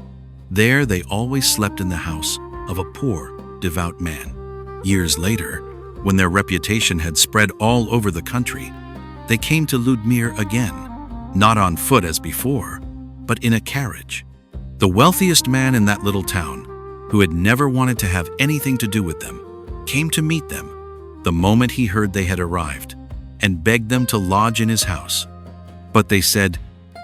There they always slept in the house of a poor, devout man. Years later, when their reputation had spread all over the country, they came to Ludmir again, not on foot as before, but in a carriage. The wealthiest man in that little town, who had never wanted to have anything to do with them, came to meet them the moment he heard they had arrived, and begged them to lodge in his house. But they said,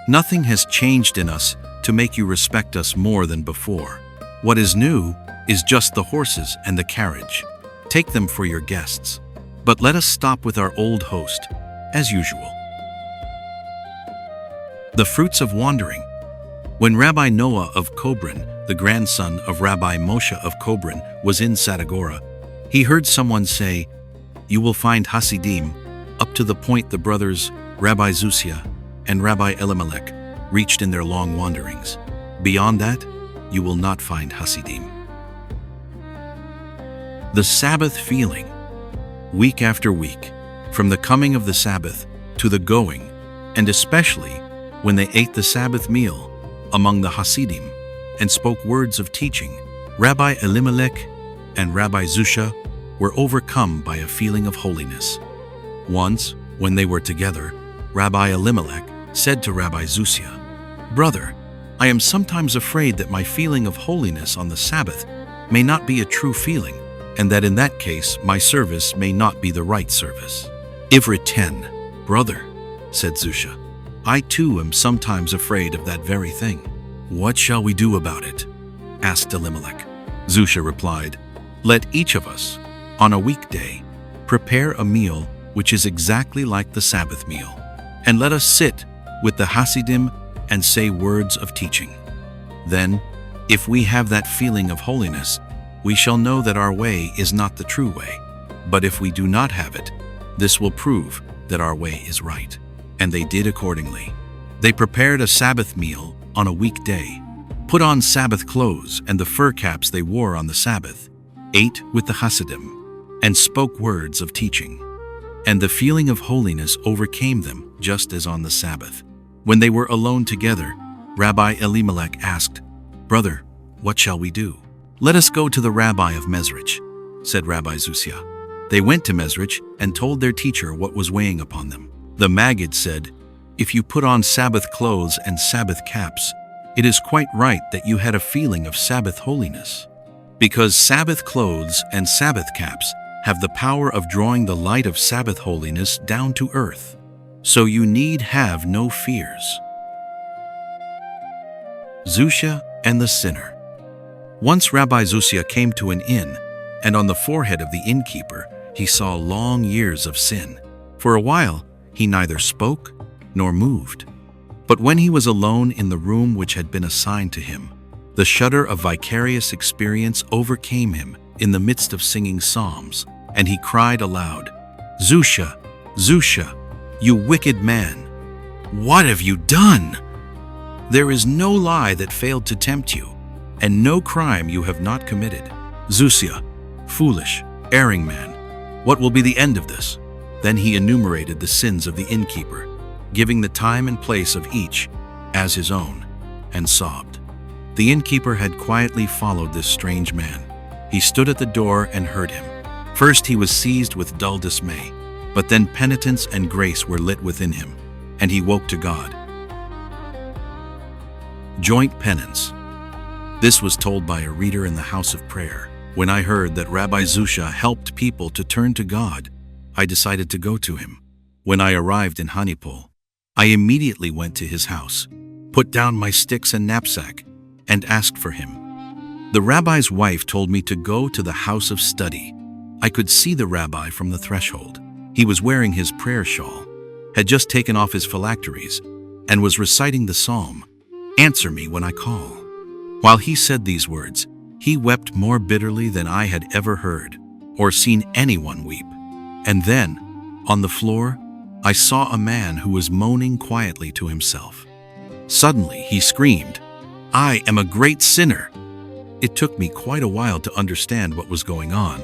"Nothing has changed in us to make you respect us more than before. What is new is just the horses and the carriage. Take them for your guests, but let us stop with our old host, as usual." The fruits of wandering. When Rabbi Noah of Kobrin, the grandson of Rabbi Moshe of Kobrin, was in Sadagora, he heard someone say, "You will find Hasidim," up to the point the brothers Rabbi Zusia and Rabbi Elimelech reached in their long wanderings. Beyond that, you will not find Hasidim. The Sabbath feeling. Week after week, from the coming of the Sabbath to the going, and especially when they ate the Sabbath meal among the Hasidim and spoke words of teaching, Rabbi Elimelech and Rabbi Zusia were overcome by a feeling of holiness. Once, when they were together, Rabbi Elimelech said to Rabbi Zusia, "Brother, I am sometimes afraid that my feeling of holiness on the Sabbath may not be a true feeling, and that in that case my service may not be the right service." Ivrit 10. "Brother," said Zusia, "I too am sometimes afraid of that very thing." "What shall we do about it?" asked Elimelech. Zusia replied, "Let each of us, on a weekday, prepare a meal which is exactly like the Sabbath meal, and let us sit with the Hasidim and say words of teaching. Then, if we have that feeling of holiness, we shall know that our way is not the true way. But if we do not have it, this will prove that our way is right." And they did accordingly. They prepared a Sabbath meal on a weekday, put on Sabbath clothes and the fur caps they wore on the Sabbath, ate with the Hasidim, and spoke words of teaching. And the feeling of holiness overcame them just as on the Sabbath. When they were alone together, Rabbi Elimelech asked, "Brother, what shall we do?" "Let us go to the rabbi of Mezrich," said Rabbi Zusia. They went to Mezrich and told their teacher what was weighing upon them. The Maggid said, "If you put on Sabbath clothes and Sabbath caps, it is quite right that you had a feeling of Sabbath holiness. Because Sabbath clothes and Sabbath caps have the power of drawing the light of Sabbath holiness down to earth. So you need have no fears." Zusia and the sinner. Once Rabbi Zusia came to an inn, and on the forehead of the innkeeper he saw long years of sin. For a while he neither spoke nor moved. But when he was alone in the room which had been assigned to him, the shudder of vicarious experience overcame him in the midst of singing psalms, and he cried aloud, "Zusia, Zusia, you wicked man, what have you done? There is no lie that failed to tempt you, and no crime you have not committed. Zusia, foolish, erring man, what will be the end of this?" Then he enumerated the sins of the innkeeper, giving the time and place of each as his own, and sobbed. The innkeeper had quietly followed this strange man. He stood at the door and heard him. First he was seized with dull dismay, but then penitence and grace were lit within him, and he woke to God. Joint penance. This was told by a reader in the house of prayer. When I heard that Rabbi Zusia helped people to turn to God, I decided to go to him. When I arrived in Hanipol, I immediately went to his house, put down my sticks and knapsack, and asked for him. The rabbi's wife told me to go to the house of study. I could see the rabbi from the threshold. He was wearing his prayer shawl, had just taken off his phylacteries, and was reciting the psalm, "Answer me when I call." While he said these words, he wept more bitterly than I had ever heard or seen anyone weep. And then, on the floor, I saw a man who was moaning quietly to himself. Suddenly, he screamed, "I am a great sinner!" It took me quite a while to understand what was going on,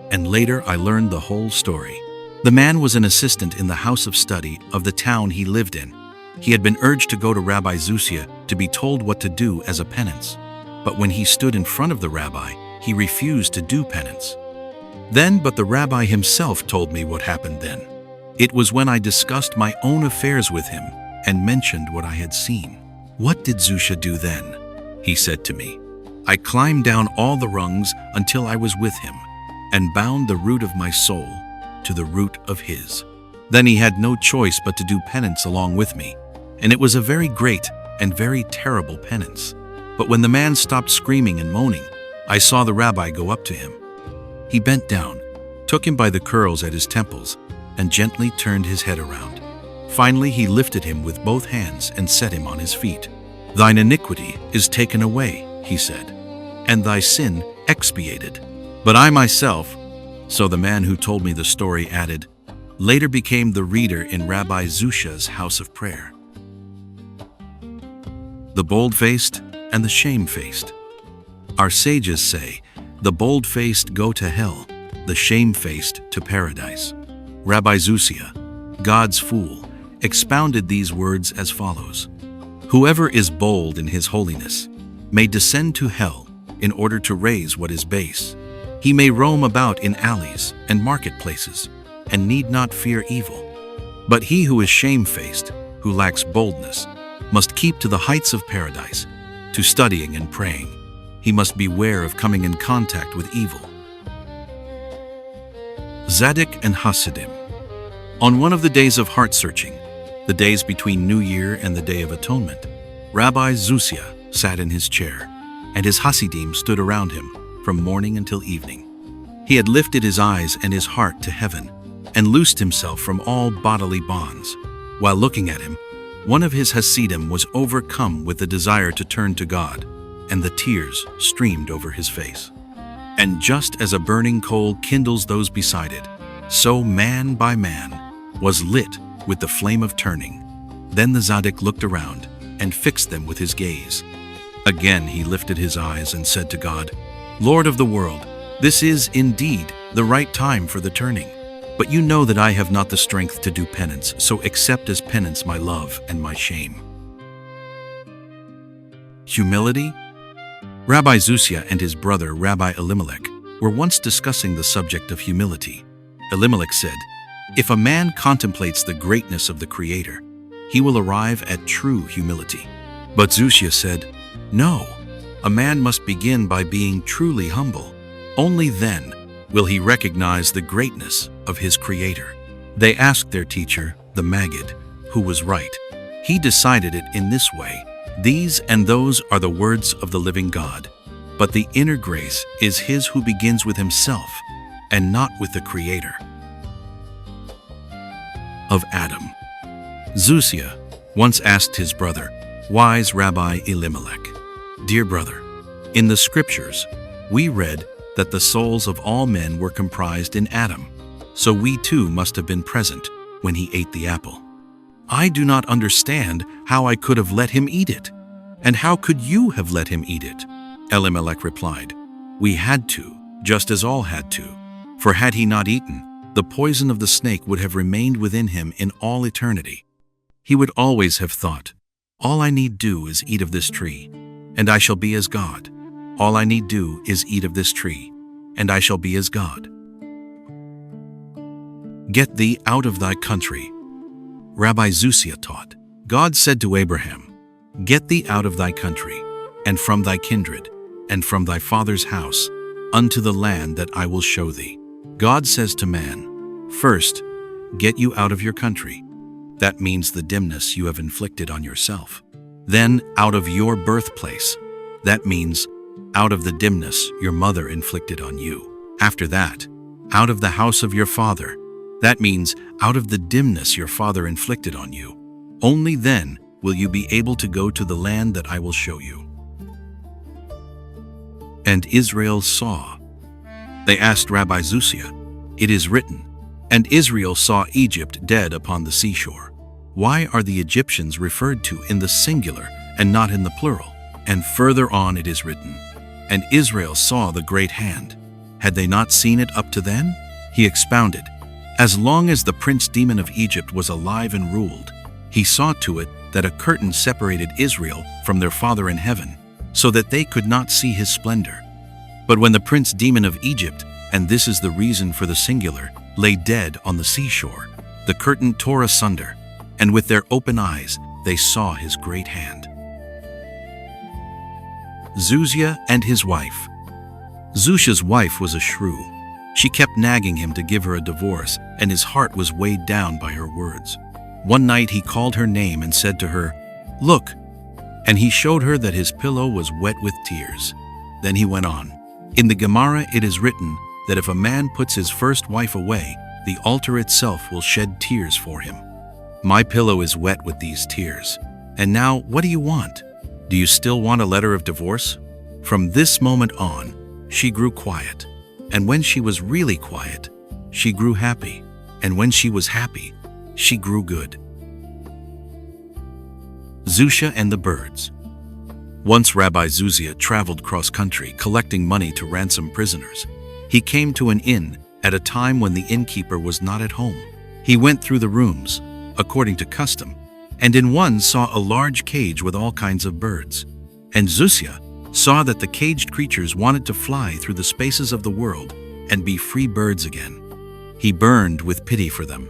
and later I learned the whole story. The man was an assistant in the house of study of the town he lived in. He had been urged to go to Rabbi Zusia to be told what to do as a penance. But when he stood in front of the rabbi, he refused to do penance. But the rabbi himself told me what happened then. It was when I discussed my own affairs with him and mentioned what I had seen. "What did Zusha do then?" he said to me. "I climbed down all the rungs until I was with him and bound the root of my soul to the root of his. Then he had no choice but to do penance along with me, and it was a very great and very terrible penance. But when the man stopped screaming and moaning, I saw the rabbi go up to him. He bent down, took him by the curls at his temples, and gently turned his head around. Finally he lifted him with both hands and set him on his feet. 'Thine iniquity is taken away,' he said, 'and thy sin expiated.' But I myself," so the man who told me the story added, "later became the reader in Rabbi Zusha's house of prayer." The bold-faced and the shame-faced. Our sages say, the bold-faced go to hell, the shame-faced to paradise. Rabbi Zusia, God's fool, expounded these words as follows: "Whoever is bold in his holiness may descend to hell in order to raise what is base. He may roam about in alleys and marketplaces and need not fear evil. But he who is shame-faced, who lacks boldness, must keep to the heights of paradise, to studying and praying. He must beware of coming in contact with evil." Tzaddik and Hasidim. On one of the days of heart-searching, the days between New Year and the Day of Atonement, Rabbi Zusia sat in his chair, and his Hasidim stood around him from morning until evening. He had lifted his eyes and his heart to heaven and loosed himself from all bodily bonds. While looking at him, one of his Hasidim was overcome with the desire to turn to God, and the tears streamed over his face. And just as a burning coal kindles those beside it, so man by man was lit with the flame of turning. Then the Tzaddik looked around and fixed them with his gaze. Again he lifted his eyes and said to God, "Lord of the world, this is indeed the right time for the turning. But you know that I have not the strength to do penance, so accept as penance my love and my shame." Humility. Rabbi Zusia and his brother Rabbi Elimelech were once discussing the subject of humility. Elimelech said, "If a man contemplates the greatness of the Creator, he will arrive at true humility." But Zusia said, "No, a man must begin by being truly humble. Only then will he recognize the greatness of his Creator." They asked their teacher, the Maggid, who was right. He decided it in this way: "These and those are the words of the living God, but the inner grace is his who begins with himself and not with the Creator." Of Adam. Zusia once asked his brother, wise Rabbi Elimelech, "Dear brother, in the scriptures, we read that the souls of all men were comprised in Adam, so we too must have been present when he ate the apple. I do not understand how I could have let him eat it, and how could you have let him eat it?" Elimelech replied, "We had to, just as all had to, for had he not eaten, the poison of the snake would have remained within him in all eternity. He would always have thought, 'All I need do is eat of this tree, and I shall be as God. All I need do is eat of this tree, and I shall be as God.'" Get thee out of thy country. Rabbi Zusia taught, God said to Abraham, "Get thee out of thy country, and from thy kindred, and from thy father's house, unto the land that I will show thee." God says to man, first, get you out of your country. That means the dimness you have inflicted on yourself. Then out of your birthplace. That means out of the dimness your mother inflicted on you. After that, out of the house of your father. That means out of the dimness your father inflicted on you. Only then will you be able to go to the land that I will show you. And Israel saw. They asked Rabbi Zusia, "It is written, and Israel saw Egypt dead upon the seashore. Why are the Egyptians referred to in the singular and not in the plural?" And further on it is written, "And Israel saw the great hand. Had they not seen it up to then?" He expounded, "As long as the prince demon of Egypt was alive and ruled, he saw to it that a curtain separated Israel from their Father in heaven, so that they could not see his splendor. But when the prince demon of Egypt, and this is the reason for the singular, lay dead on the seashore, the curtain tore asunder, and with their open eyes they saw his great hand." Zusia and his wife. Zusha's wife was a shrew. She kept nagging him to give her a divorce, and his heart was weighed down by her words. One night he called her name and said to her, "Look," and he showed her that his pillow was wet with tears. Then he went on, "In the Gemara it is written that if a man puts his first wife away, the altar itself will shed tears for him. My pillow is wet with these tears. And now what do you want? Do you still want a letter of divorce?" From this moment on, she grew quiet. And when she was really quiet, she grew happy. And when she was happy, she grew good. Zusha and the birds. Once Rabbi Zuzia traveled cross-country collecting money to ransom prisoners. He came to an inn at a time when the innkeeper was not at home. He went through the rooms, according to custom, and in one saw a large cage with all kinds of birds. And Zuzia saw that the caged creatures wanted to fly through the spaces of the world and be free birds again. He burned with pity for them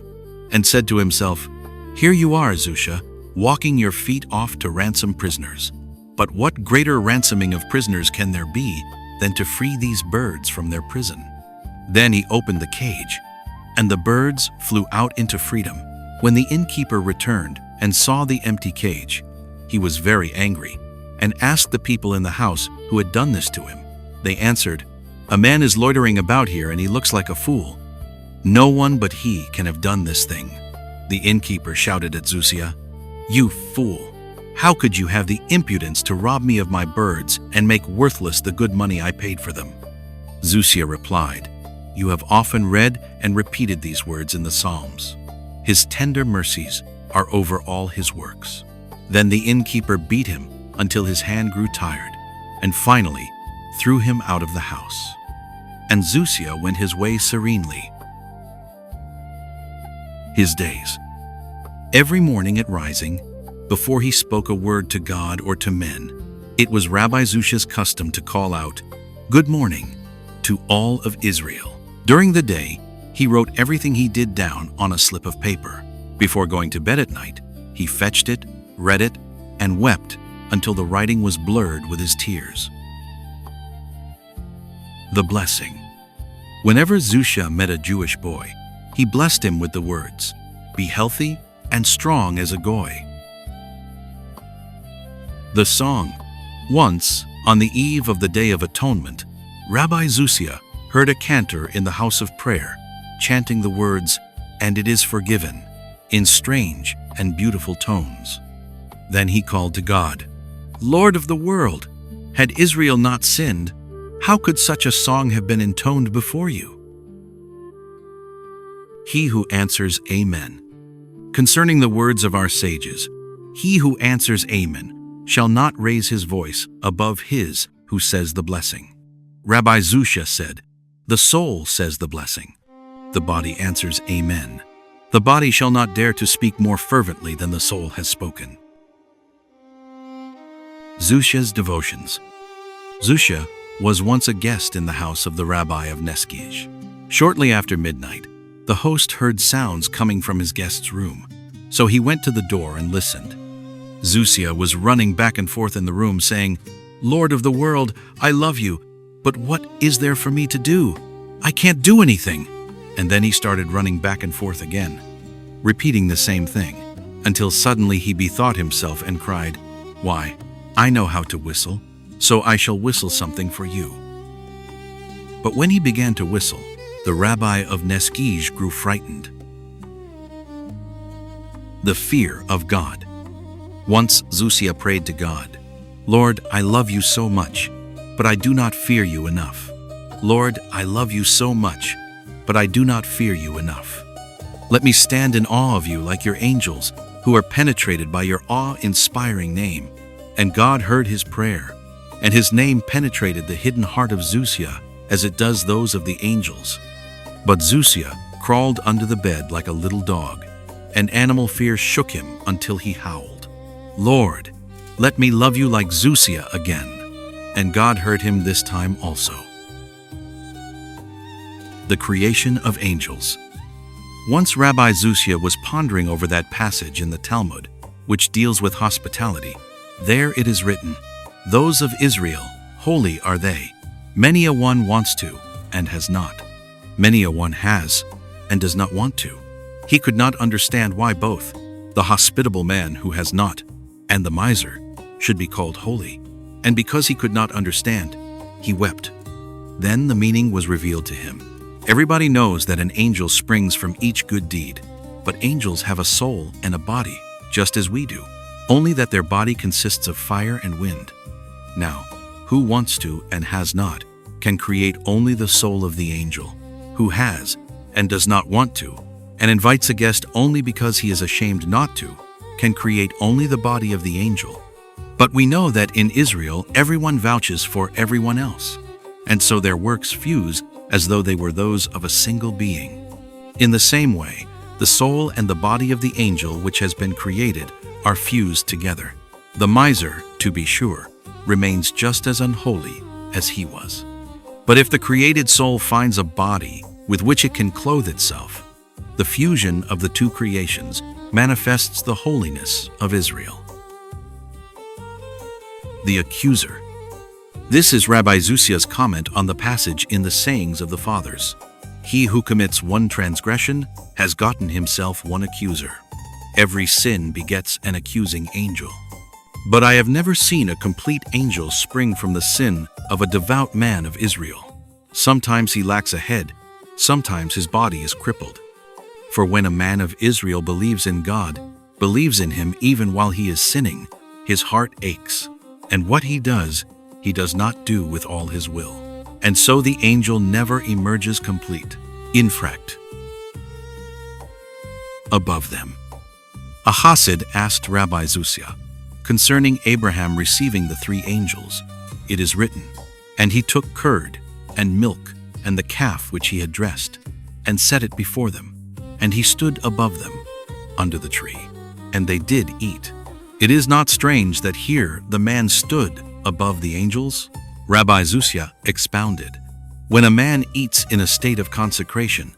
and said to himself, "Here you are, Zusha, walking your feet off to ransom prisoners. But what greater ransoming of prisoners can there be than to free these birds from their prison?" Then he opened the cage, and the birds flew out into freedom. When the innkeeper returned and saw the empty cage, he was very angry and asked the people in the house who had done this to him. They answered, "A man is loitering about here and he looks like a fool. No one but he can have done this thing." The innkeeper shouted at Zusia, "You fool! How could you have the impudence to rob me of my birds and make worthless the good money I paid for them?" Zusia replied, "You have often read and repeated these words in the Psalms. His tender mercies are over all his works." Then the innkeeper beat him until his hand grew tired, and finally threw him out of the house. And Zusia went his way serenely. His days. Every morning at rising, before he spoke a word to God or to men, it was Rabbi Zusha's custom to call out, "Good morning," to all of Israel. During the day, he wrote everything he did down on a slip of paper. Before going to bed at night, he fetched it, read it, and wept until the writing was blurred with his tears. The blessing. Whenever Zusha met a Jewish boy, he blessed him with the words, "Be healthy and strong as a goy." The song. Once, on the eve of the Day of Atonement, Rabbi Zusia heard a cantor in the house of prayer chanting the words, "And it is forgiven," in strange and beautiful tones. Then he called to God, "Lord of the world, had Israel not sinned, how could such a song have been intoned before you?" He who answers Amen. Concerning the words of our sages, he who answers Amen shall not raise his voice above his who says the blessing. Rabbi Zusha said, "The soul says the blessing. The body answers Amen. The body shall not dare to speak more fervently than the soul has spoken." Zusha's devotions. Zusha was once a guest in the house of the rabbi of Neskij. Shortly after midnight, the host heard sounds coming from his guest's room, so he went to the door and listened. Zusia was running back and forth in the room saying, "Lord of the world, I love you, but what is there for me to do? I can't do anything." And then he started running back and forth again, repeating the same thing, until suddenly he bethought himself and cried, "Why, I know how to whistle, so I shall whistle something for you." But when he began to whistle, the rabbi of Neskij grew frightened. The fear of God. Once Zuzia prayed to God, "Lord, I love you so much, but I do not fear you enough. Lord, I love you so much, but I do not fear you enough. Let me stand in awe of you like your angels, who are penetrated by your awe-inspiring name." And God heard his prayer, and his name penetrated the hidden heart of Zuzia as it does those of the angels. But Zuzia crawled under the bed like a little dog, and animal fear shook him until he howled, "Lord, let me love you like Zuzia again." And God heard him this time also. The creation of angels. Once Rabbi Zuzia was pondering over that passage in the Talmud, which deals with hospitality. There it is written, "Those of Israel, holy are they. Many a one wants to, and has not. Many a one has, and does not want to." He could not understand why both, the hospitable man who has not, and the miser, should be called holy. And because he could not understand, he wept. Then the meaning was revealed to him. Everybody knows that an angel springs from each good deed, but angels have a soul and a body, just as we do, only that their body consists of fire and wind. Now, who wants to and has not can create only the soul of the angel. Who has and does not want to, and invites a guest only because he is ashamed not to, can create only the body of the angel. But we know that in Israel everyone vouches for everyone else, and so their works fuse as though they were those of a single being. In the same way, the soul and the body of the angel which has been created are fused together. The miser, to be sure, remains just as unholy as he was. But if the created soul finds a body with which it can clothe itself, the fusion of the two creations manifests the holiness of Israel. The accuser. This is Rabbi Zuzia's comment on the passage in the sayings of the fathers. He who commits one transgression has gotten himself one accuser. Every sin begets an accusing angel. But I have never seen a complete angel spring from the sin of a devout man of Israel. Sometimes he lacks a head, sometimes his body is crippled. For when a man of Israel believes in God, believes in him even while he is sinning, his heart aches, and what he does not do with all his will. And so the angel never emerges complete. Infract. Above them. A Hasid asked Rabbi Zuzia concerning Abraham receiving the three angels. It is written, "And he took curd and milk and the calf which he had dressed, and set it before them. And he stood above them under the tree, and they did eat." It is not strange that here the man stood above the angels. Rabbi Zuzia expounded, when a man eats in a state of consecration,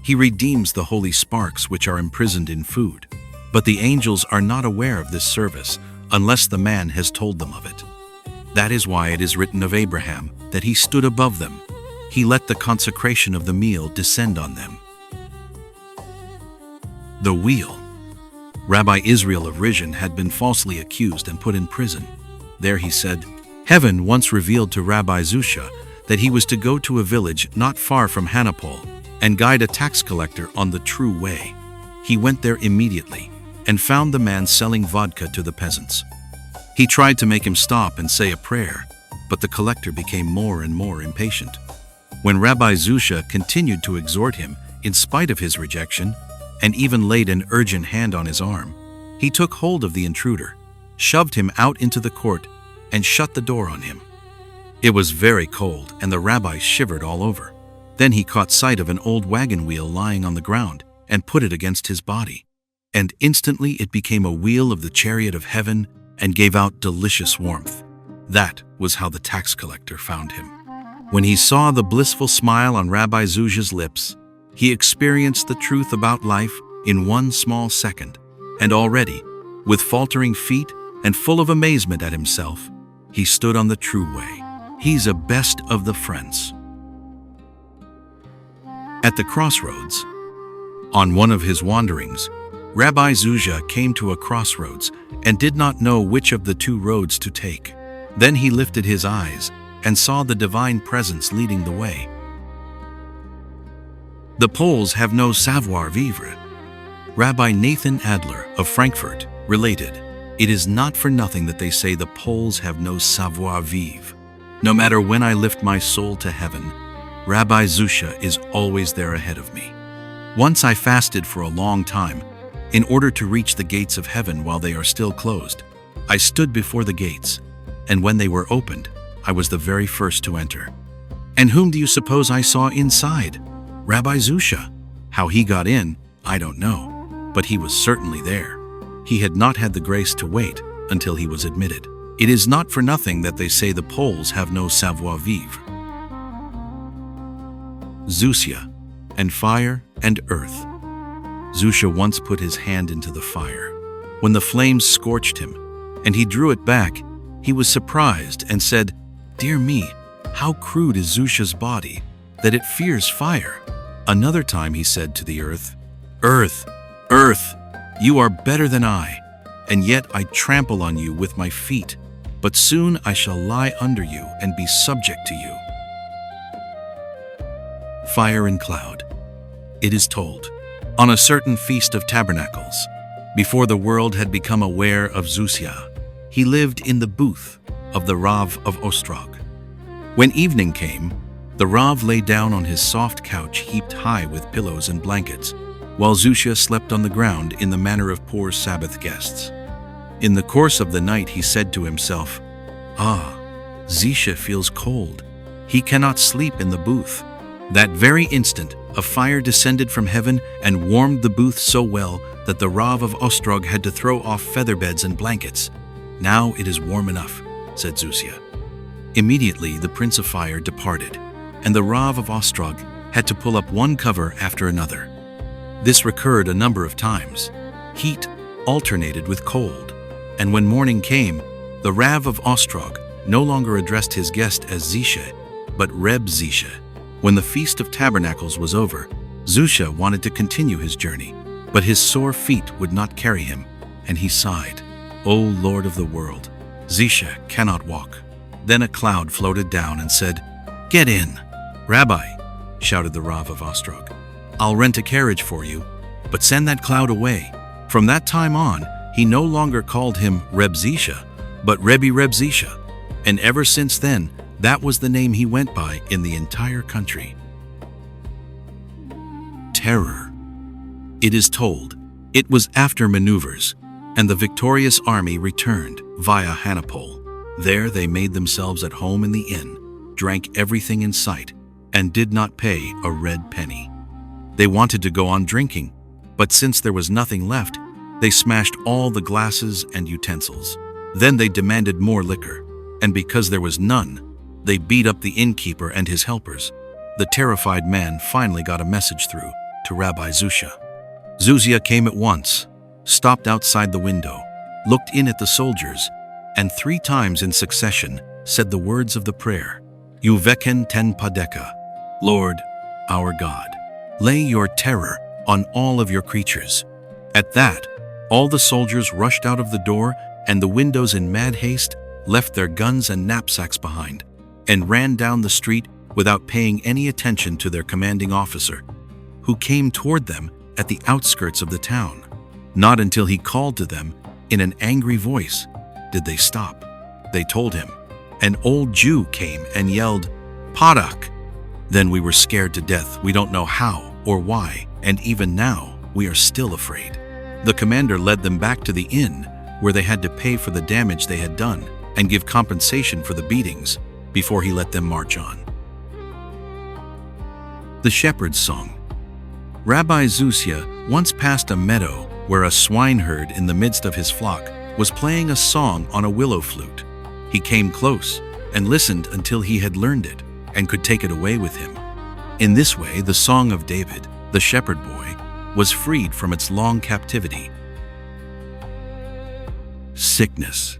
he redeems the holy sparks which are imprisoned in food. But the angels are not aware of this service unless the man has told them of it. That is why it is written of Abraham that he stood above them. He let the consecration of the meal descend on them. The wheel. Rabbi Israel of Rizhin had been falsely accused and put in prison. There he said, Heaven once revealed to Rabbi Zuzia that he was to go to a village not far from Hanipol and guide a tax collector on the true way. He went there immediately and found the man selling vodka to the peasants. He tried to make him stop and say a prayer, but the collector became more and more impatient. When Rabbi Zuzia continued to exhort him in spite of his rejection, and even laid an urgent hand on his arm, he took hold of the intruder, shoved him out into the court, and shut the door on him. It was very cold, and the rabbi shivered all over. Then he caught sight of an old wagon wheel lying on the ground and put it against his body. And instantly it became a wheel of the chariot of heaven and gave out delicious warmth. That was how the tax collector found him. When he saw the blissful smile on Rabbi Zuzia's lips, he experienced the truth about life in one small second, and already, with faltering feet and full of amazement at himself, he stood on the true way. He's a best of the friends. At the crossroads. On one of his wanderings, Rabbi Zuzia came to a crossroads and did not know which of the two roads to take. Then he lifted his eyes and saw the divine presence leading the way. The Poles have no savoir-vivre. Rabbi Nathan Adler of Frankfurt related, "It is not for nothing that they say the Poles have no savoir-vivre. No matter when I lift my soul to heaven, Rabbi Zusha is always there ahead of me. Once I fasted for a long time, in order to reach the gates of heaven while they are still closed. I stood before the gates, and when they were opened, I was the very first to enter. And whom do you suppose I saw inside? Rabbi Zusha. How he got in, I don't know, but he was certainly there. He had not had the grace to wait until he was admitted. It is not for nothing that they say the Poles have no savoir-vivre." Zusha, and fire and earth. Zusha once put his hand into the fire. When the flames scorched him, and he drew it back, he was surprised and said, "Dear me, how crude is Zusha's body, that it fears fire." Another time he said to the earth, "Earth, earth, you are better than I, and yet I trample on you with my feet, but soon I shall lie under you and be subject to you." Fire and cloud. It is told, on a certain Feast of Tabernacles, before the world had become aware of Zusha, he lived in the booth of the Rav of Ostrog. When evening came, the Rav lay down on his soft couch heaped high with pillows and blankets, while Zusha slept on the ground in the manner of poor Sabbath guests. In the course of the night he said to himself, "Ah, Zusha feels cold. He cannot sleep in the booth." That very instant, a fire descended from heaven and warmed the booth so well that the Rav of Ostrog had to throw off feather beds and blankets. "Now it is warm enough," said Zusha. Immediately the Prince of Fire departed, and the Rav of Ostrog had to pull up one cover after another. This recurred a number of times. Heat alternated with cold, and when morning came, the Rav of Ostrog no longer addressed his guest as Zusha, but Reb Zusha. When the Feast of Tabernacles was over, Zusha wanted to continue his journey, but his sore feet would not carry him, and he sighed, "O Lord of the world, Zusha cannot walk." Then a cloud floated down and said, "Get in." "Rabbi," shouted the Rav of Ostrog, "I'll rent a carriage for you, but send that cloud away." From that time on, he no longer called him Reb Zusha, but Rebbe Reb Zusha, and ever since then, that was the name he went by in the entire country. Terror. It is told, it was after maneuvers, and the victorious army returned via Hanipol. There they made themselves at home in the inn, drank everything in sight, and did not pay a red penny. They wanted to go on drinking, but since there was nothing left, they smashed all the glasses and utensils. Then they demanded more liquor, and because there was none, they beat up the innkeeper and his helpers. The terrified man finally got a message through to Rabbi Zusha. Zusha came at once, stopped outside the window, looked in at the soldiers, and 3 times in succession said the words of the prayer, "Yuveken ten padeka, Lord, our God, lay your terror on all of your creatures." At that, all the soldiers rushed out of the door, and the windows in mad haste left their guns and knapsacks behind, and ran down the street without paying any attention to their commanding officer, who came toward them at the outskirts of the town. Not until he called to them in an angry voice did they stop. They told him. An old Jew came and yelled, "Padak!" Then we were scared to death. We don't know how or why, and even now we are still afraid. The commander led them back to the inn, where they had to pay for the damage they had done and give compensation for the beatings before he let them march on. The Shepherd's Song. Rabbi Zusha once passed a meadow where a swineherd in the midst of his flock was playing a song on a willow flute. He came close and listened until he had learned it and could take it away with him. In this way, the Song of David, the shepherd boy, was freed from its long captivity. Sickness.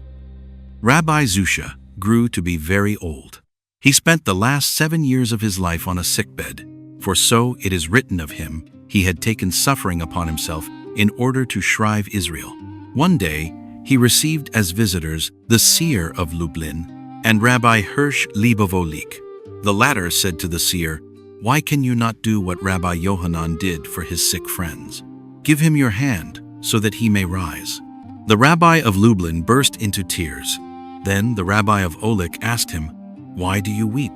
Rabbi Zusha grew to be very old. He spent the last 7 years of his life on a sickbed, for so it is written of him, he had taken suffering upon himself in order to shrive Israel. One day, he received as visitors the seer of Lublin and Rabbi Hirsch Leibovolik. The latter said to the seer, "Why can you not do what Rabbi Yohanan did for his sick friends? Give him your hand so that he may rise." The rabbi of Lublin burst into tears. Then the rabbi of Olich asked him, "Why do you weep?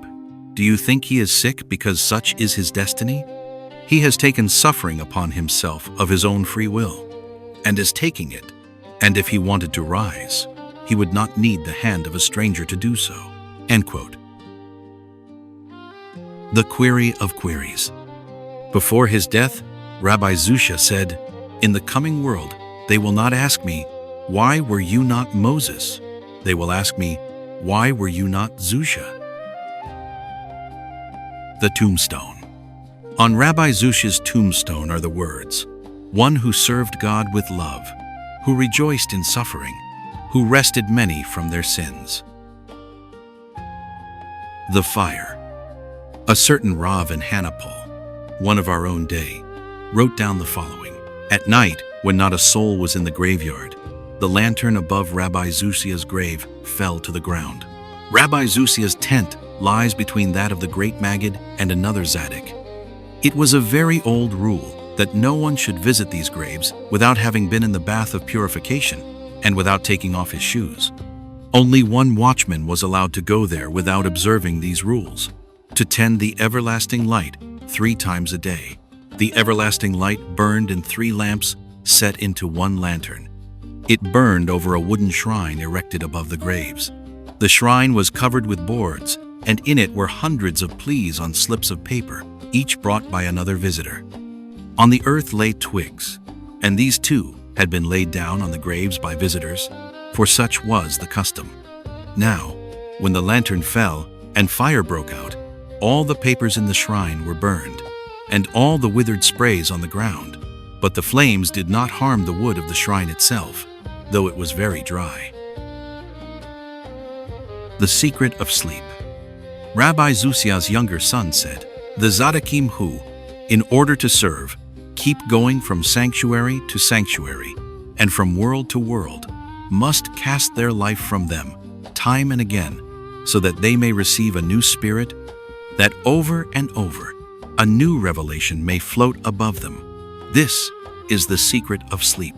Do you think he is sick because such is his destiny? He has taken suffering upon himself of his own free will, and is taking it, and if he wanted to rise, he would not need the hand of a stranger to do so." End quote. The query of queries. Before his death, Rabbi Zusha said, "In the coming world, they will not ask me, 'Why were you not Moses?' They will ask me, 'Why were you not Zusha?'" The tombstone. On Rabbi Zusha's tombstone are the words, "One who served God with love, who rejoiced in suffering, who rested many from their sins." The fire. A certain Rav in Hanapol, one of our own day, wrote down the following. At night, when not a soul was in the graveyard, the lantern above Rabbi Zusia's grave fell to the ground. Rabbi Zusia's tent lies between that of the great Maggid and another Zaddik. It was a very old rule that no one should visit these graves without having been in the bath of purification and without taking off his shoes. Only one watchman was allowed to go there without observing these rules, to tend the everlasting light 3 times a day. The everlasting light burned in 3 lamps set into 1 lantern. It burned over a wooden shrine erected above the graves. The shrine was covered with boards, and in it were hundreds of pleas on slips of paper, each brought by another visitor. On the earth lay twigs, and these too had been laid down on the graves by visitors, for such was the custom. Now, when the lantern fell and fire broke out, all the papers in the shrine were burned, and all the withered sprays on the ground, but the flames did not harm the wood of the shrine itself, though it was very dry. The secret of sleep. Rabbi Zusia's younger son said, "The Zaddikim who, in order to serve, keep going from sanctuary to sanctuary, and from world to world, must cast their life from them, time and again, so that they may receive a new spirit, that over and over, a new revelation may float above them. This is the secret of sleep."